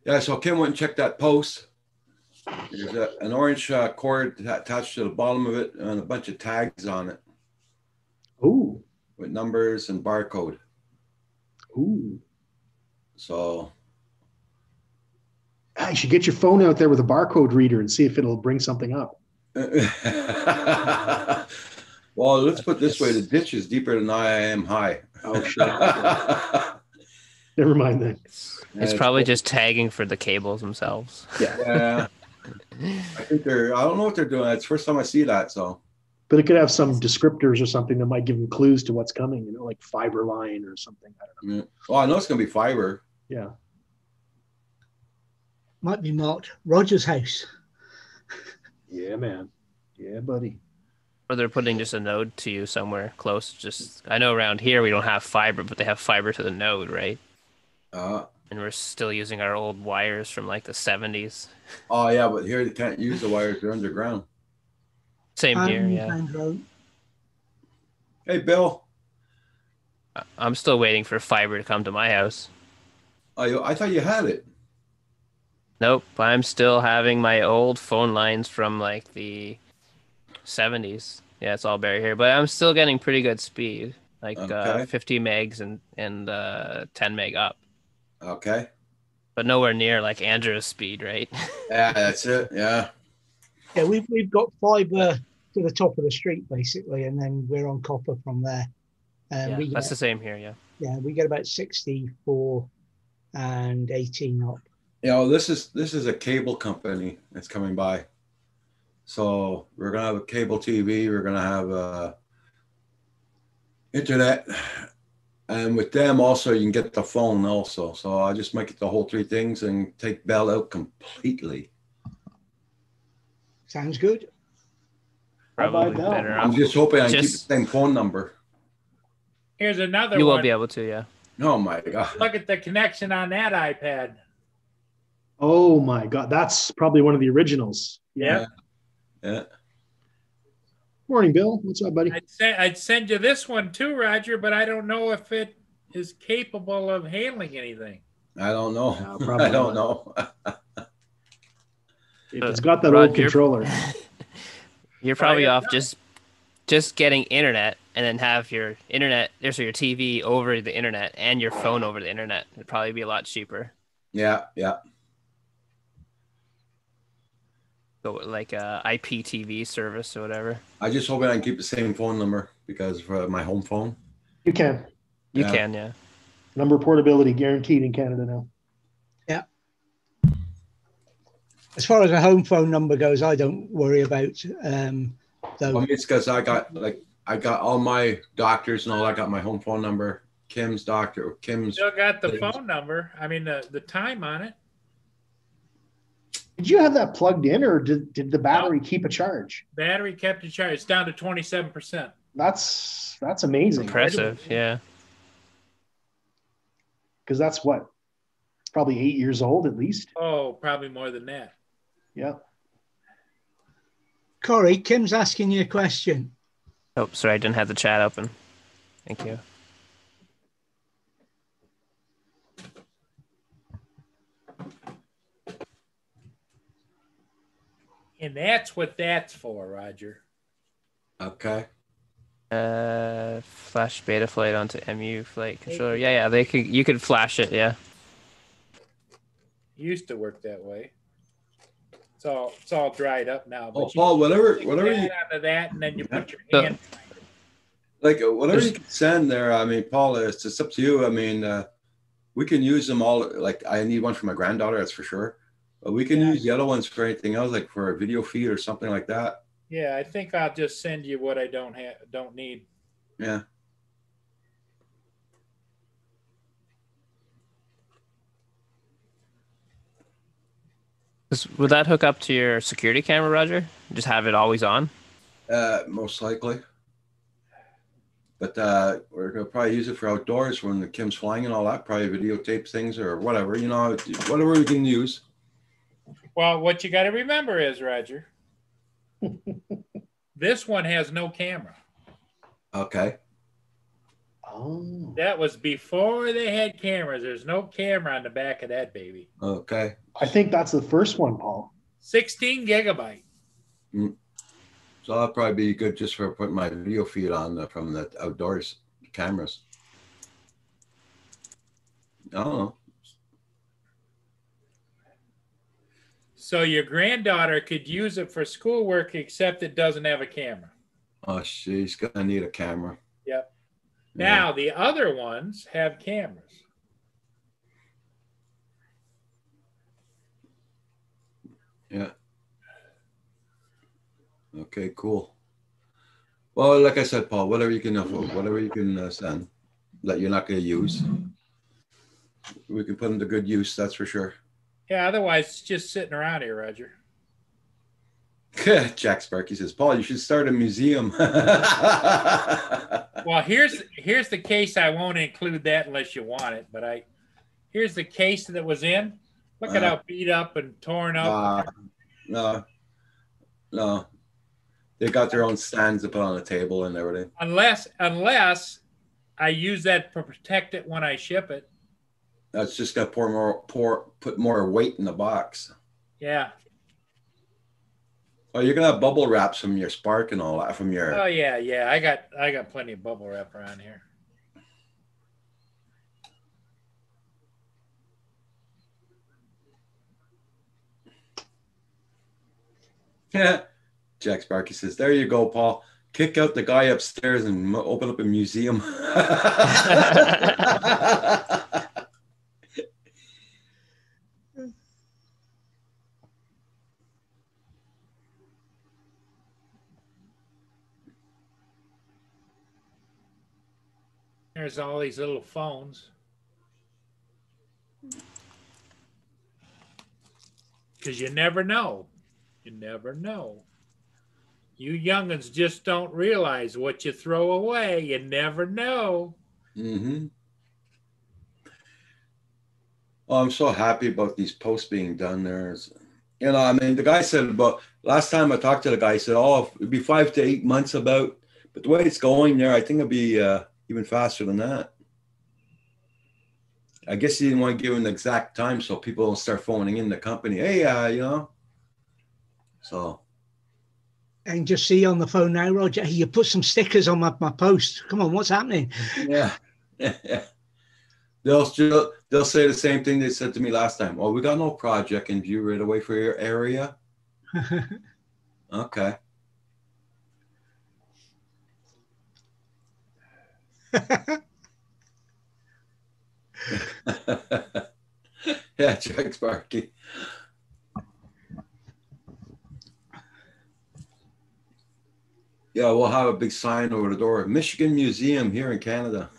Yeah, so Kim went and checked that post. There's an orange cord attached to the bottom of it and a bunch of tags on it Ooh. with numbers and barcode. Ooh. So You should get your phone out there with a barcode reader and see if it'll bring something up. well, let's put it this way: the ditch is deeper than I am high. Oh, shit. Never mind then. It's probably just tagging for the cables themselves. Yeah. I think I don't know what they're doing. It's the first time I see that. So, But it could have some descriptors or something that might give them clues to what's coming, like fiber line or something. I don't know. yeah. Well, I know it's going to be fiber. Yeah. Might be marked Roger's house. Yeah, man. Yeah, buddy. Or they're putting just a node to you somewhere close. Just I know around here we don't have fiber, but they have fiber to the node, right? And we're still using our old wires from like the 70s. Oh, yeah, but here they can't use the wires. They're underground. Same here, yeah. Road. Hey, Bill. I'm still waiting for fiber to come to my house. Oh, I thought you had it. Nope, I'm still having my old phone lines from like the 70s. Yeah, it's all buried here, but I'm still getting pretty good speed, like Okay. 50 megs and 10 meg up, Okay. but nowhere near like Andrew's speed, right? Yeah, that's it. Yeah. Yeah, we've got fibre to the top of the street basically, and then we're on copper from there. Yeah, We that's get, the same here, yeah. we get about 64 and 18 up. This is a cable company that's coming by. So we're gonna have a cable TV. We're gonna have internet, and with them also you can get the phone also. So I just might get the whole three things and take Bell out completely. Sounds good. Probably Bell. better I'm off. just hoping I can keep the Just- same phone number. Here's another You one. will be able to, yeah. Oh my God. Look at the connection on that iPad. Oh, my God. That's probably one of the originals. Yeah. Yeah. Morning, Bill. What's up, buddy? I'd send you this one too, Roger, but I don't know if it is capable of handling anything. I don't know. No, probably I don't not. know. If it's got that Rod, old you're- controller. You're probably yeah, off just getting internet and then have your internet, there's your TV over the internet and your phone over the internet. It'd probably be a lot cheaper. Yeah. Yeah. Go with like a IPTV service or whatever. I just hoping I can keep the same phone number because for my home phone. You can. You Yeah. can, yeah. Number portability guaranteed in Canada now. As far as a home phone number goes, I don't worry about Well, those. it's because I got all my doctors and all. I got my home phone number, Kim's doctor, Kim's. Still got the phone number. I mean, the time on it. Did you have that plugged in, or did the battery keep a charge? Battery kept a charge. It's down to 27%. That's amazing. Impressive, yeah. Because that's what, probably 8 years old at least. Oh, probably more than that. Yeah. Corey, Kim's asking you a question. Oh, sorry, I didn't have the chat open. Thank you. And that's what that's for, Roger. Okay. Flash Betaflight onto MU flight controller. Yeah, you could flash it, yeah. Used to work that way. It's all dried up now. Oh, Paul, whatever you onto that, and then you put your hand. like, whatever you can send there. I mean, Paul, it's just up to you. I mean, we can use them all. Like, I need one for my granddaughter, that's for sure. But we can use the other ones for anything else, like for a video feed or something like that. Yeah, I think I'll just send you what I don't need. Yeah. Would that hook up to your security camera, Roger? Just have it always on? Most likely. But we're going to probably use it for outdoors when the Kim's flying and all that, probably videotape things or whatever, whatever we can use. Well, what you got to remember is, Roger, this one has no camera. Okay. Oh. That was before they had cameras. There's no camera on the back of that baby. Okay. I think that's the first one, Paul. 16 gigabyte. So that'll probably be good just for putting my video feed on from the outdoors cameras. I don't know. So your granddaughter could use it for schoolwork, except it doesn't have a camera. Oh, she's going to need a camera. Yep. Yeah. Now, the other ones have cameras. Yeah. Okay, cool. Well, like I said, Paul, whatever you can send that you're not going to use, we can put them to good use, that's for sure. Yeah, otherwise it's just sitting around here, Roger. Jack Sparky says, Paul, you should start a museum. Well, here's the case. I won't include that unless you want it, but here's the case that it was in. Look at how beat up and torn up. No. They got their own stands to put on the table and everything. Unless I use that to protect it when I ship it. That's just got to put more weight in the box. Yeah. Oh, you're gonna have bubble wraps from your Spark and all that from your. Oh yeah. I got plenty of bubble wrap around here. Yeah. Jack Sparky says, "There you go, Paul. Kick out the guy upstairs and open up a museum." There's all these little phones. Because you never know. You never know. You youngins just don't realize what you throw away. You never know. Mm-hmm. Oh, I'm so happy about these posts being done there. I mean, the guy said last time I talked to the guy, he said, it'd be 5 to 8 months but the way it's going there, I think it'll be even faster than that. I guess he didn't want to give an exact time so people don't start phoning in the company. Hey, So. And just see on the phone now, Roger, you put some stickers on my post. Come on, what's happening? Yeah. They'll say the same thing they said to me last time. Well, we got no project in view right away for your area. Okay. Yeah, Jack Sparky. Yeah, we'll have a big sign over the door. Michigan Museum here in Canada.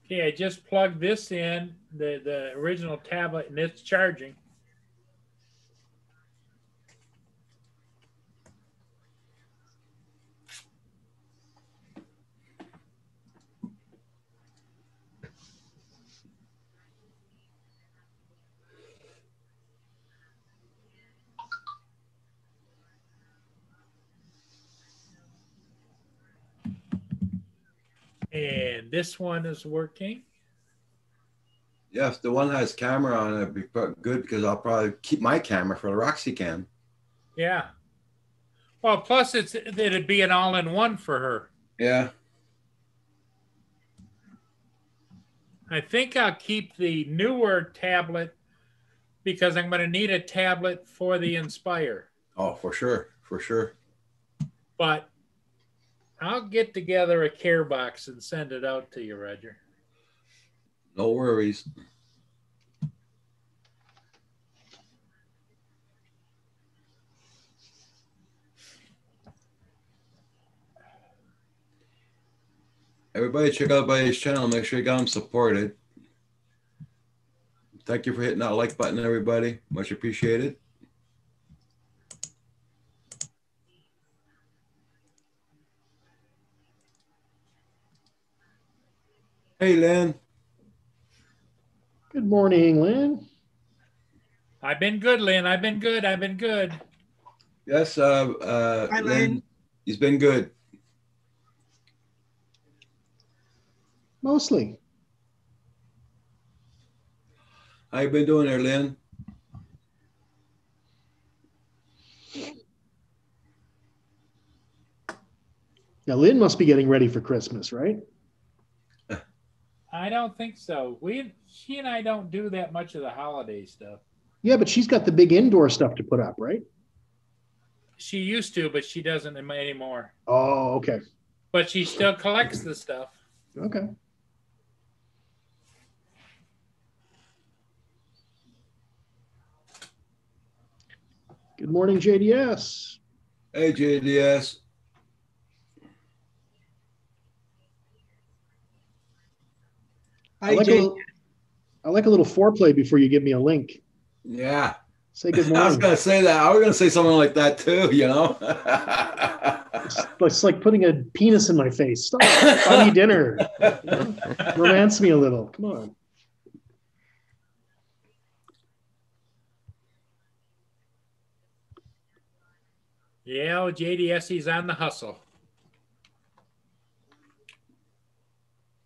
Okay, I just plugged this in, the original tablet, and it's charging. And this one is working. Yeah, if the one has camera on it, it'd be good because I'll probably keep my camera for the Roxy Cam. Yeah. Well, plus it'd be an all-in-one for her. Yeah. I think I'll keep the newer tablet because I'm going to need a tablet for the Inspire. Oh, for sure. For sure. But I'll get together a care box and send it out to you, Roger. No worries. Everybody check out Buddy's channel. Make sure you got him supported. Thank you for hitting that like button, everybody. Much appreciated. Hey, Lynn. Good morning, Lynn. I've been good, Lynn. I've been good. I've been good. Yes, Hi, Lynn. Lynn. He's been good. Mostly. How you been doing there, Lynn? Now, Lynn must be getting ready for Christmas, right? I don't think so. She and I don't do that much of the holiday stuff. Yeah, but she's got the big indoor stuff to put up, right? She used to, but she doesn't anymore. Oh, okay. But she still collects the stuff. Okay. Good morning, JDS. Hey, JDS. I like a little foreplay before you give me a link. Yeah. Say good I was morning. going to say that. I was going to say something like that too, you know? It's like putting a penis in my face. Stop. Buy me dinner. Romance me a little. Come on. Yeah, JDS's on the hustle.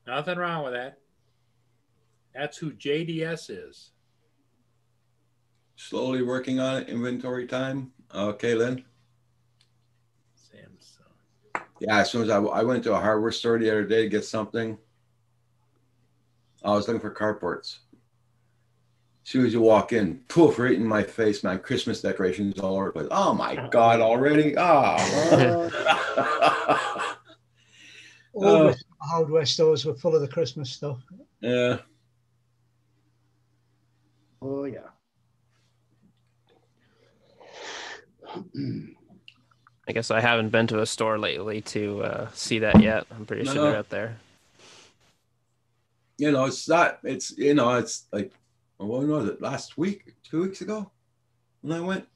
Nothing wrong with that. That's who JDS is. Slowly working on it. Inventory time. Okay, Lynn. Samsung. Yeah, as soon as I went to a hardware store the other day to get something, I was looking for carports. As soon as you walk in, poof, right in my face, man. Christmas decorations all over the place. Oh my God, already? All the hardware stores were full of the Christmas stuff. Yeah. Oh, yeah. I guess I haven't been to a store lately to see that yet. I'm pretty sure they're out there. You know, it's not, it's, you know, it's like, when was it? Last week, 2 weeks ago when I went?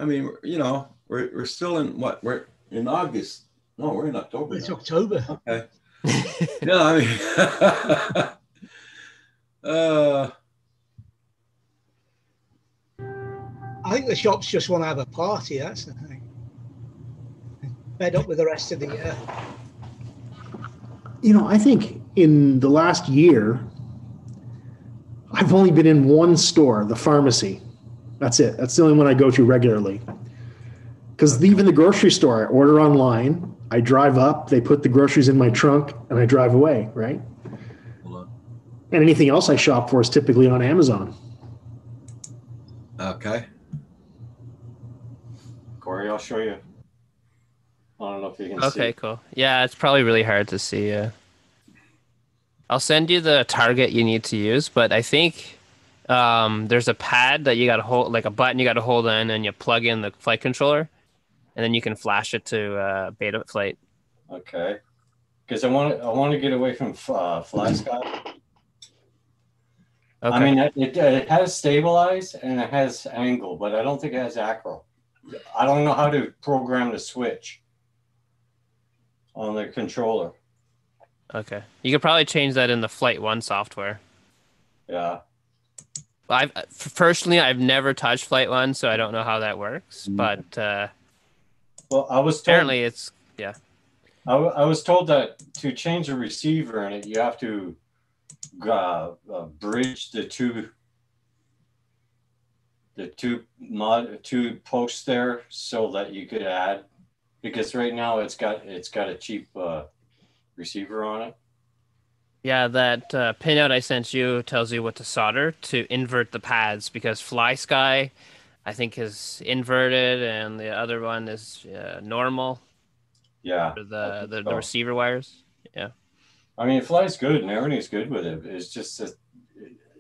I mean, you know, we're still in what? We're in August. No, we're in October. It's now. October. Okay. Yeah, I mean, I think the shops just want to have a party. That's the thing. Fed up with the rest of the year. You know, I think in the last year, I've only been in one store, the pharmacy. That's it. That's the only one I go to regularly. Because even the grocery store, I order online, I drive up, they put the groceries in my trunk, and I drive away, right? hold on. And anything else I shop for is typically on Amazon. Okay. Corey, I'll show you. I don't know if you can see. Okay, cool. Yeah, it's probably really hard to see. I'll send you the target you need to use, but I think there's a pad that you got to hold, like a button you got to hold in, and you plug in the flight controller, and then you can flash it to beta flight. Okay. Because I want to get away from FlySky. Okay. I mean, it has stabilize and it has angle, but I don't think it has acro. I don't know how to program the switch on the controller. Okay. You could probably change that in the Flight 1 software. Yeah. Personally, I've never touched Flight 1, so I don't know how that works. But Well, I was told, apparently it's, yeah. I was told that to change the receiver in it, you have to bridge the two posts there so that you could add, because right now it's got a cheap receiver on it. Yeah, that pinout I sent you tells you what to solder to invert the pads, because FlySky, I think, is inverted and the other one is normal. Yeah. For the receiver wires. Yeah. I mean, it flies good and everything's good with it. It's just that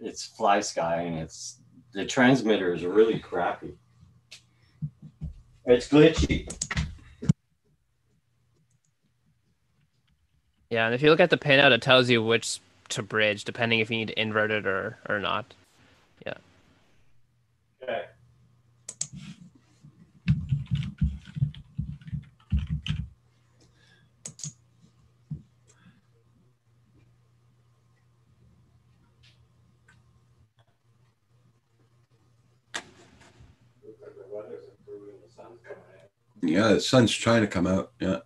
it's FlySky and the transmitters are really crappy. It's glitchy. Yeah, and if you look at the pinout, it tells you which to bridge, depending if you need to invert it or not. Yeah. Okay. Yeah, the sun's trying to come out. Yeah.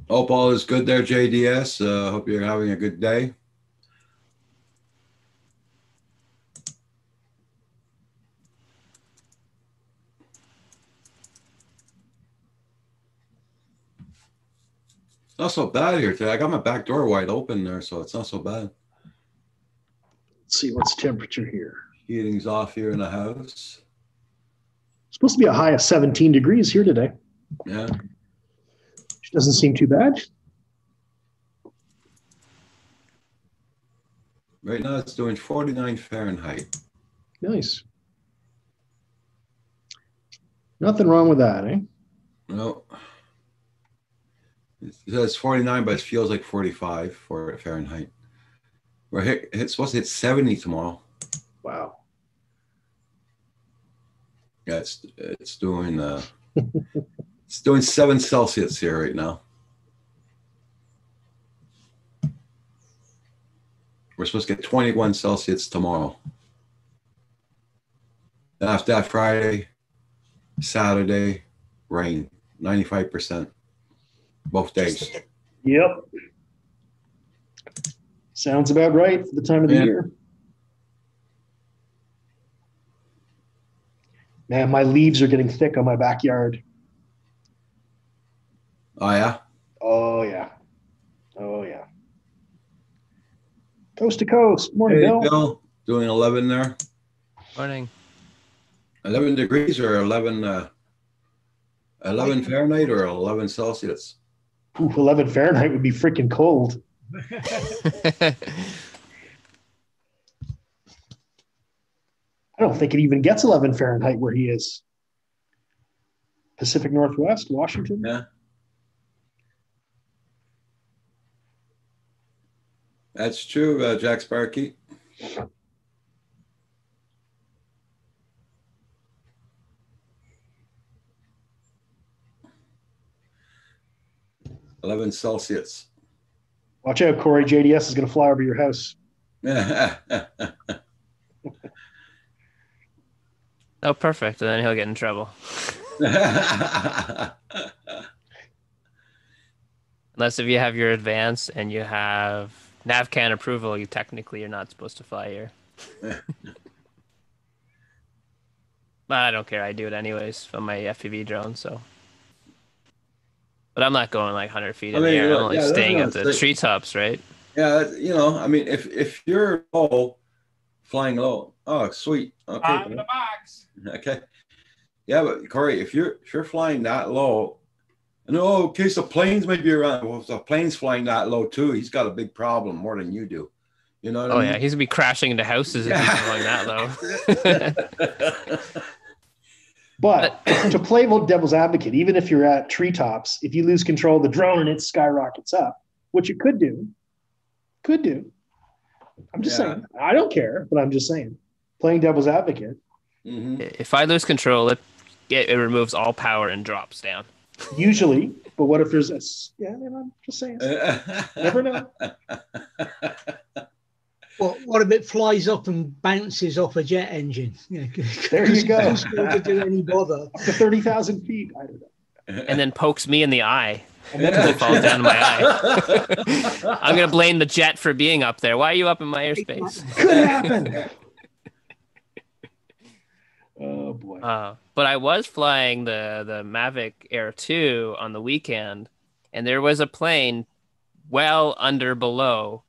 Hope all is good there, JDS. Hope you're having a good day. It's not so bad here today. I got my back door wide open there, so it's not so bad. Let's see what's temperature here. Heating's off here in the house. Supposed to be a high of 17 degrees here today. Yeah. Which doesn't seem too bad. Right now it's doing 49 Fahrenheit. Nice. Nothing wrong with that, eh? No. It says 49, but it feels like 45 for Fahrenheit. It's supposed to hit 70 tomorrow. Wow. Yeah, it's doing it's doing 7 Celsius here right now. We're supposed to get 21 Celsius tomorrow. And after that, Friday, Saturday, rain, 95%. Both days. Yep. Sounds about right for the time of the year. Man, my leaves are getting thick on my backyard. Oh, yeah? Oh, yeah. Oh, yeah. Coast to coast. Morning, Hey, Bill. Bill. Doing 11 there. Morning. 11 degrees or 11 Fahrenheit or 11 Celsius? Ooh, 11 Fahrenheit would be freaking cold. I don't think it even gets 11 Fahrenheit where he is. Pacific Northwest, Washington. Yeah. That's true, Jack Sparky. $11 Celsius. Watch out, Corey. JDS is going to fly over your house. Oh, perfect. And then he'll get in trouble. Unless if you have your advance and you have NavCan approval, you're not supposed to fly here. But I don't care. I do it anyways on my FPV drone, so. But I'm not going like 100 feet I in the mean, air. I'm look, only yeah, that's staying what at I'm the saying. treetops, right? Yeah, you know, I mean, if you're low, flying low, oh, sweet. Okay, On the box. okay. Yeah, but Corey, if you're flying that low, and oh, okay, so planes might be around. Well, if the plane's flying that low too, he's got a big problem more than you do. You know what Oh I yeah, mean? he's gonna be crashing into houses if he's flying that low. But to play devil's advocate, even if you're at treetops, if you lose control of the drone and it skyrockets up, which it could do. I'm just saying. I don't care, but I'm just saying. Playing devil's advocate. Mhm. If I lose control, it removes all power and drops down. Usually, but what if there's a? Yeah, I'm just saying. Never know. Well, what if it flies up and bounces off a jet engine? Yeah, There you go. It's not to do any bother. Up to 30,000 feet. I don't know. And then pokes me in the eye. And then It falls down my eye. I'm gonna blame the jet for being up there. Why are you up in my airspace? could happen. Oh boy. But I was flying the Mavic Air 2 on the weekend, and there was a plane well below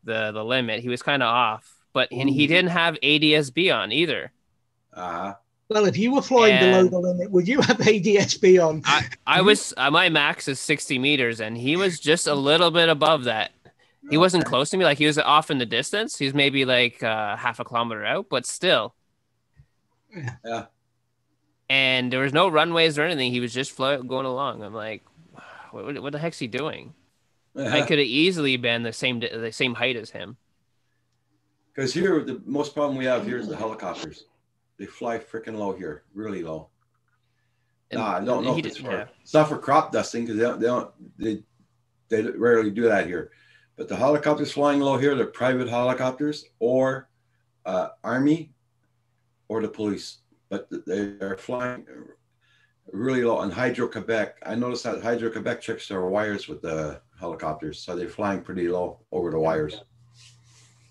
the limit. He was kind of off, but he didn't have ADS-B on either. Well, if you were flying below the limit, would you have ADS-B on? I was my max is 60 meters, and he was just a little bit above that. He wasn't close to me, like he was off in the distance. He was maybe like half a kilometer out, but still. Yeah. And there was no runways or anything. He was just going along. I'm like, what the heck's he doing? I could have easily been the same height as him. Because here, the most problem we have here is the helicopters. They fly freaking low here, really low. I don't know if it's not for crop dusting because they rarely do that here. But the helicopters flying low here, they're private helicopters or Army or the police. But they are flying really low. And Hydro-Quebec, I noticed that Hydro-Quebec checks their wires with the helicopters. So they're flying pretty low over the wires.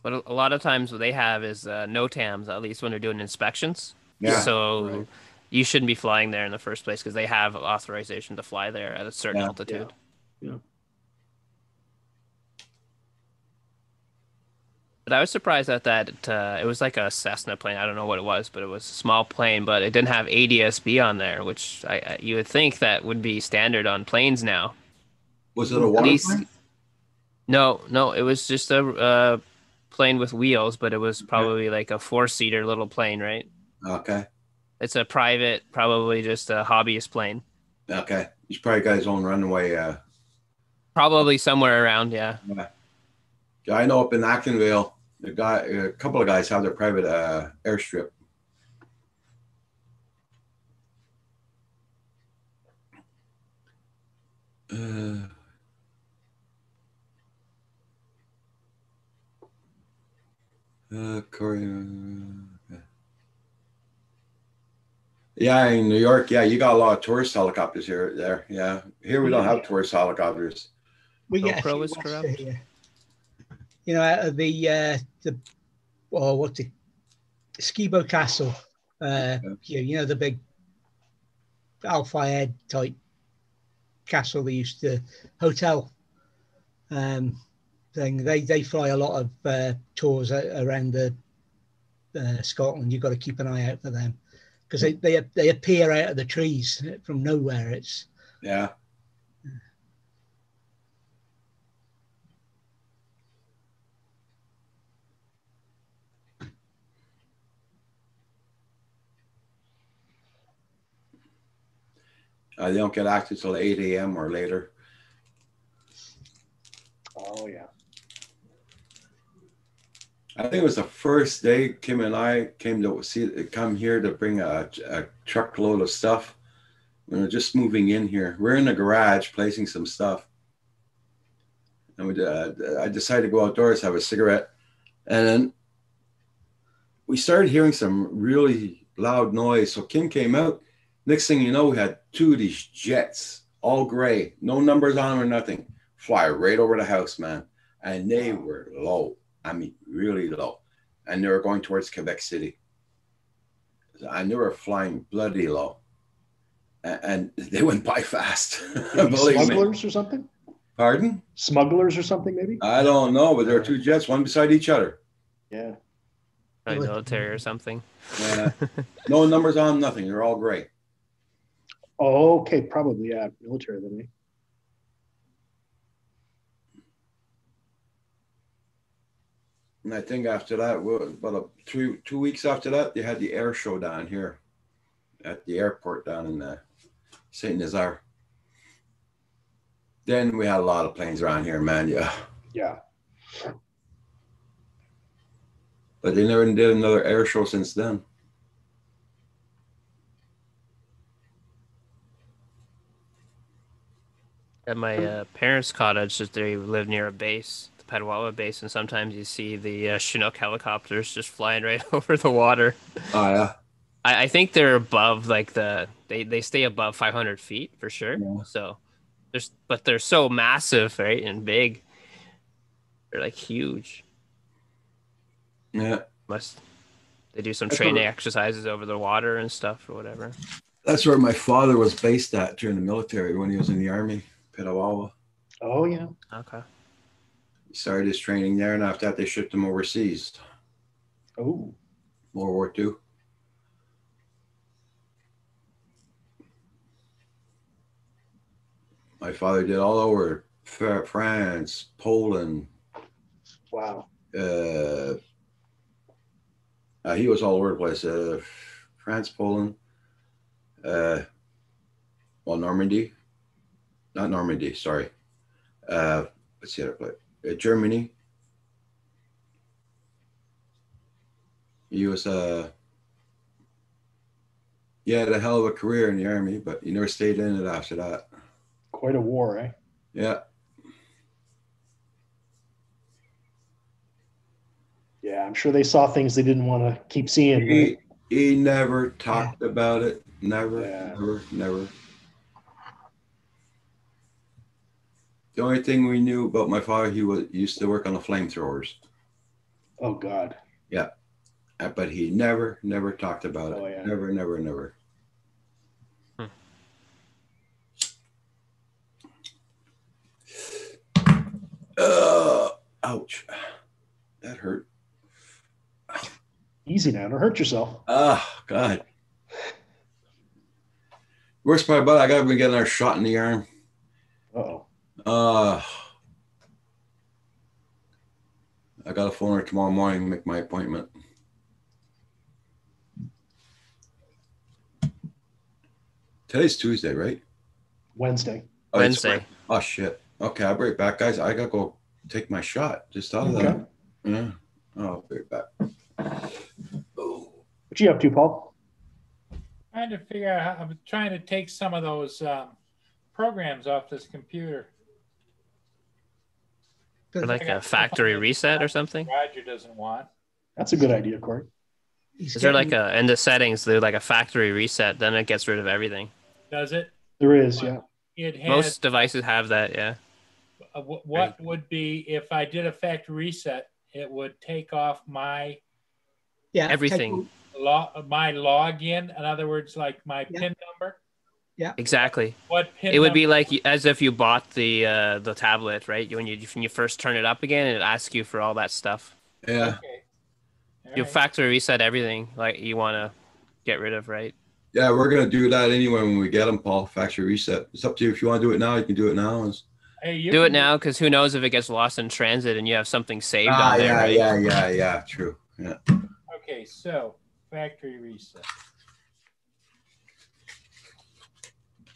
But a lot of times what they have is NOTAMs, at least when they're doing inspections. Yeah. So you shouldn't be flying there in the first place because they have authorization to fly there at a certain altitude. Yeah. But I was surprised at that. It was like a Cessna plane. I don't know what it was, but it was a small plane, but it didn't have ADS-B on there, which you would think that would be standard on planes now. Was it a water plane? No, it was just a plane with wheels, but it was probably like a 4-seater little plane, right? Okay. It's a private, probably just a hobbyist plane. Okay. He's probably got his own runway. Probably somewhere around, yeah. I know up in Actonville, a couple of guys have their private airstrip. Korea. Yeah, in New York, you got a lot of tourist helicopters there. Yeah, here we don't have tourist helicopters. We get GoPro is corrupt. Here. You know, out of the Skibo Castle, you know, the big Alpha Ed type castle they used to hotel thing. They fly a lot of tours around the Scotland. You've got to keep an eye out for them because they appear out of the trees from nowhere. It's they don't get active till 8 a.m. or later. Oh yeah. I think it was the first day Kim and I come here to bring a truckload of stuff. We were just moving in here. We're in the garage placing some stuff. And I decided to go outdoors, have a cigarette. And then we started hearing some really loud noise. So Kim came out. Next thing you know, we had 2 of these jets, all gray, no numbers on them or nothing, fly right over the house, man. And they were low. I mean, really low. And they were going towards Quebec City. And they were flying bloody low. and they went by fast. Maybe Believe me. smugglers or something? Pardon? Smugglers or something, maybe? I don't know, but there are two jets, one beside each other. Yeah. Probably military or something. No numbers on them, nothing. They're all gray. Oh, okay, probably, yeah, military then. And I think after that, about 2 weeks after that, they had the air show down here at the airport down in Saint Nazaire. Then we had a lot of planes around here, man. Yeah. Yeah. But they never did another air show since then. At my parents' cottage, they live near a base, the Petawawa base, and sometimes you see the Chinook helicopters just flying right over the water. Oh, yeah. I think they're above they stay above 500 feet for sure. Yeah. So but they're so massive, right, and big. They're like huge. Yeah. They do some training exercises over the water and stuff or whatever. That's where my father was based at during the military when he was in the Army, Petawawa. Oh, yeah. Okay. He started his training there, and after that, they shipped him overseas. Oh. World War II. My father did all over France, Poland. Wow. He was all over the place. France, Poland. Normandy. Not Normandy, sorry. What's the other place? Germany. He was he had a hell of a career in the Army, but he never stayed in it after that. Quite a war, eh? Yeah. Yeah, I'm sure they saw things they didn't want to keep seeing. Right? He never talked about it. Never, Yeah. never. The only thing we knew about my father, he used to work on the flamethrowers. Oh, God. Yeah. But he never talked about it. Oh, yeah. Never. Ouch. That hurt. Easy now. Don't hurt yourself. Oh, God. Worst part about it, I got to get another shot in the arm. Uh-oh. I got to phone her tomorrow morning and make my appointment. Today's Tuesday, right? Wednesday. Oh, Wednesday. Oh, shit. Okay, I'll be right back, guys. I got to go take my shot. Just thought of Okay. that. Yeah. I'll be right back. Oh. What you up to, Paul? Trying to figure out I'm trying to take some of those programs off this computer. Or like a factory reset or something. Roger doesn't want. That's a good idea, Corey. Is there like in the settings, there's like a factory reset, then it gets rid of everything. Does it? There is, yeah. It has. Most devices have that, yeah. What would be if I did a factory reset? It would take off my Everything. my login. In other words, like my PIN number. Yeah, exactly. What PIN? It would number? be like as if you bought the tablet, right? When you first turn it up again, it asks you for all that stuff. Yeah. Okay. All You right. factory reset everything like you want to get rid of, right? Yeah, we're going to do that anyway when we get them, Paul. Factory reset. It's up to you. If you want to do it now, you can do it now. Hey, you Do it can- now, because who knows if it gets lost in transit and you have something saved on there, right? Yeah. True. Yeah. Okay, so factory reset.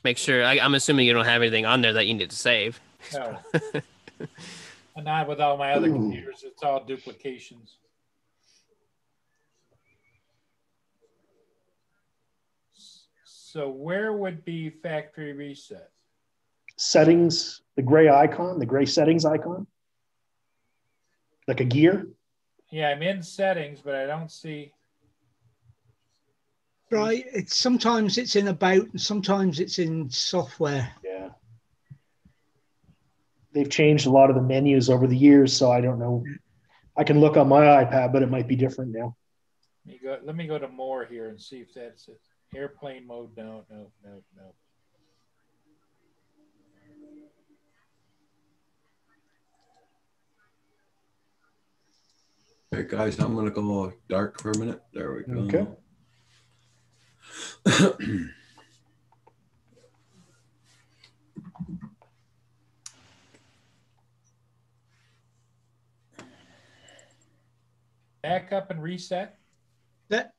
Make sure. I'm assuming you don't have anything on there that you need to save. No. And not with all my other Ooh. computers. It's all duplications. So where would be factory reset? Settings, the gray icon, the gray settings icon. Like a gear. Yeah, I'm in settings, but I don't see. right. It's sometimes it's in about, and sometimes it's in software. Yeah. They've changed a lot of the menus over the years, so I don't know. I can look on my iPad, but it might be different now. Let me go to more here and see if that's it. Airplane mode. No, no, no, no. Okay, guys, I'm gonna go dark for a minute. There we go. Okay. Back up and reset. That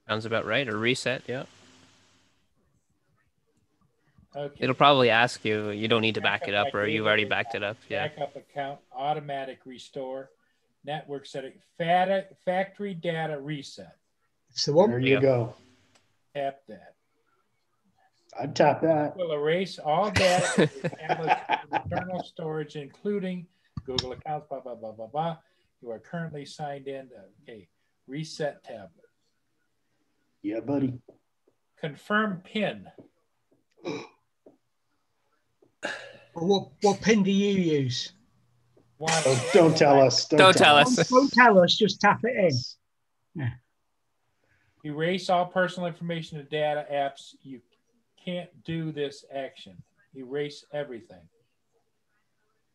Sounds about right. Or reset, yeah. Okay. It'll probably ask you, you don't need to back it up, or Backup, you've already backed it up. Yeah. Backup account, automatic restore, network setting, factory data reset. it's the one. There you go. Tap that. I'd tap that. Will erase all data from your tablet's internal storage, including Google accounts, blah, blah, blah, blah, blah. You are currently signed in. Okay. Reset tablet. Yeah, buddy. Confirm PIN. What pin do you use? Oh, don't tell us. Don't tell us. Don't tell us. Just tap it in. Erase all personal information and data apps. You can't do this action. Erase everything.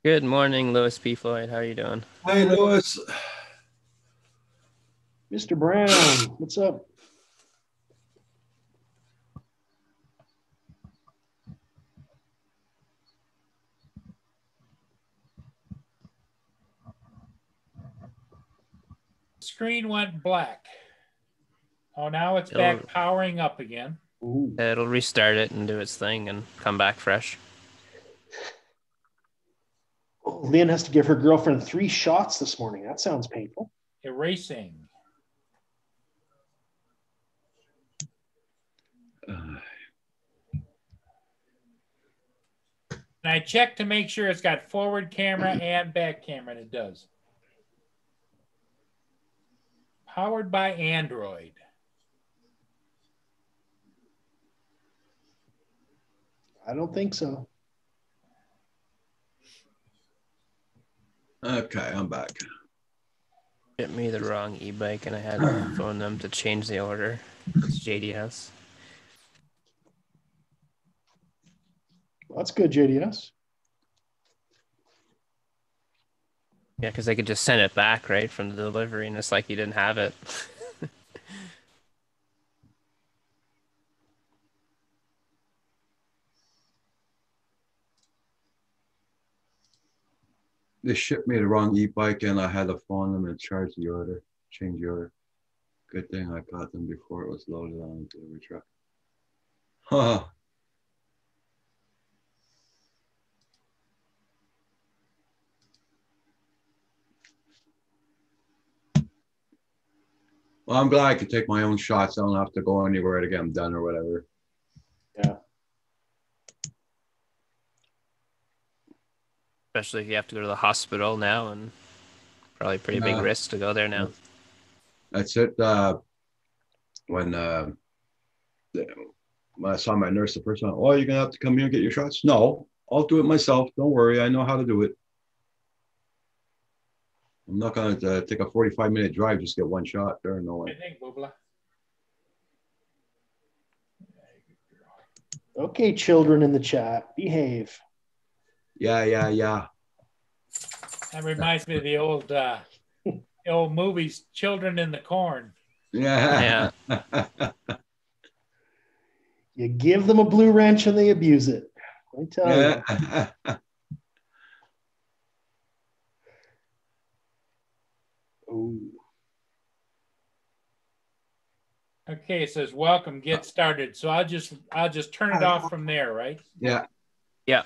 Good morning, Louis P. Floyd. How are you doing? Hey, Lewis. Mr. Brown, what's up? Screen went black. Oh, now it's back powering up again. Ooh. It'll restart it and do its thing and come back fresh. Oh, Lynn has to give her girlfriend 3 shots this morning. That sounds painful. Erasing. And I checked to make sure it's got forward camera and back camera, and it does. Powered by Android. I don't think so. Okay, I'm back. Get me the wrong e-bike, and I had to phone them to change the order. It's JDS. Well, that's good, JDS. Yeah, because they could just send it back, right, from the delivery, and it's like you didn't have it. They shipped me the wrong e-bike and I had to phone them and charge the order, change the order. Good thing I got them before it was loaded on the delivery truck. Huh. Well, I'm glad I could take my own shots. I don't have to go anywhere to get them done or whatever. Yeah. Especially if you have to go to the hospital now, and probably pretty big risk to go there now. That's it. When I saw my nurse the first time, oh, you're going to have to come here and get your shots? No, I'll do it myself. Don't worry. I know how to do it. I'm not going to take a 45-minute drive, just get one shot there. No way. I think, Bubla. Okay, children in the chat, behave. Yeah. That reminds me of the old movies, Children in the Corn. Yeah. You give them a blue wrench and they abuse it. I tell you. Ooh. Okay, it says welcome, get started. So I'll just turn it off from there, right? Yeah. Yeah.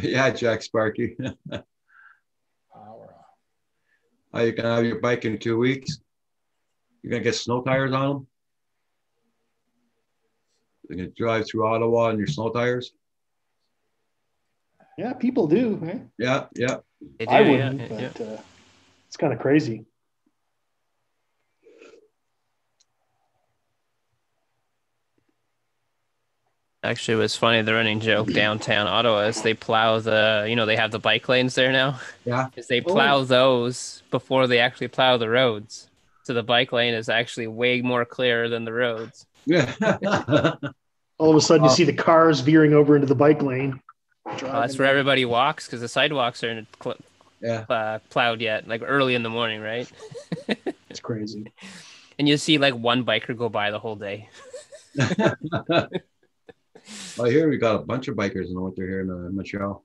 Yeah, Jack Sparky. Power off. Are you gonna have your bike in 2 weeks? You're gonna get snow tires on them? You're gonna drive through Ottawa on your snow tires? Yeah, people do. Right? Yeah. They do, I wouldn't, yeah. but it's kind of crazy. Actually, it was funny. The running joke downtown Ottawa is they plow they have the bike lanes there now. Yeah. Is they plow those before they actually plow the roads. So the bike lane is actually way more clear than the roads. Yeah. All of a sudden, you see the cars veering over into the bike lane. That's where everybody walks because the sidewalks aren't plowed yet, like early in the morning, right? It's crazy. And you see like one biker go by the whole day. Well, here we got a bunch of bikers in the winter here in Montreal.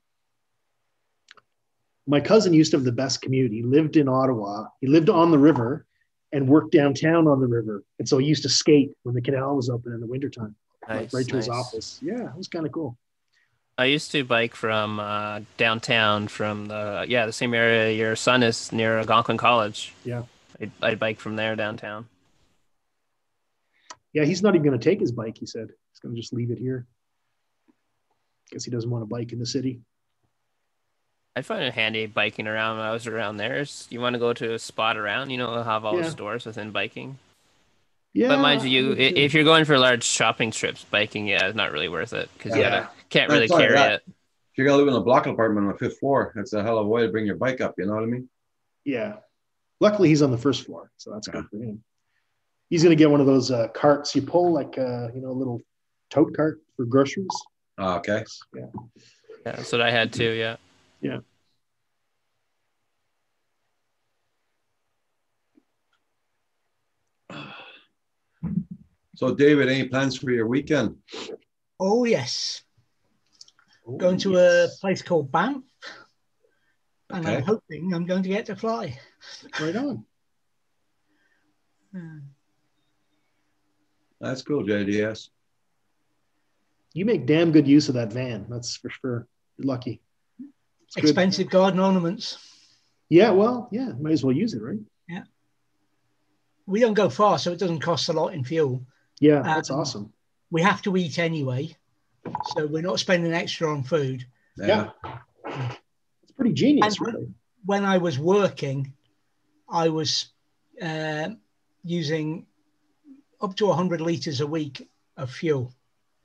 My cousin used to have the best commute. He lived in Ottawa. He lived on the river and worked downtown on the river. And so he used to skate when the canal was open in the wintertime, Nice, right to his nice. office. Yeah, it was kind of cool. I used to bike from downtown from the same area your son is near Algonquin College. Yeah. I'd bike from there downtown. Yeah, he's not even going to take his bike, he said. He's going to just leave it here. Guess he doesn't want to bike in the city. I find it handy biking around when I was around there. You want to go to a spot around, they'll have all the stores within biking. Yeah. But mind you, if you're going for large shopping trips, biking, is not really worth it because you can't really carry it. If you're going to live in a block apartment on the 5th floor, it's a hell of a way to bring your bike up. You know what I mean? Yeah. Luckily, he's on the 1st floor, so that's good for him. He's going to get one of those carts you pull, like a little tote cart for groceries. Oh, okay. Yeah. Yeah, that's what I had too. Yeah. Yeah. So, David, any plans for your weekend? Oh, yes. Going to a place called Banff. And I'm hoping I'm going to get to fly. Right on. That's cool, JDS. You make damn good use of that van. That's for sure. You're lucky. It's expensive good. garden ornaments. Yeah, well, yeah, might as well use it, right? Yeah. We don't go far, so it doesn't cost a lot in fuel. Yeah, that's awesome. We have to eat anyway, so we're not spending extra on food. Yeah. It's pretty genius, really. When I was working, I was using up to 100 litres a week of fuel.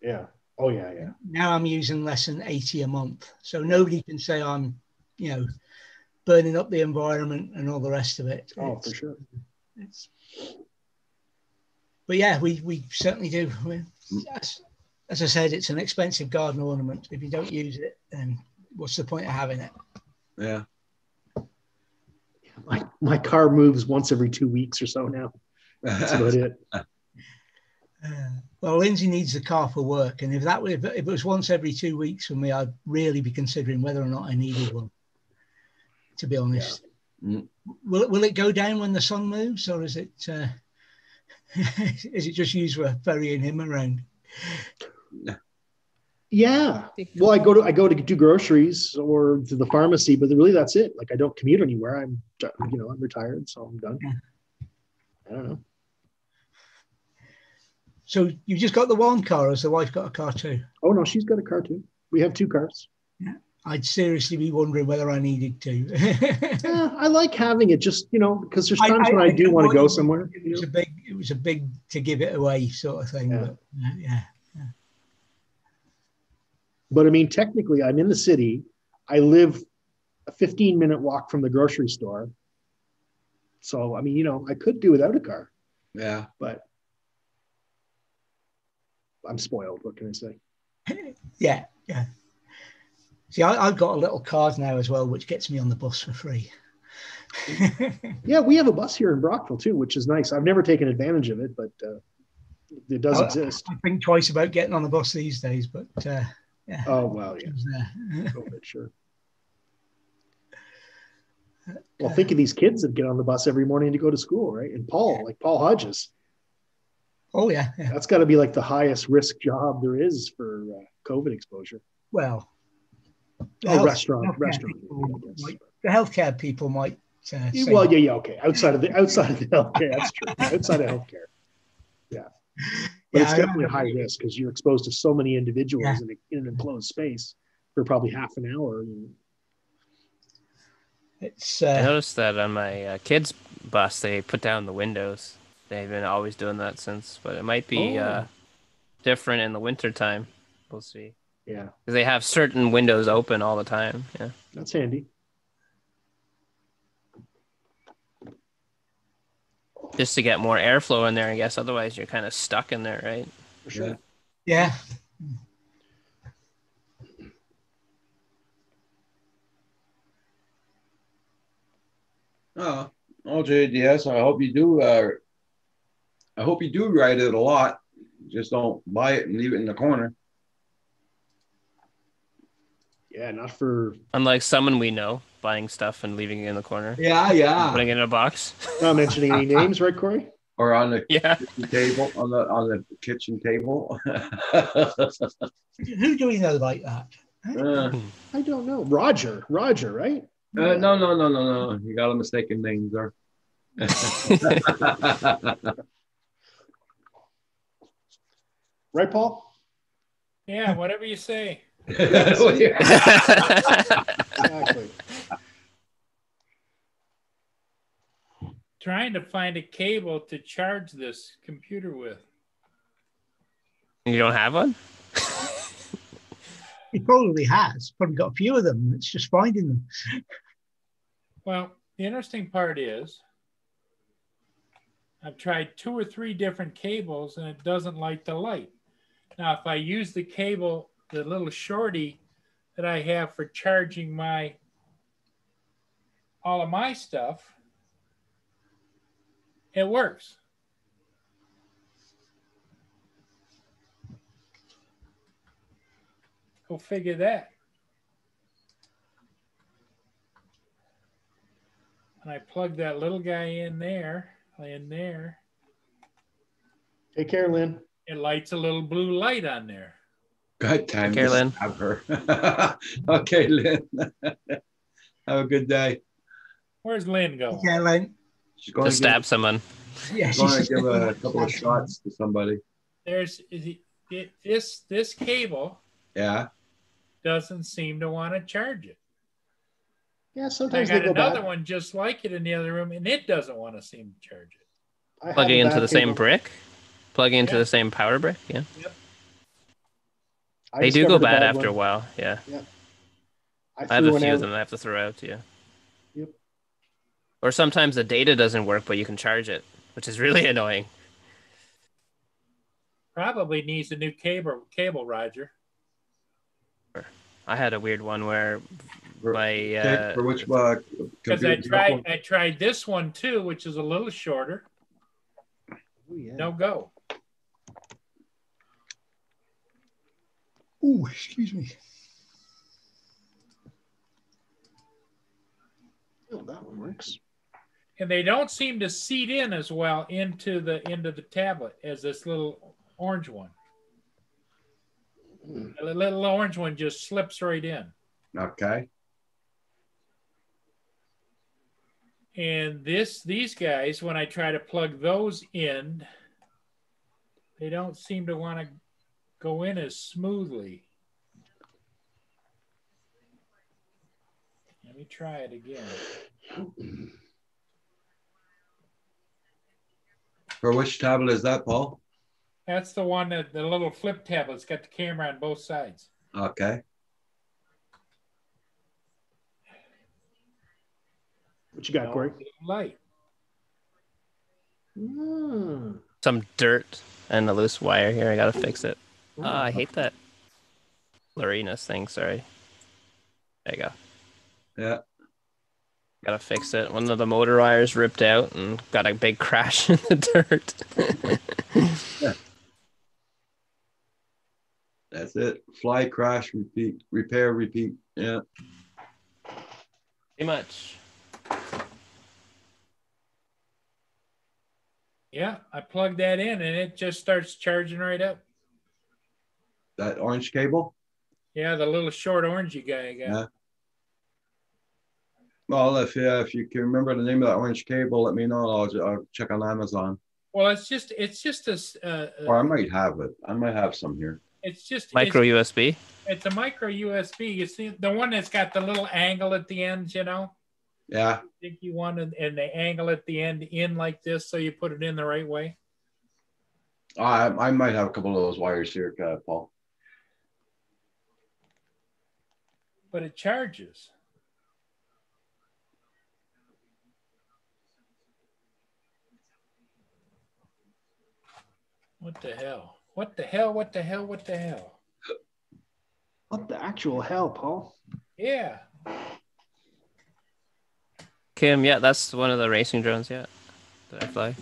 Yeah. Oh, yeah, yeah. Now I'm using less than 80 a month. So nobody can say I'm, burning up the environment and all the rest of it. Oh, for sure. But yeah, we certainly do. As I said, it's an expensive garden ornament. If you don't use it, then what's the point of having it? Yeah. My car moves once every 2 weeks or so now. That's about it. Well, Lindsay needs the car for work, and if it was once every 2 weeks for me, I'd really be considering whether or not I needed one. To be honest, will it go down when the sun moves, or is it is it just used for ferrying him around? Yeah. Well, I go to do groceries or to the pharmacy, but really that's it. Like I don't commute anywhere. I'm retired, so I'm done. Yeah. I don't know. So you just got the one car, or has the wife got a car too? Oh no, she's got a car too. We have 2 cars. Yeah. I'd seriously be wondering whether I needed to. Yeah, I like having it, just because there's times when I do want to go somewhere. It was a big to give it away sort of thing. Yeah. But, yeah. But I mean, technically, I'm in the city. I live a 15-minute walk from the grocery store. So I mean, I could do without a car. Yeah. But I'm spoiled. What can I say? Yeah. See, I've got a little card now as well, which gets me on the bus for free. Yeah, we have a bus here in Brockville too, which is nice. I've never taken advantage of it, but it does exist. I think twice about getting on the bus these days, but yeah. Oh, well, yeah. Go for it, sure. Well, think of these kids that get on the bus every morning to go to school, right? And Paul Hodges. Oh, yeah. That's got to be like the highest risk job there is for COVID exposure. Well, restaurant. The healthcare people might. Say okay. Outside of the healthcare, that's true. Outside of healthcare, yeah. But it's definitely a high risk because you're exposed to so many individuals in an enclosed space for probably half an hour. I noticed that on my kids' bus, they put down the windows. They've been always doing that since, but it might be different in the wintertime. supposed to be. Yeah, Because they have certain windows open all the time. Yeah. that's handy. Just to get more airflow in there, I guess. Otherwise, you're kind of stuck in there, right? For sure. Yeah. Oh, JDS. I hope you do. I hope you do ride it a lot. Just don't buy it and leave it in the corner. Yeah, not for Unlike someone we know, buying stuff and leaving it in the corner, Yeah. putting it in a box. not mentioning any names, right, Corey? Or on the Yeah. kitchen table, on the kitchen table. Who do we know like that? I don't know. Roger, right? No. You got a mistaken names there. Right, Paul? Yeah, whatever you say. Exactly. Trying to find a cable to charge this computer with. You don't have one? He probably has. Probably got a few of them. It's just finding them. Well, the interesting part is I've tried 2 or 3 different cables and it doesn't light the light. Now, if I use the cable, the little shorty that I have for charging all of my stuff, it works. Go figure that. And I plug that little guy in there. Take care, Lynn. It lights a little blue light on there. Good time Okay, to Lynn. stab her. Okay, Lynn. Have a good day. Where's Lynn going? Yeah, Len. She's going To stab someone. Yeah, to give a couple of shots to somebody. This cable Yeah. doesn't seem to want to charge it. Yeah, I sometimes got they go another bad. one just like it in the other room, and it doesn't want to seem to charge it. I have Plugging a into bad the same cable. brick? Plugging into Yeah. the same power brick? Yeah. I They do go discovered bad bad after a one. while. Yeah. I I have threw a one few out. of them that I have to throw out. Yeah. Yep. Or sometimes the data doesn't work, but you can charge it, which is really annoying. Probably needs a new cable, Roger. I had a weird one where my For which Because I computer? tried this one too, which is a little shorter. Oh, yeah. No go. Oh, excuse me. Oh, that one works. And they don't seem to seat in as well into the tablet as this little orange one. The little orange one just slips right in. Okay. And these guys, when I try to plug those in, they don't seem to want to go in as smoothly. Let me try it again. For which tablet is that, Paul? That's the one that the little flip tablet's got the camera on both sides. Okay. What you got, Corey? Light. some dirt and a loose wire here. I gotta fix it. Oh, I hate that blurriness thing. Sorry. There you go. Yeah. Gotta fix it. One of the motor wires ripped out and got a big crash in the dirt. That's it. Fly, crash, repeat, repair, repeat. Yeah. Pretty much. Yeah, I plugged that in and it just starts charging right up. That orange cable? Yeah, the little short orangey guy I got. Yeah. Well, if you can remember the name of that orange cable, let me know. I'll check on Amazon. Well, it's just Or I might have it. I might have some here. it's just Micro USB. It's a micro USB. You see the one that's got the little angle at the end, you know? Yeah. I think you want it, and the angle at the end in like this, so you put it in the right way. I might have a couple of those wires here, Paul. But it charges. What the hell? What the hell? What the hell? What the hell? What the actual hell, Paul? Yeah. Kim, yeah, that's one of the racing drones, yeah, that I fly.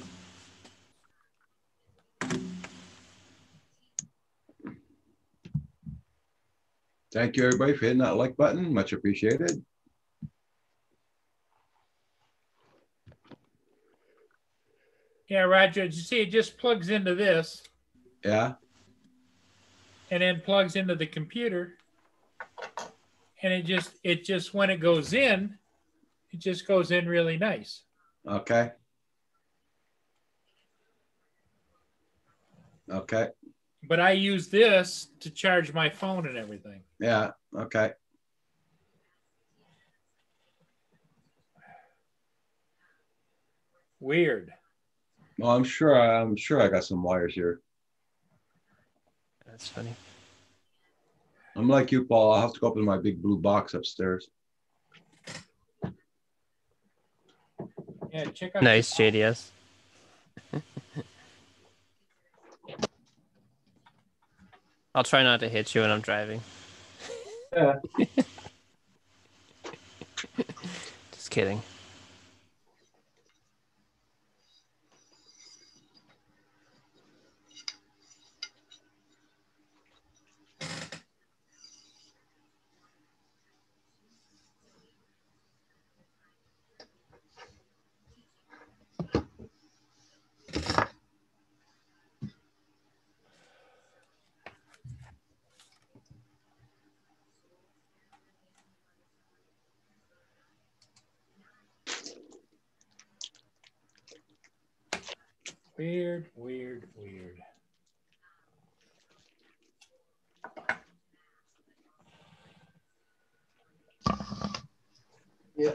Thank you, everybody, for hitting that like button. Much appreciated. Yeah, Roger, you see, it just plugs into this Yeah. and then plugs into the computer. And it just, when it goes in, it just goes in really nice. Okay. Okay. But I use this to charge my phone and everything. Yeah. Okay. Weird. Well, I'm sure I got some wires here. That's funny. I'm like you, Paul. I'll have to go up in my big blue box upstairs. Yeah, check out. Nice, JDS. I'll try not to hit you when I'm driving. Yeah. Just kidding. Weird, weird, weird. Yeah.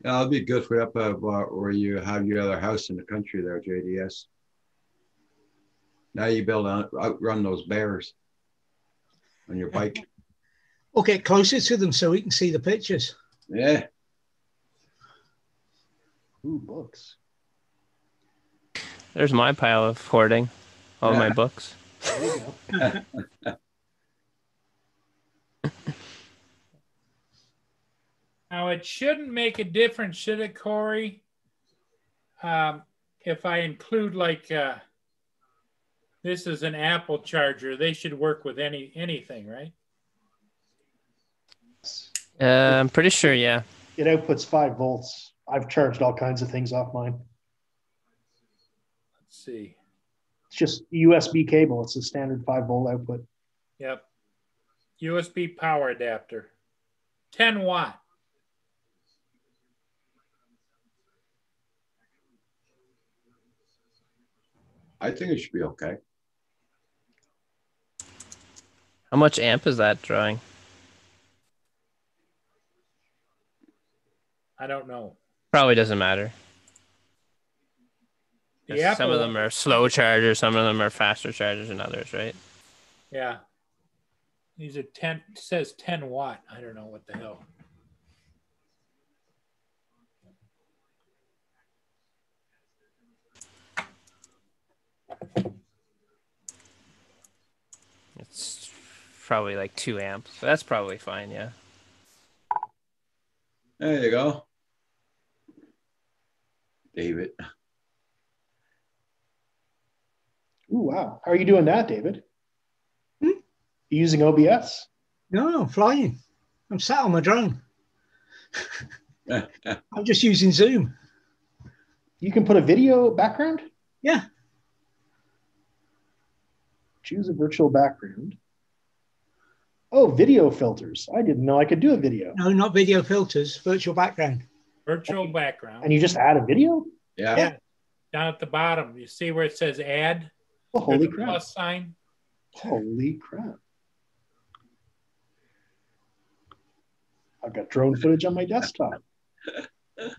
Yeah, it'll be good for you up where you have your other house in the country there, JDS. Now you be able to outrun those bears on your bike. Or get closer to them so we can see the pictures. Yeah. Ooh, books. There's my pile of hoarding, all my books. There you go. Now, it shouldn't make a difference, should it, Corey? If I include this is an Apple charger, they should work with anything, right? I'm pretty sure, yeah. It outputs 5 volts. I've charged all kinds of things off mine. Let's see. It's just USB cable. It's a standard 5-volt output. Yep. USB power adapter. 10 watt. I think it should be okay. How much amp is that drawing? I don't know. Probably doesn't matter. The 'Cause some Apple- of them are slow chargers, some of them are faster chargers than others, right? Yeah. These are 10, it says 10 watt. I don't know what the hell. It's probably like 2 amps. So that's probably fine, yeah. There you go. David. Ooh, wow. How are you doing that, David? Hmm? You using OBS? No, I'm flying. I'm sat on my drone. I'm just using Zoom. You can put a video background? Yeah. Choose a virtual background. Oh, video filters. I didn't know I could do a video. No, not video filters, virtual background. Virtual background. And you just add a video? Yeah. Yeah. Down at the bottom, you see where it says add? Oh, holy There's a crap. plus sign. Holy crap. I've got drone footage on my desktop. But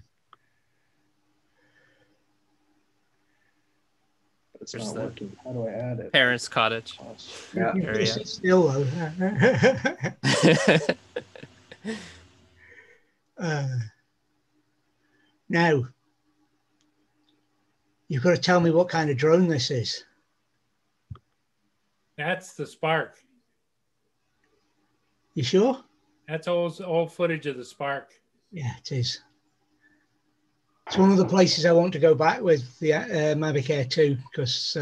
it's There's not the working. How do I add it? Parents' cottage. Yeah. Area. Sit still though. Now, you've got to tell me what kind of drone this is. That's the Spark. You sure? That's old footage of the Spark. Yeah, it is. It's one of the places I want to go back with the Mavic Air 2 because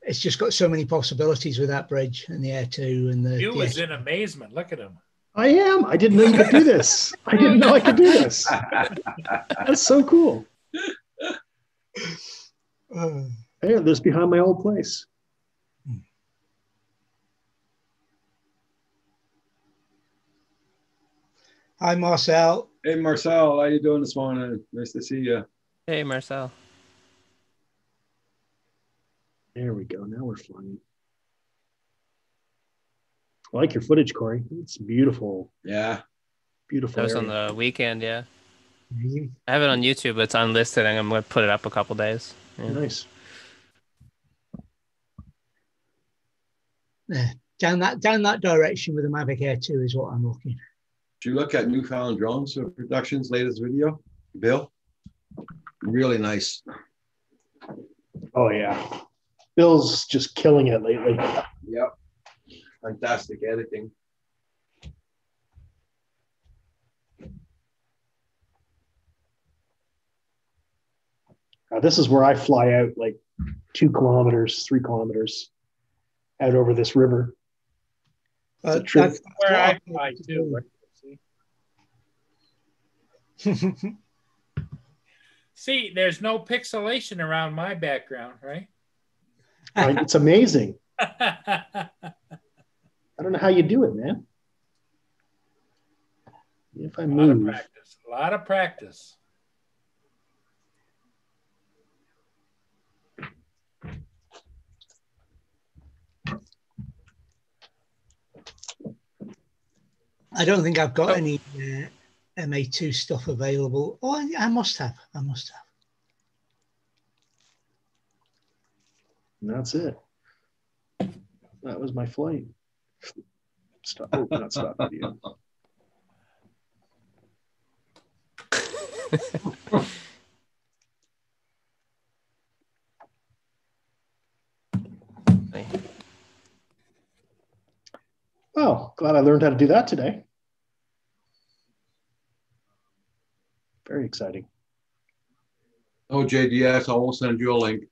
it's just got so many possibilities with that bridge and the Air 2 and the. You the was Air- in amazement. Look at him. I am. I didn't know you could do this. I didn't know I could do this. That's so cool. There, there's behind my old place. Hi, Marcel. Hey, Marcel, how you doing this morning? Nice to see you. Hey, Marcel. There we go. Now we're flying. I like your footage, Corey. It's beautiful. Yeah. Beautiful. That was on area. the weekend, yeah. I have it on YouTube, but it's unlisted, and I'm going to put it up a couple days. Yeah. Nice. Down that direction with the Mavic Air 2 is what I'm looking. Did you look at Newfound Drones Productions' latest video, Bill? Really nice. Oh, yeah. Bill's just killing it lately. Yep. Fantastic editing. This is where I fly out like 2 kilometers, 3 kilometers out over this river. It's a trip. That's Where I what fly too. See, there's no pixelation around my background, right? Right? It's amazing. I don't know how you do it, man. If I A lot of move, practice. A lot of practice. I don't think I've got any MA2 stuff available. Oh, I must have. and that's it. That was my flight. Stop. Oh, not stop video. Oh, glad I learned how to do that today. Very exciting. Oh, JDS, I will send you a link.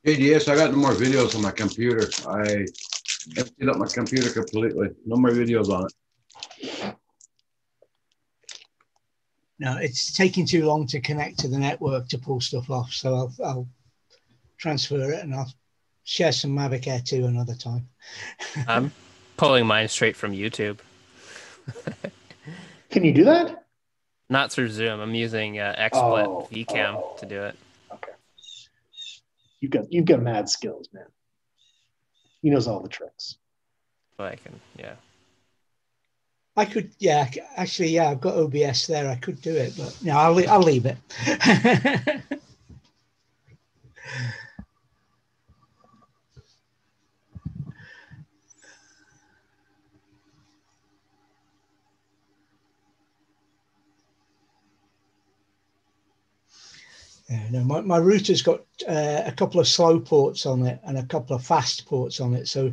JDS, I got no more videos on my computer. I emptied up my computer completely. No more videos on it. No, it's taking too long to connect to the network to pull stuff off. So I'll transfer it and I'll share some Mavic Air 2 another time. I'm pulling mine straight from YouTube. Can you do that? Not through Zoom. I'm using XSplit Oh, VCam to do it. Okay. You've got mad skills, man. He knows all the tricks. So I can, yeah. I could, yeah, actually, yeah, I've got OBS there. I could do it, but no, I'll leave it. Yeah, no, my router's got a couple of slow ports on it and a couple of fast ports on it. So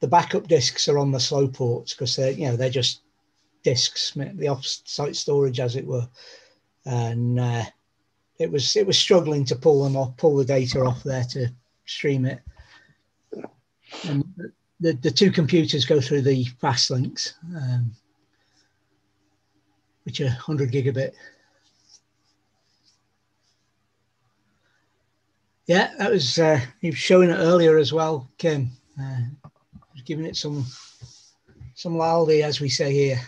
the backup disks are on the slow ports because they're just disks, the off-site storage, as it were. And it was struggling to pull the data off there to stream it. And the two computers go through the fast links, which are 100 gigabit. Yeah, that was he was showing it earlier as well, Kim. Was giving it some laldi, as we say here.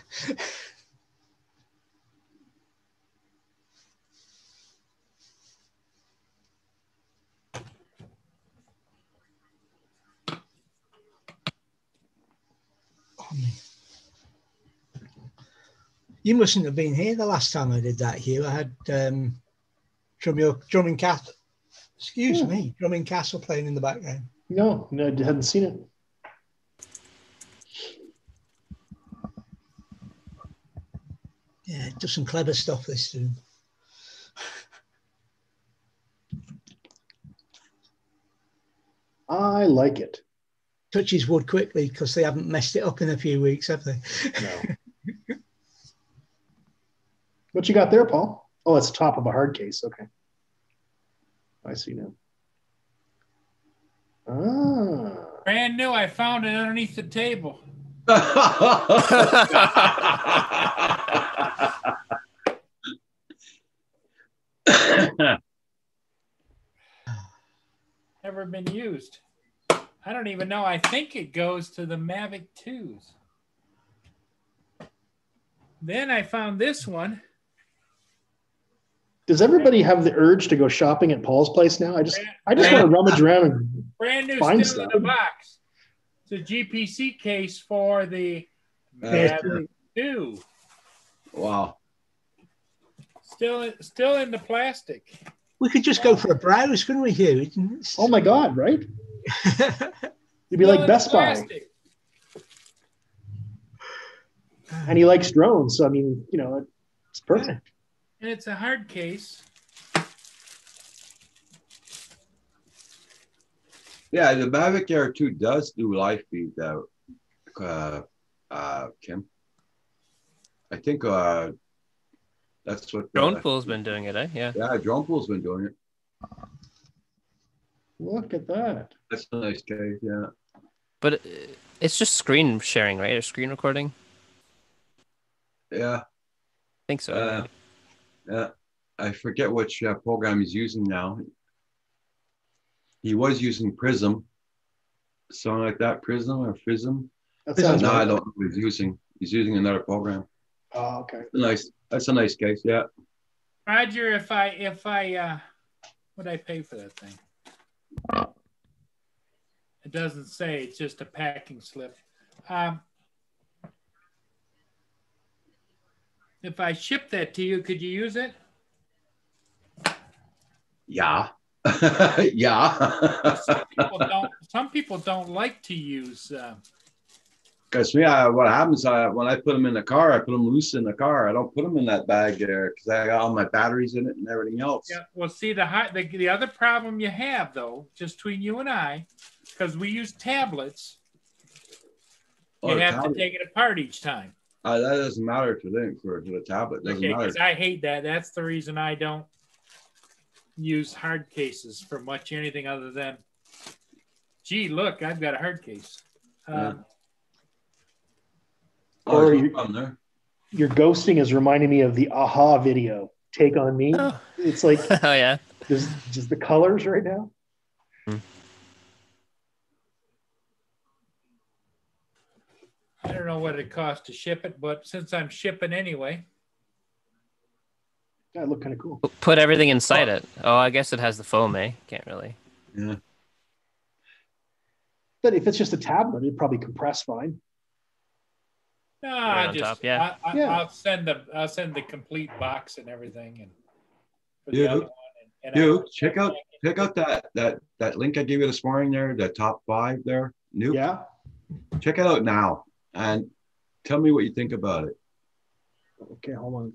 You mustn't have been here the last time I did that, Hugh. I had Drumming Castle. Excuse me, Drumming Castle playing in the background. No, I hadn't seen it. Yeah, it does some clever stuff, this tune. I like it. Touches wood quickly because they haven't messed it up in a few weeks, have they? No. What you got there, Paul? Oh, it's the top of a hard case. Okay. I see now. Ah. Brand new. I found it underneath the table. Never been used. I don't even know. I think it goes to the Mavic 2s. Then I found this one. Does everybody have the urge to go shopping at Paul's place now? I just want to rummage around and brand new, find still stuff. in the box. It's a GPC case for the Mavic 2. Wow. Still in the plastic. We could just go for a browse, couldn't we, Hugh? Oh my God, right? You'd be Still like in Best the Buy. plastic. And he likes drones, so I mean, you know, it's perfect. And it's a hard case. Yeah, the Mavic Air 2 does do live feed, Kim. I think that's what Drone Pool's been doing it, eh? Yeah. Yeah, Drone Pool's been doing it. Look at that. That's a nice case, yeah. But it's just screen sharing, right? Or screen recording? Yeah. I think so. Yeah. I forget which program he's using now. He was using Prism. Something like that, Prism or Prism. That sounds No, right. I don't know what he's using. He's using another program. Oh, okay. That's a nice case, yeah. Roger, if I what'd I pay for that thing? It doesn't say, it's just a packing slip. If I ship that to you, could you use it? Yeah. Yeah. Some people don't like to use. Because what happens when I put them in the car, I put them loose in the car. I don't put them in that bag there because I got all my batteries in it and everything else. Yeah. Well, see the other problem you have though, just between you and I, because we use tablets, you have to take it apart each time. That doesn't matter to the tablet. Doesn't matter. Because I hate that. That's the reason I don't use hard cases for much anything other than, gee, look, I've got a hard case. Or your ghosting is reminding me of the Aha video, Take On Me. Oh. It's like, Oh, yeah. there's just the colors right now. I don't know what it costs to ship it, but since I'm shipping anyway. That look kind of cool. Put everything inside it. Oh, I guess it has the foam, eh? Can't really. Yeah. But if it's just a tablet, it'd probably compress fine. No, Right on top, yeah. I'll send the complete box and everything, and for the Yeah. other one. And check out that link I gave you this morning there, the top 5 there. New. Yeah. Check it out now and tell me what you think about it. Okay, hold on.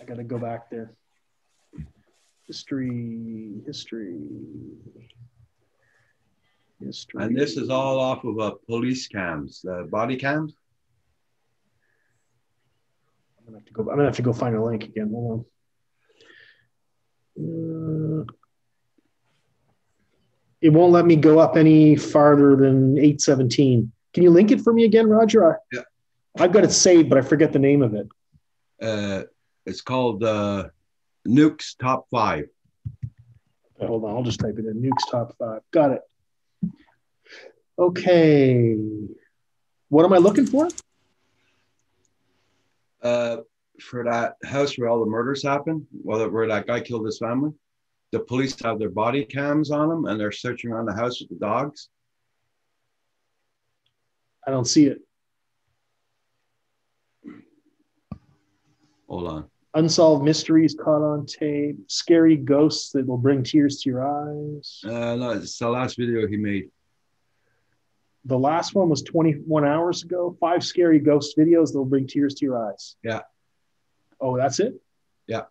I got to go back there. History. And this is all off of police cams, body cams. I'm gonna have to go find a link again. Hold on. It won't let me go up any farther than 817. Can you link it for me again, Roger? Yeah. I've got it saved, but I forget the name of it. It's called Nuke's Top 5. Hold on, I'll just type it in. Nukes top 5. Got it. Okay. What am I looking for? For that house where all the murders happened, where that guy killed his family, the police have their body cams on them and they're searching around the house with the dogs. I don't see it. Hold on. Unsolved mysteries caught on tape. Scary ghosts that will bring tears to your eyes. No, it's the last video he made. The last one was 21 hours ago. 5 scary ghost videos that will bring tears to your eyes. Yeah. Oh, that's it? Yeah.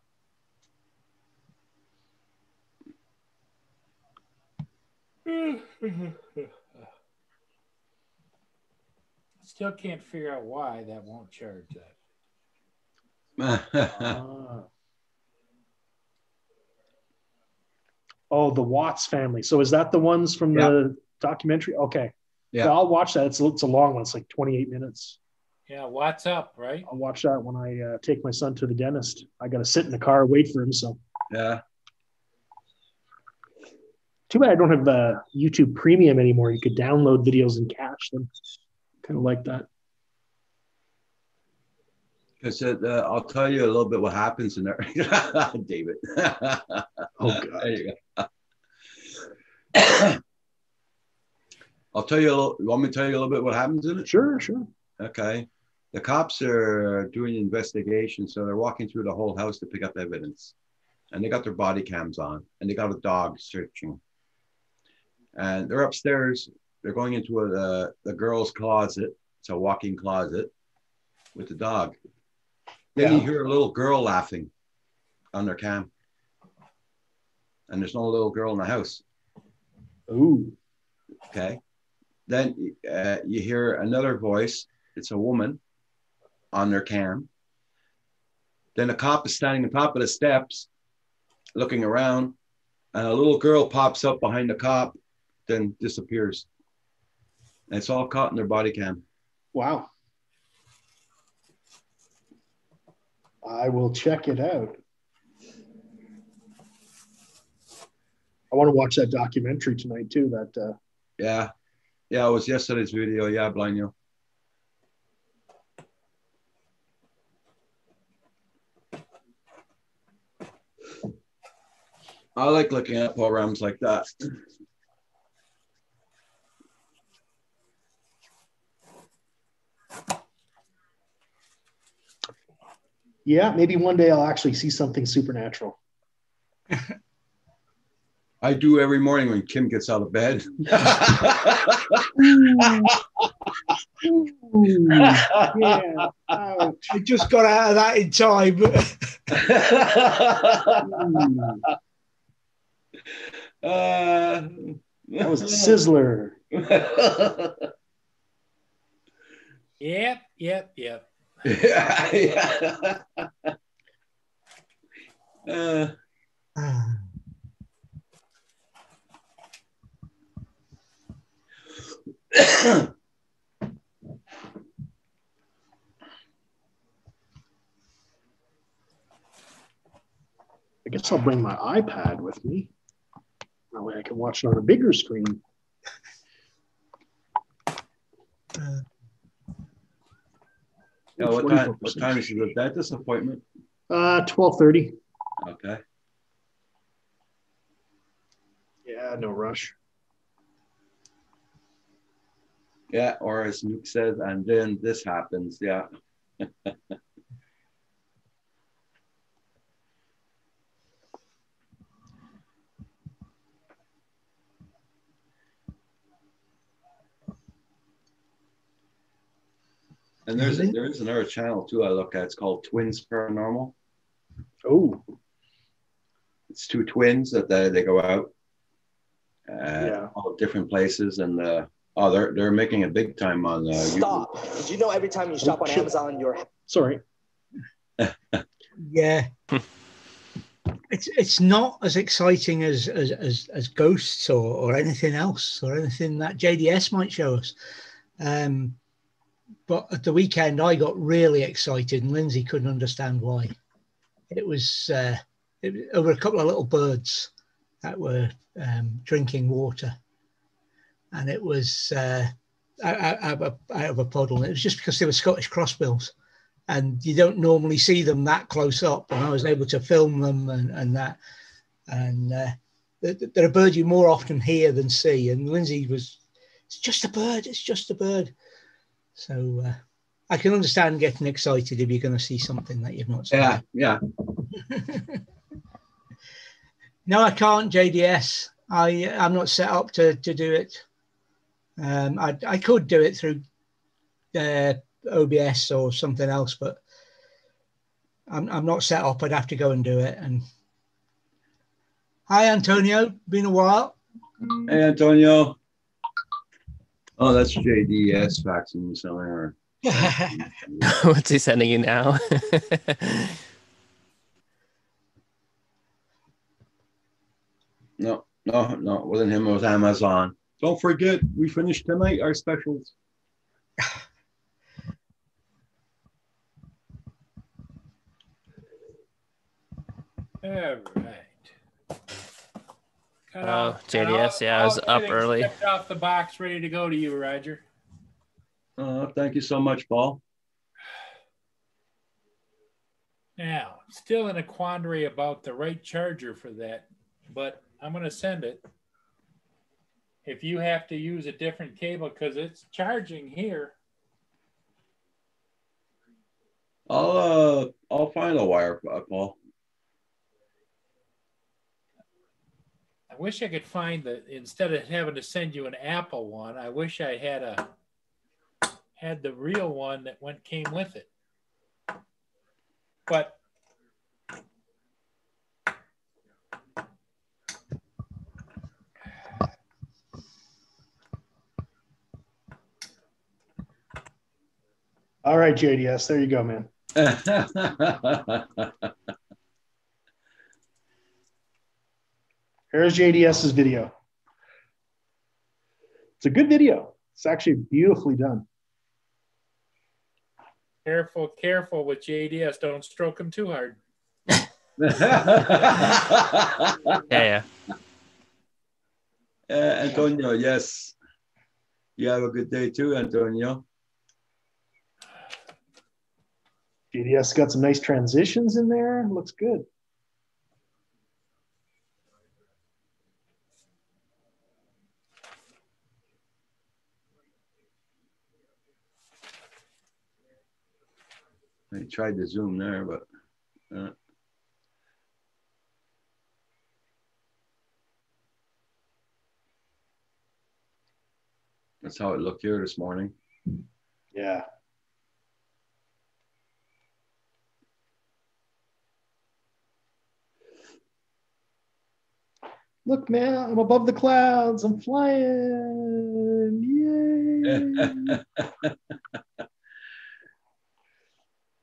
Still can't figure out why that won't charge that. Oh, the Watts family. So is that the ones from the documentary? Okay. Yeah. I'll watch that. It's a long one. It's like 28 minutes. Yeah, what's up, right? I'll watch that when I take my son to the dentist. I got to sit in the car, wait for him. So yeah. Too bad I don't have YouTube Premium anymore. You could download videos and cache them. Kind of like that. Because I'll tell you a little bit what happens in there. David. Oh, God. There you go. I'll tell you you want me to tell you a little bit what happens in it? Sure, sure. Okay. The cops are doing an investigation, so they're walking through the whole house to pick up evidence. And they got their body cams on, and they got a dog searching. And they're upstairs. They're going into the girl's closet. It's a walk-in closet with the dog. Then you hear a little girl laughing on their cam. And there's no little girl in the house. Ooh. Okay. Then you hear another voice. It's a woman on their cam. Then a cop is standing on top of the steps looking around, and a little girl pops up behind the cop, then disappears. And it's all caught in their body cam. Wow. I will check it out. I want to watch that documentary tonight too. Yeah, it was yesterday's video. Yeah, blind you. I like looking at programs like that. Yeah, maybe one day I'll actually see something supernatural. I do every morning when Kim gets out of bed. Yeah. Ouch. I just got out of that in time. That was a sizzler. Yep. I guess I'll bring my iPad with me. That way I can watch it on a bigger screen. What time is the dentist appointment? 12:30. Okay. Yeah, no rush. Yeah, or as Nuke says, and then this happens. Yeah. And there is another channel too I look at. It's called Twins Paranormal. Oh. It's 2 twins that they go out all different places, and they're making a big time on Stop. YouTube. Did you know every time you shop on Amazon you're Sorry. Yeah. It's not as exciting as ghosts or anything else or anything that JDS might show us. But at the weekend, I got really excited, and Lindsay couldn't understand why. It was over a couple of little birds that were drinking water, and it was out of a puddle. It was just because they were Scottish crossbills, and you don't normally see them that close up. And I was able to film them and that. And they're a bird you more often hear than see. And Lindsay was, it's just a bird. It's just a bird. So I can understand getting excited if you're going to see something that you've not seen. Yeah. No, I can't, JDS. I'm not set up to do it. I could do it through OBS or something else, but I'm not set up. I'd have to go and do it. And hi, Antonio. Been a while. Hey, Antonio. Oh, that's JDS faxing me something. Or... What's he sending you now? No, it wasn't him. It was Amazon. Don't forget, we finished tonight our specials. All right. JDS, yeah, I was up early. Stepped off the box, ready to go to you, Roger. Thank you so much, Paul. Now, still in a quandary about the right charger for that, but I'm going to send it. If you have to use a different cable, because it's charging here. I'll find a wire, Paul. I wish I could find instead of having to send you an Apple one, I wish I had the real one that came with it. But all right, JDS, there you go, man. Here's JDS's video. It's a good video. It's actually beautifully done. Careful with JDS. Don't stroke him too hard. Yeah. Antonio, yes. You have a good day too, Antonio. JDS got some nice transitions in there. Looks good. I tried to zoom there, but that's how it looked here this morning. Yeah. Look, man, I'm above the clouds. I'm flying. Yay.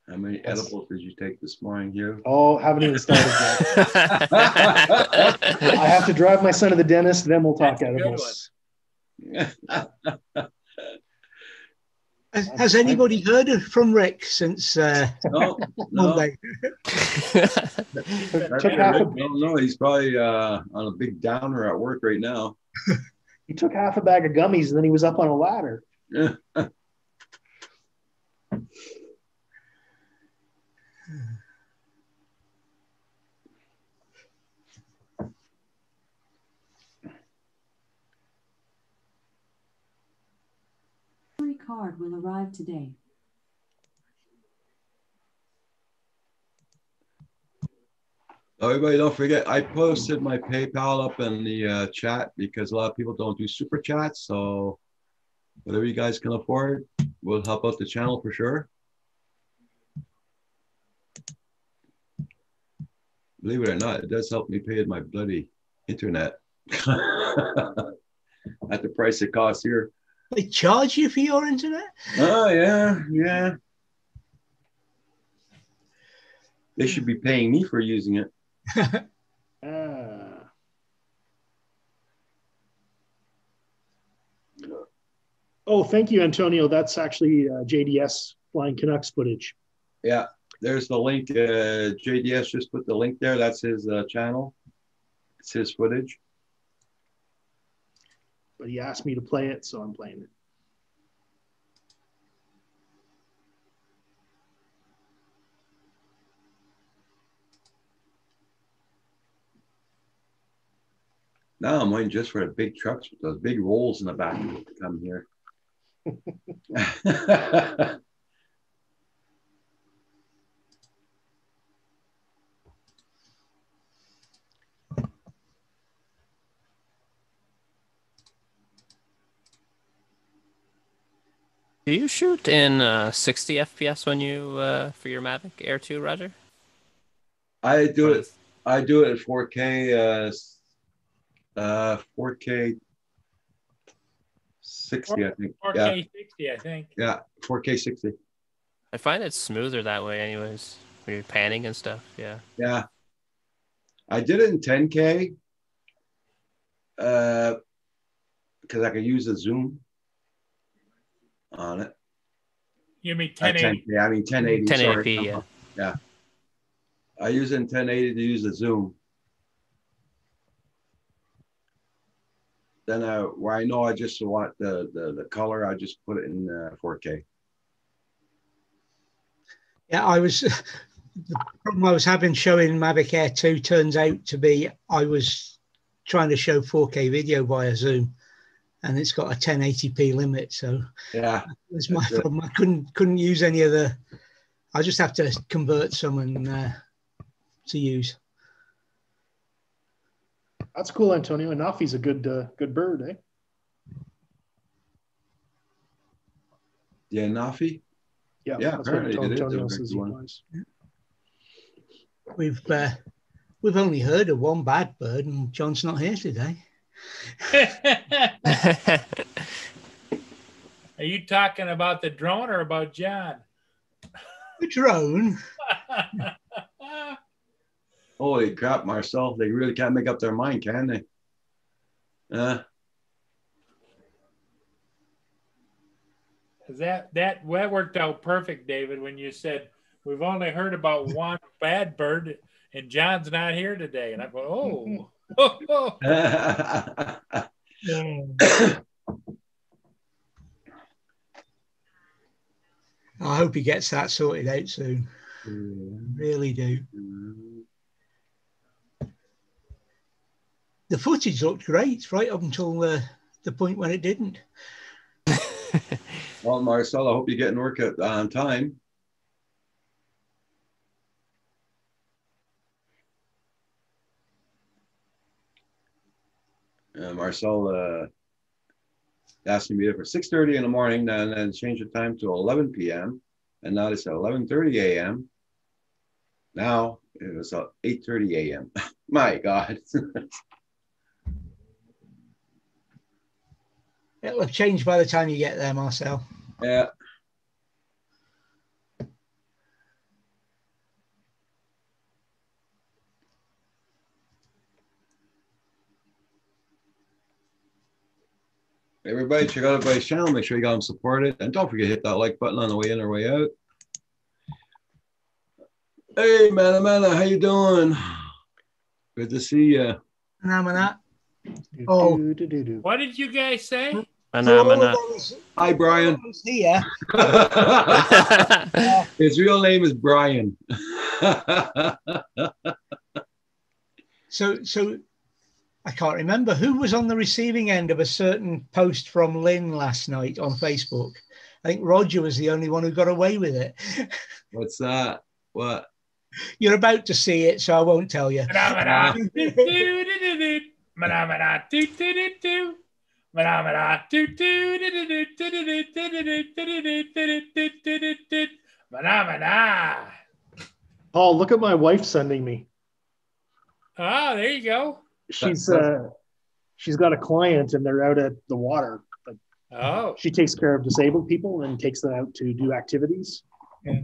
How many edibles did you take this morning, Hugh? Oh, haven't even started yet. I have to drive my son to the dentist, then we'll talk edibles. Has anybody heard from Rick since Monday? No, he's probably on a big downer at work right now. He took half a bag of gummies and then he was up on a ladder. Card will arrive today. Everybody, don't forget, I posted my PayPal up in the chat because a lot of people don't do super chats. So whatever you guys can afford will help out the channel for sure. Believe it or not, it does help me pay my bloody internet at the price it costs here. They charge you for your internet? Oh, yeah. They should be paying me for using it. Oh, thank you, Antonio. That's actually JDS Flying Canucks footage. Yeah, there's the link. JDS just put the link there. That's his channel. It's his footage. But he asked me to play it, so I'm playing it. Now I'm waiting just for the big trucks with those big rolls in the back to come here. Do you shoot in 60 FPS when you for your Mavic Air 2, Roger? I do it at 4K 4K 60, I think. 4K 60, I think. Yeah, 4K 60. I find it smoother that way anyways, when you're panning and stuff. Yeah. Yeah. I did it in 10K because I could use the zoom on it. You mean 1080? Yeah, I mean 1080. 1080p, sorry. yeah. Yeah. I use it in 1080 to use the zoom. Then where I know I just want the color, I just put it in 4K. Yeah, the problem I was having showing Mavic Air 2 turns out to be I was trying to show 4K video via Zoom, and it's got a 1080p limit. So yeah, that was my problem. I couldn't use any of the. I just have to convert some and to use. That's cool, Antonio. Anafi's a good bird, eh? Yeah, Nafi. Yeah, Yeah, that's what apparently Antonio it is a says good he one. plays. We've only heard of one bad bird, and John's not here today. Are you talking about the drone or about John? The drone. Holy crap, Marcel. They really can't make up their mind, can they? That worked out perfect, David, when you said we've only heard about one bad bird and John's not here today. And I go, oh. I hope he gets that sorted out soon. Really do. The footage looked great right up until the point when it didn't. Well, Marcel, I hope you're getting work on time. Marcel asked me to be there for 6:30 in the morning, and then change the time to 11 p.m. And now it's at 11:30 a.m. Now it was 8:30 a.m. My God. It'll have changed by the time you get there, Marcel. Yeah. Everybody, check out everybody's channel. Make sure you got them supported. And don't forget to hit that like button on the way in or way out. Hey, Mana, how you doing? Good to see you. Oh. What did you guys say? Hi, Brian. Here. His real name is Brian. So I can't remember who was on the receiving end of a certain post from Lynn last night on Facebook. I think Roger was the only one who got away with it. What's that? What? You're about to see it, so I won't tell you. Oh, look at my wife sending me. Ah, there you go. She's got a client and they're out at the water. Oh, she takes care of disabled people and takes them out to do activities. Yeah.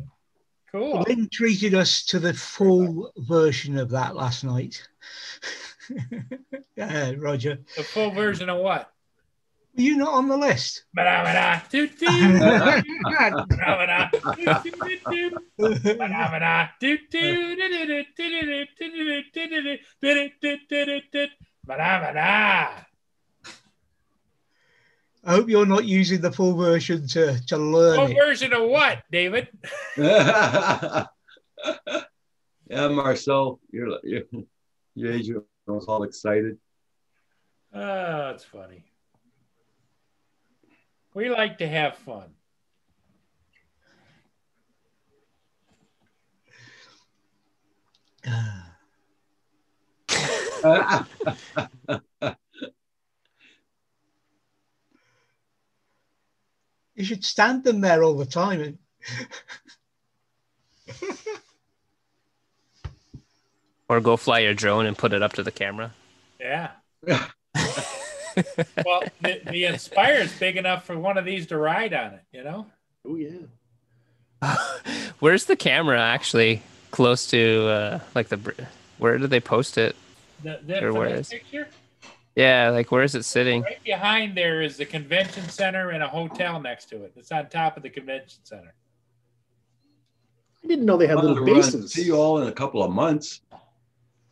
Cool. Lynn treated us to the full version of that last night. Roger. The full version of what? Were you not on the list? Ba-da-ba-da, doo-doo, ba-da-ba-da, doo-doo-doo-doo, ba-da-ba-da, doo-doo, do-do-do-do-do-do-do-do-do-do-do-do-do, ba-da-ba-da. I hope you're not using the full version to learn What it. version of what, David? Yeah, Marcel, your agent was all excited. Oh, it's funny. We like to have fun. You should stand them there all the time. Or go fly your drone and put it up to the camera. Yeah. Well, the Inspire is big enough for one of these to ride on it, you know? Oh yeah. Where's the camera actually close to where did they post it? Or where is picture? Yeah, like where is it sitting? Right behind there is the convention center and a hotel next to it. It's on top of the convention center. I didn't know they had little bases. See you all in a couple of months.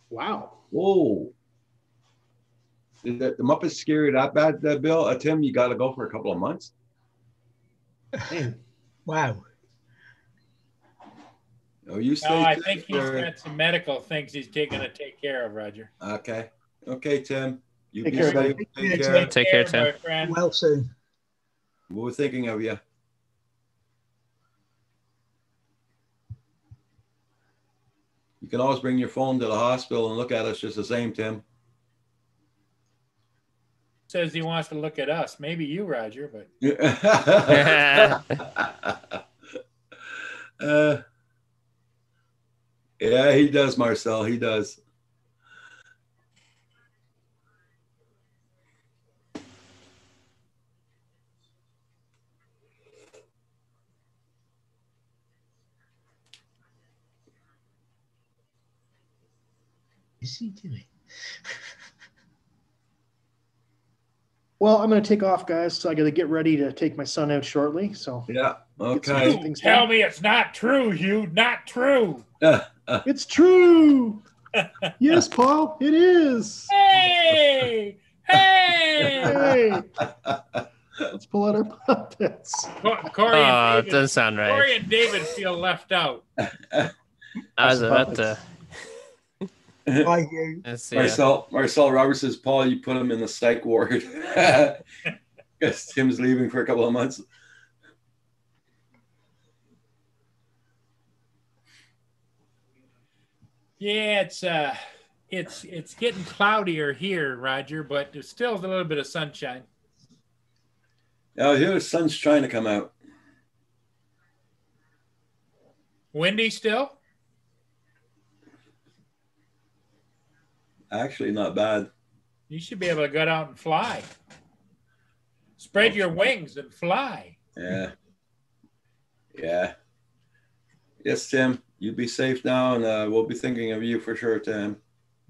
Wow. Whoa. Did the Muppets scare you that bad, Bill? Tim, you got to go for a couple of months? Man. Wow. Oh, you stay. No, I think he's got some medical things he's going to take care of, Roger. Okay. Okay, Tim. You Take be care, safe. buddy. Take care. Take care, Tim. my friend. Well soon. We're thinking of you. You can always bring your phone to the hospital and look at us just the same, Tim. Says he wants to look at us. Maybe you, Roger, but yeah, he does, Marcel. He does. Is he doing? Well, I'm going to take off, guys. So I got to get ready to take my son out shortly. So Yeah. Get some Okay. things tell done. me it's not true, Hugh. Not true. It's true. Yes, Paul, it is. Hey! Hey! Hey, let's pull out our puppets. Corey Oh, and it David, doesn't sound Corey right. and David feel left out. I was about to. Why you? Let's see. Marcel Roberts says, Paul, you put him in the psych ward. Guess Tim's leaving for a couple of months. Yeah, it's getting cloudier here, Roger, but there's still a little bit of sunshine. Now here the sun's trying to come out. Windy still? Actually, not bad. You should be able to get out and fly. Spread your wings and fly. Yeah. Yeah. Yes, Tim. You be safe now, and we'll be thinking of you for sure, Tim.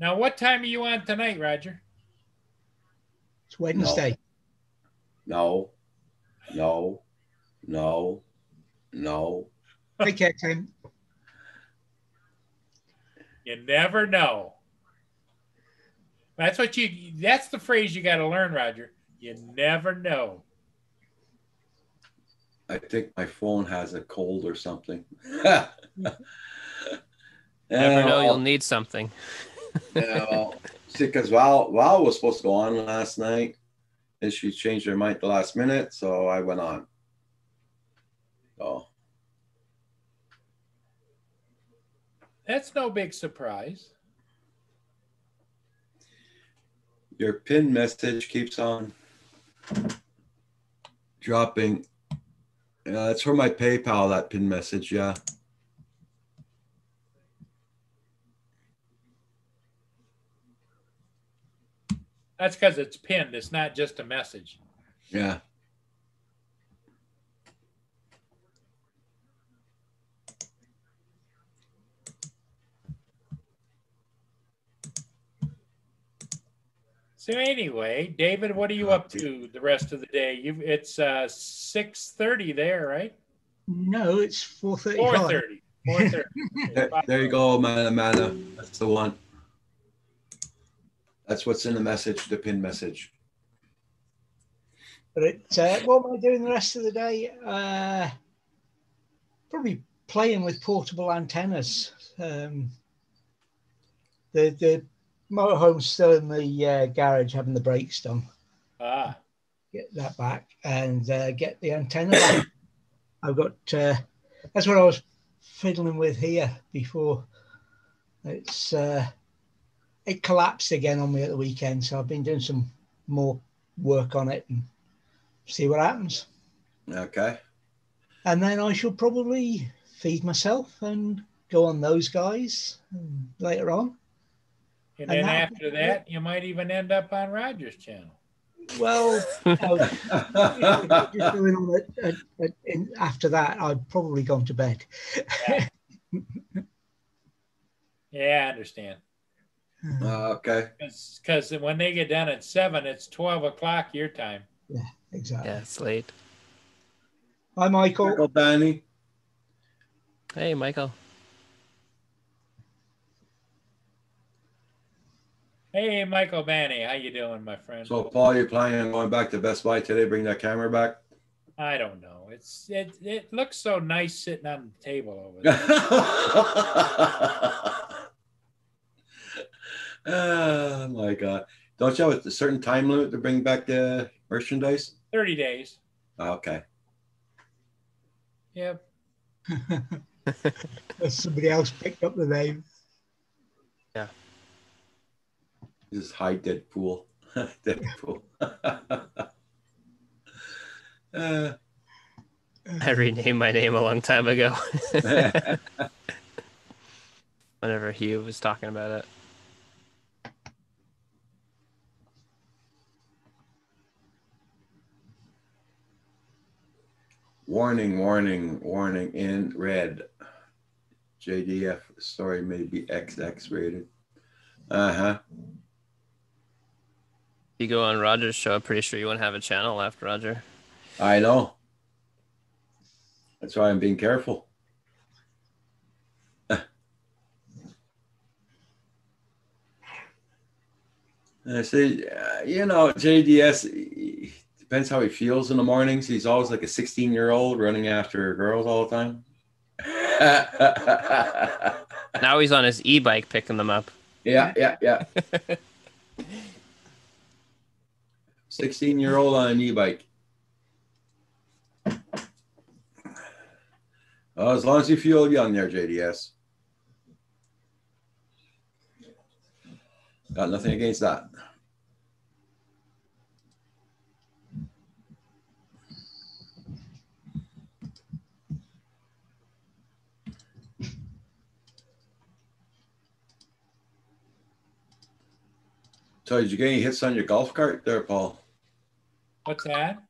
Now, what time are you on tonight, Roger? It's Wednesday. No. No. No. No. Take care, Tim. You never know. That's the phrase you got to learn, Roger. You never know. I think my phone has a cold or something. Never know, you'll need something. Yeah, see, because Val was supposed to go on last night, and she changed her mind at the last minute, so I went on. Oh, That's no big surprise. your pin message keeps on dropping. It's for my PayPal, that pin message, yeah. That's because it's pinned. It's not just a message. Yeah. So anyway, David, what are you up to the rest of the day? It's 6:30 there, right? No, it's 4:35. 4:30. 4:30. There you go, Mana. That's the one. That's what's in the message, the pin message. But what am I doing the rest of the day? Probably playing with portable antennas. The motorhome's still in the garage having the brakes done. Get that back and get the antenna back. I've got that's what I was fiddling with here before. It collapsed again on me at the weekend, so I've been doing some more work on it and see what happens. Okay. And then I shall probably feed myself and go on those guys later on. And then after that, you might even end up on Roger's channel. Well, just going on after that, I'd probably gone to bed. Yeah, I understand. Okay. Because when they get done at 7, it's 12 o'clock your time. Yeah, exactly. Yeah, it's late. Hi, Michael. Michael Danny. Hey, Michael. Hey, Michael Banny, how you doing, my friend? So, Paul, you planning on going back to Best Buy today? Bring that camera back? I don't know. It looks so nice sitting on the table over there. Oh my God! Don't you have a certain time limit to bring back the merchandise? 30 days. Okay. Yep. Somebody else picked up the name. Yeah. This is Hi Deadpool. Deadpool. I renamed my name a long time ago. Whenever Hugh was talking about it. Warning, warning, warning in red. JDF story may be XX rated. Uh-huh. You go on Roger's show, I'm pretty sure you won't have a channel left, Roger. I know. That's why I'm being careful. I say, JDS, depends how he feels in the mornings. He's always like a 16-year-old running after girls all the time. Now he's on his e-bike picking them up. Yeah. 16-year-old on an e-bike. As long as you feel young there, JDS. Got nothing against that. So did you get any hits on your golf cart there, Paul? What's that?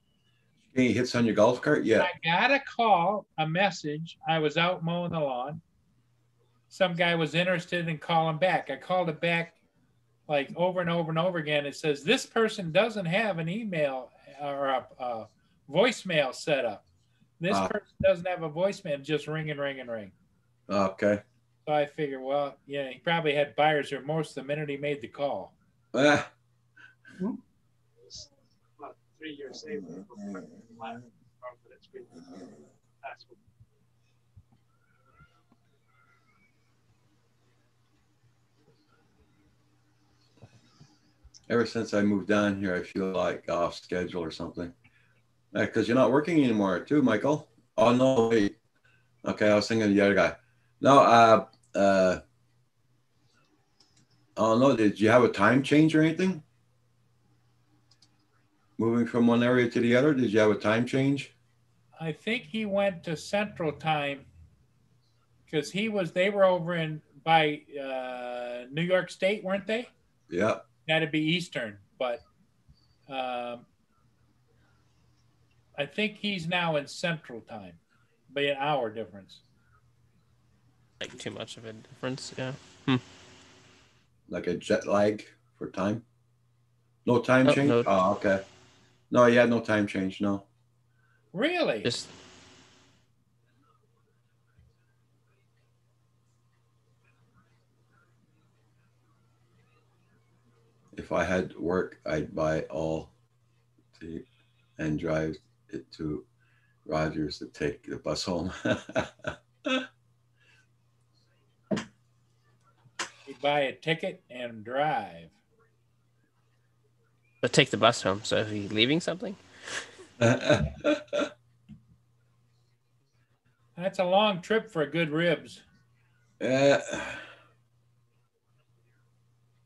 Any hits on your golf cart? Yeah. I got a message. I was out mowing the lawn. Some guy was interested in calling back. I called it back like over and over and over again. It says, this person doesn't have an email or a voicemail set up. This person doesn't have a voicemail, just ring and ring and ring. Okay. So I figured, well, yeah, he probably had buyer's remorse the minute he made the call. 3 years later. Ever since I moved down here, I feel like off schedule or something. Because you're not working anymore, too, Michael. Oh no, wait. Okay, I was thinking of the other guy. No, oh no, did you have a time change or anything? Moving from one area to the other, did you have a time change? I think he went to Central Time because they were over by New York State, weren't they? Yeah. That'd be Eastern, but I think he's now in Central Time, by an hour difference. Like too much of a difference, yeah. Like a jet lag for time? No time Oh, change? no. Oh, okay. No, yeah, no time change. No. Really? Just If I had work, I'd buy all the and drive it to Rogers to take the bus home. You buy a ticket and drive. but take the bus home. So if you're leaving something, That's a long trip for good ribs. Yeah,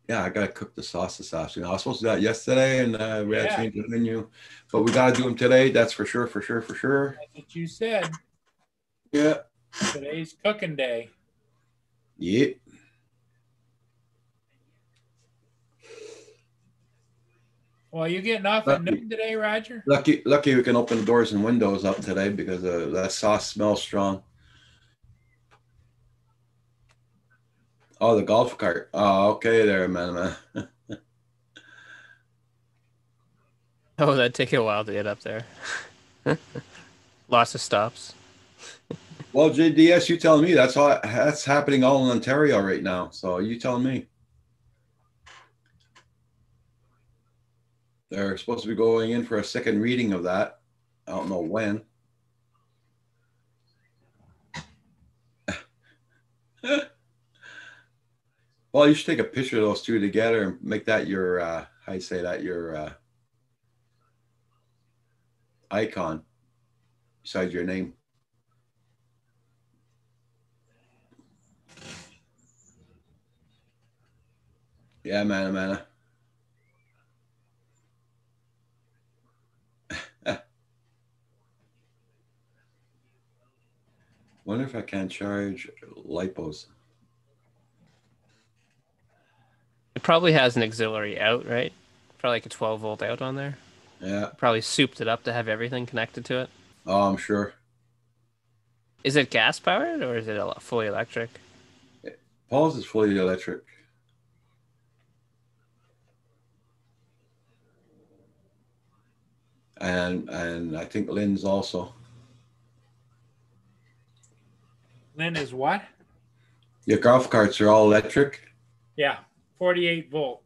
I gotta cook the sauce this afternoon. I was supposed to do that yesterday, and we had to Yeah. change the menu, but we gotta do them today. That's for sure, for sure, for sure. That's what you said. Yeah. Today's cooking day. Yeah. Well, you getting off at noon today, Roger? Lucky we can open the doors and windows up today because that sauce smells strong. Oh, the golf cart. Oh, okay there, man. oh, that'd take a while to get up there. Lots of stops. Well, JDS, you tell me. That's happening all in Ontario right now. So you tell me. They're supposed to be going in for a second reading of that. I don't know when. Well, you should take a picture of those two together and make that your, how you say that, your icon beside your name. Yeah, man, man. Wonder if I can charge lipos. It probably has an auxiliary out, right? Probably like a 12-volt out on there. Yeah. Probably souped it up to have everything connected to it. Oh, I'm sure. Is it gas powered or is it fully electric? Paul's is fully electric. And I think Lynn's also. Lynn is what? Your golf carts are all electric. Yeah, 48 volt.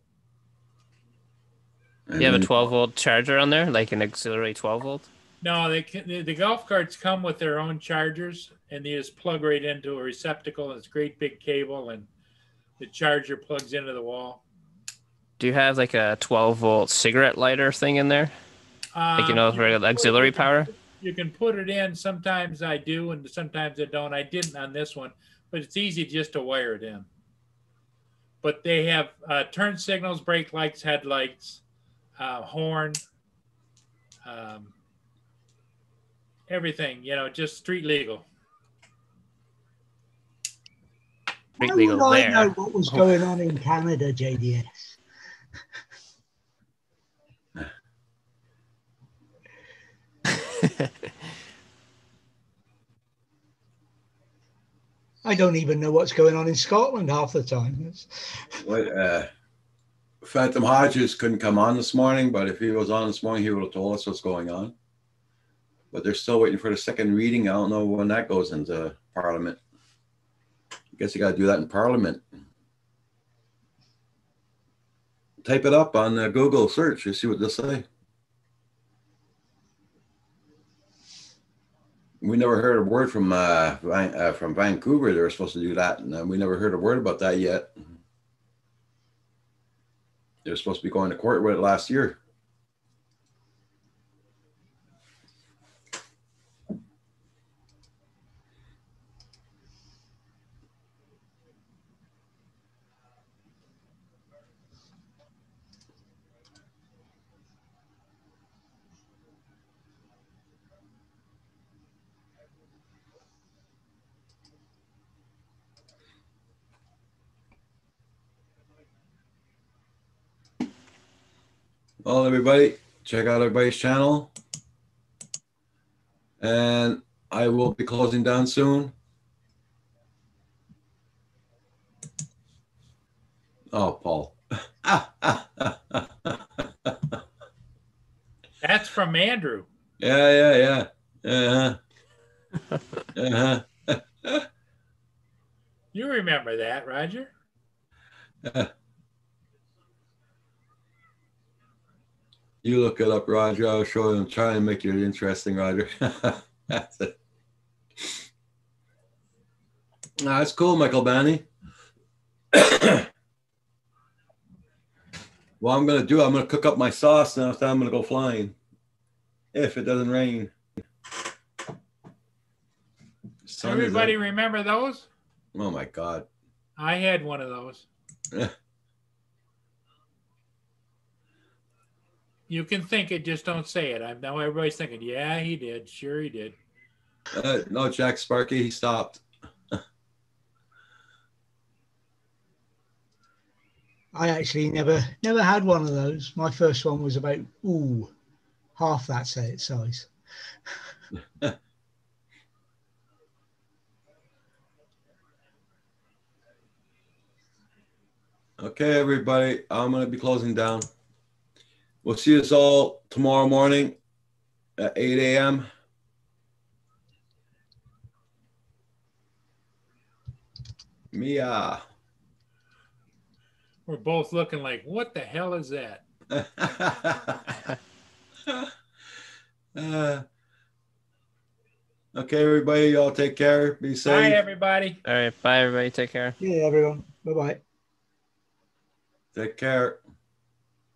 You have a 12-volt charger on there, like an auxiliary 12-volt? No, the golf carts come with their own chargers, and you just plug right into a receptacle. It's a great big cable, and the charger plugs into the wall. Do you have like a 12-volt cigarette lighter thing in there? Like, for auxiliary power? You can put it in. Sometimes I do, and sometimes I don't. I didn't on this one, but it's easy just to wire it in. But they have turn signals, brake lights, headlights, horn, everything, just street legal. Street legal How would I there. know what was going on in Canada, JDS? I don't even know what's going on in Scotland half the time. Phantom Hodges couldn't come on this morning, but if he was on this morning, he would have told us what's going on. But they're still waiting for the second reading. I don't know when that goes into Parliament. I guess you got to do that in Parliament. Type it up on Google search. You see what they'll say. We never heard a word from Vancouver. They were supposed to do that, and we never heard a word about that yet. They were supposed to be going to court with it last year. Well, everybody, check out everybody's channel. And I will be closing down soon. Oh, Paul. from Andrew. Yeah. Uh-huh. You remember that, Roger? You look it up, Roger. I'll show you. I'm trying to make it interesting, Roger. That's it. That's cool, Michael Banny. What I'm going to do, I'm going to cook up my sauce, and after I'm going to go flying. If it doesn't rain. Everybody remember those? Oh, my God. I had one of those. You can think it, just don't say it. I know everybody's thinking, yeah, he did. Sure, he did. No, Jack Sparky, he stopped. I actually never had one of those. My first one was about half that size. Okay, everybody, I'm going to be closing down. We'll see us all tomorrow morning at 8 a.m. Mia. We're both looking like, what the hell is that? Okay, everybody, y'all take care. Be safe. Bye, everybody. All right. Bye, everybody. Take care. Yeah, everyone. Bye-bye. Take care.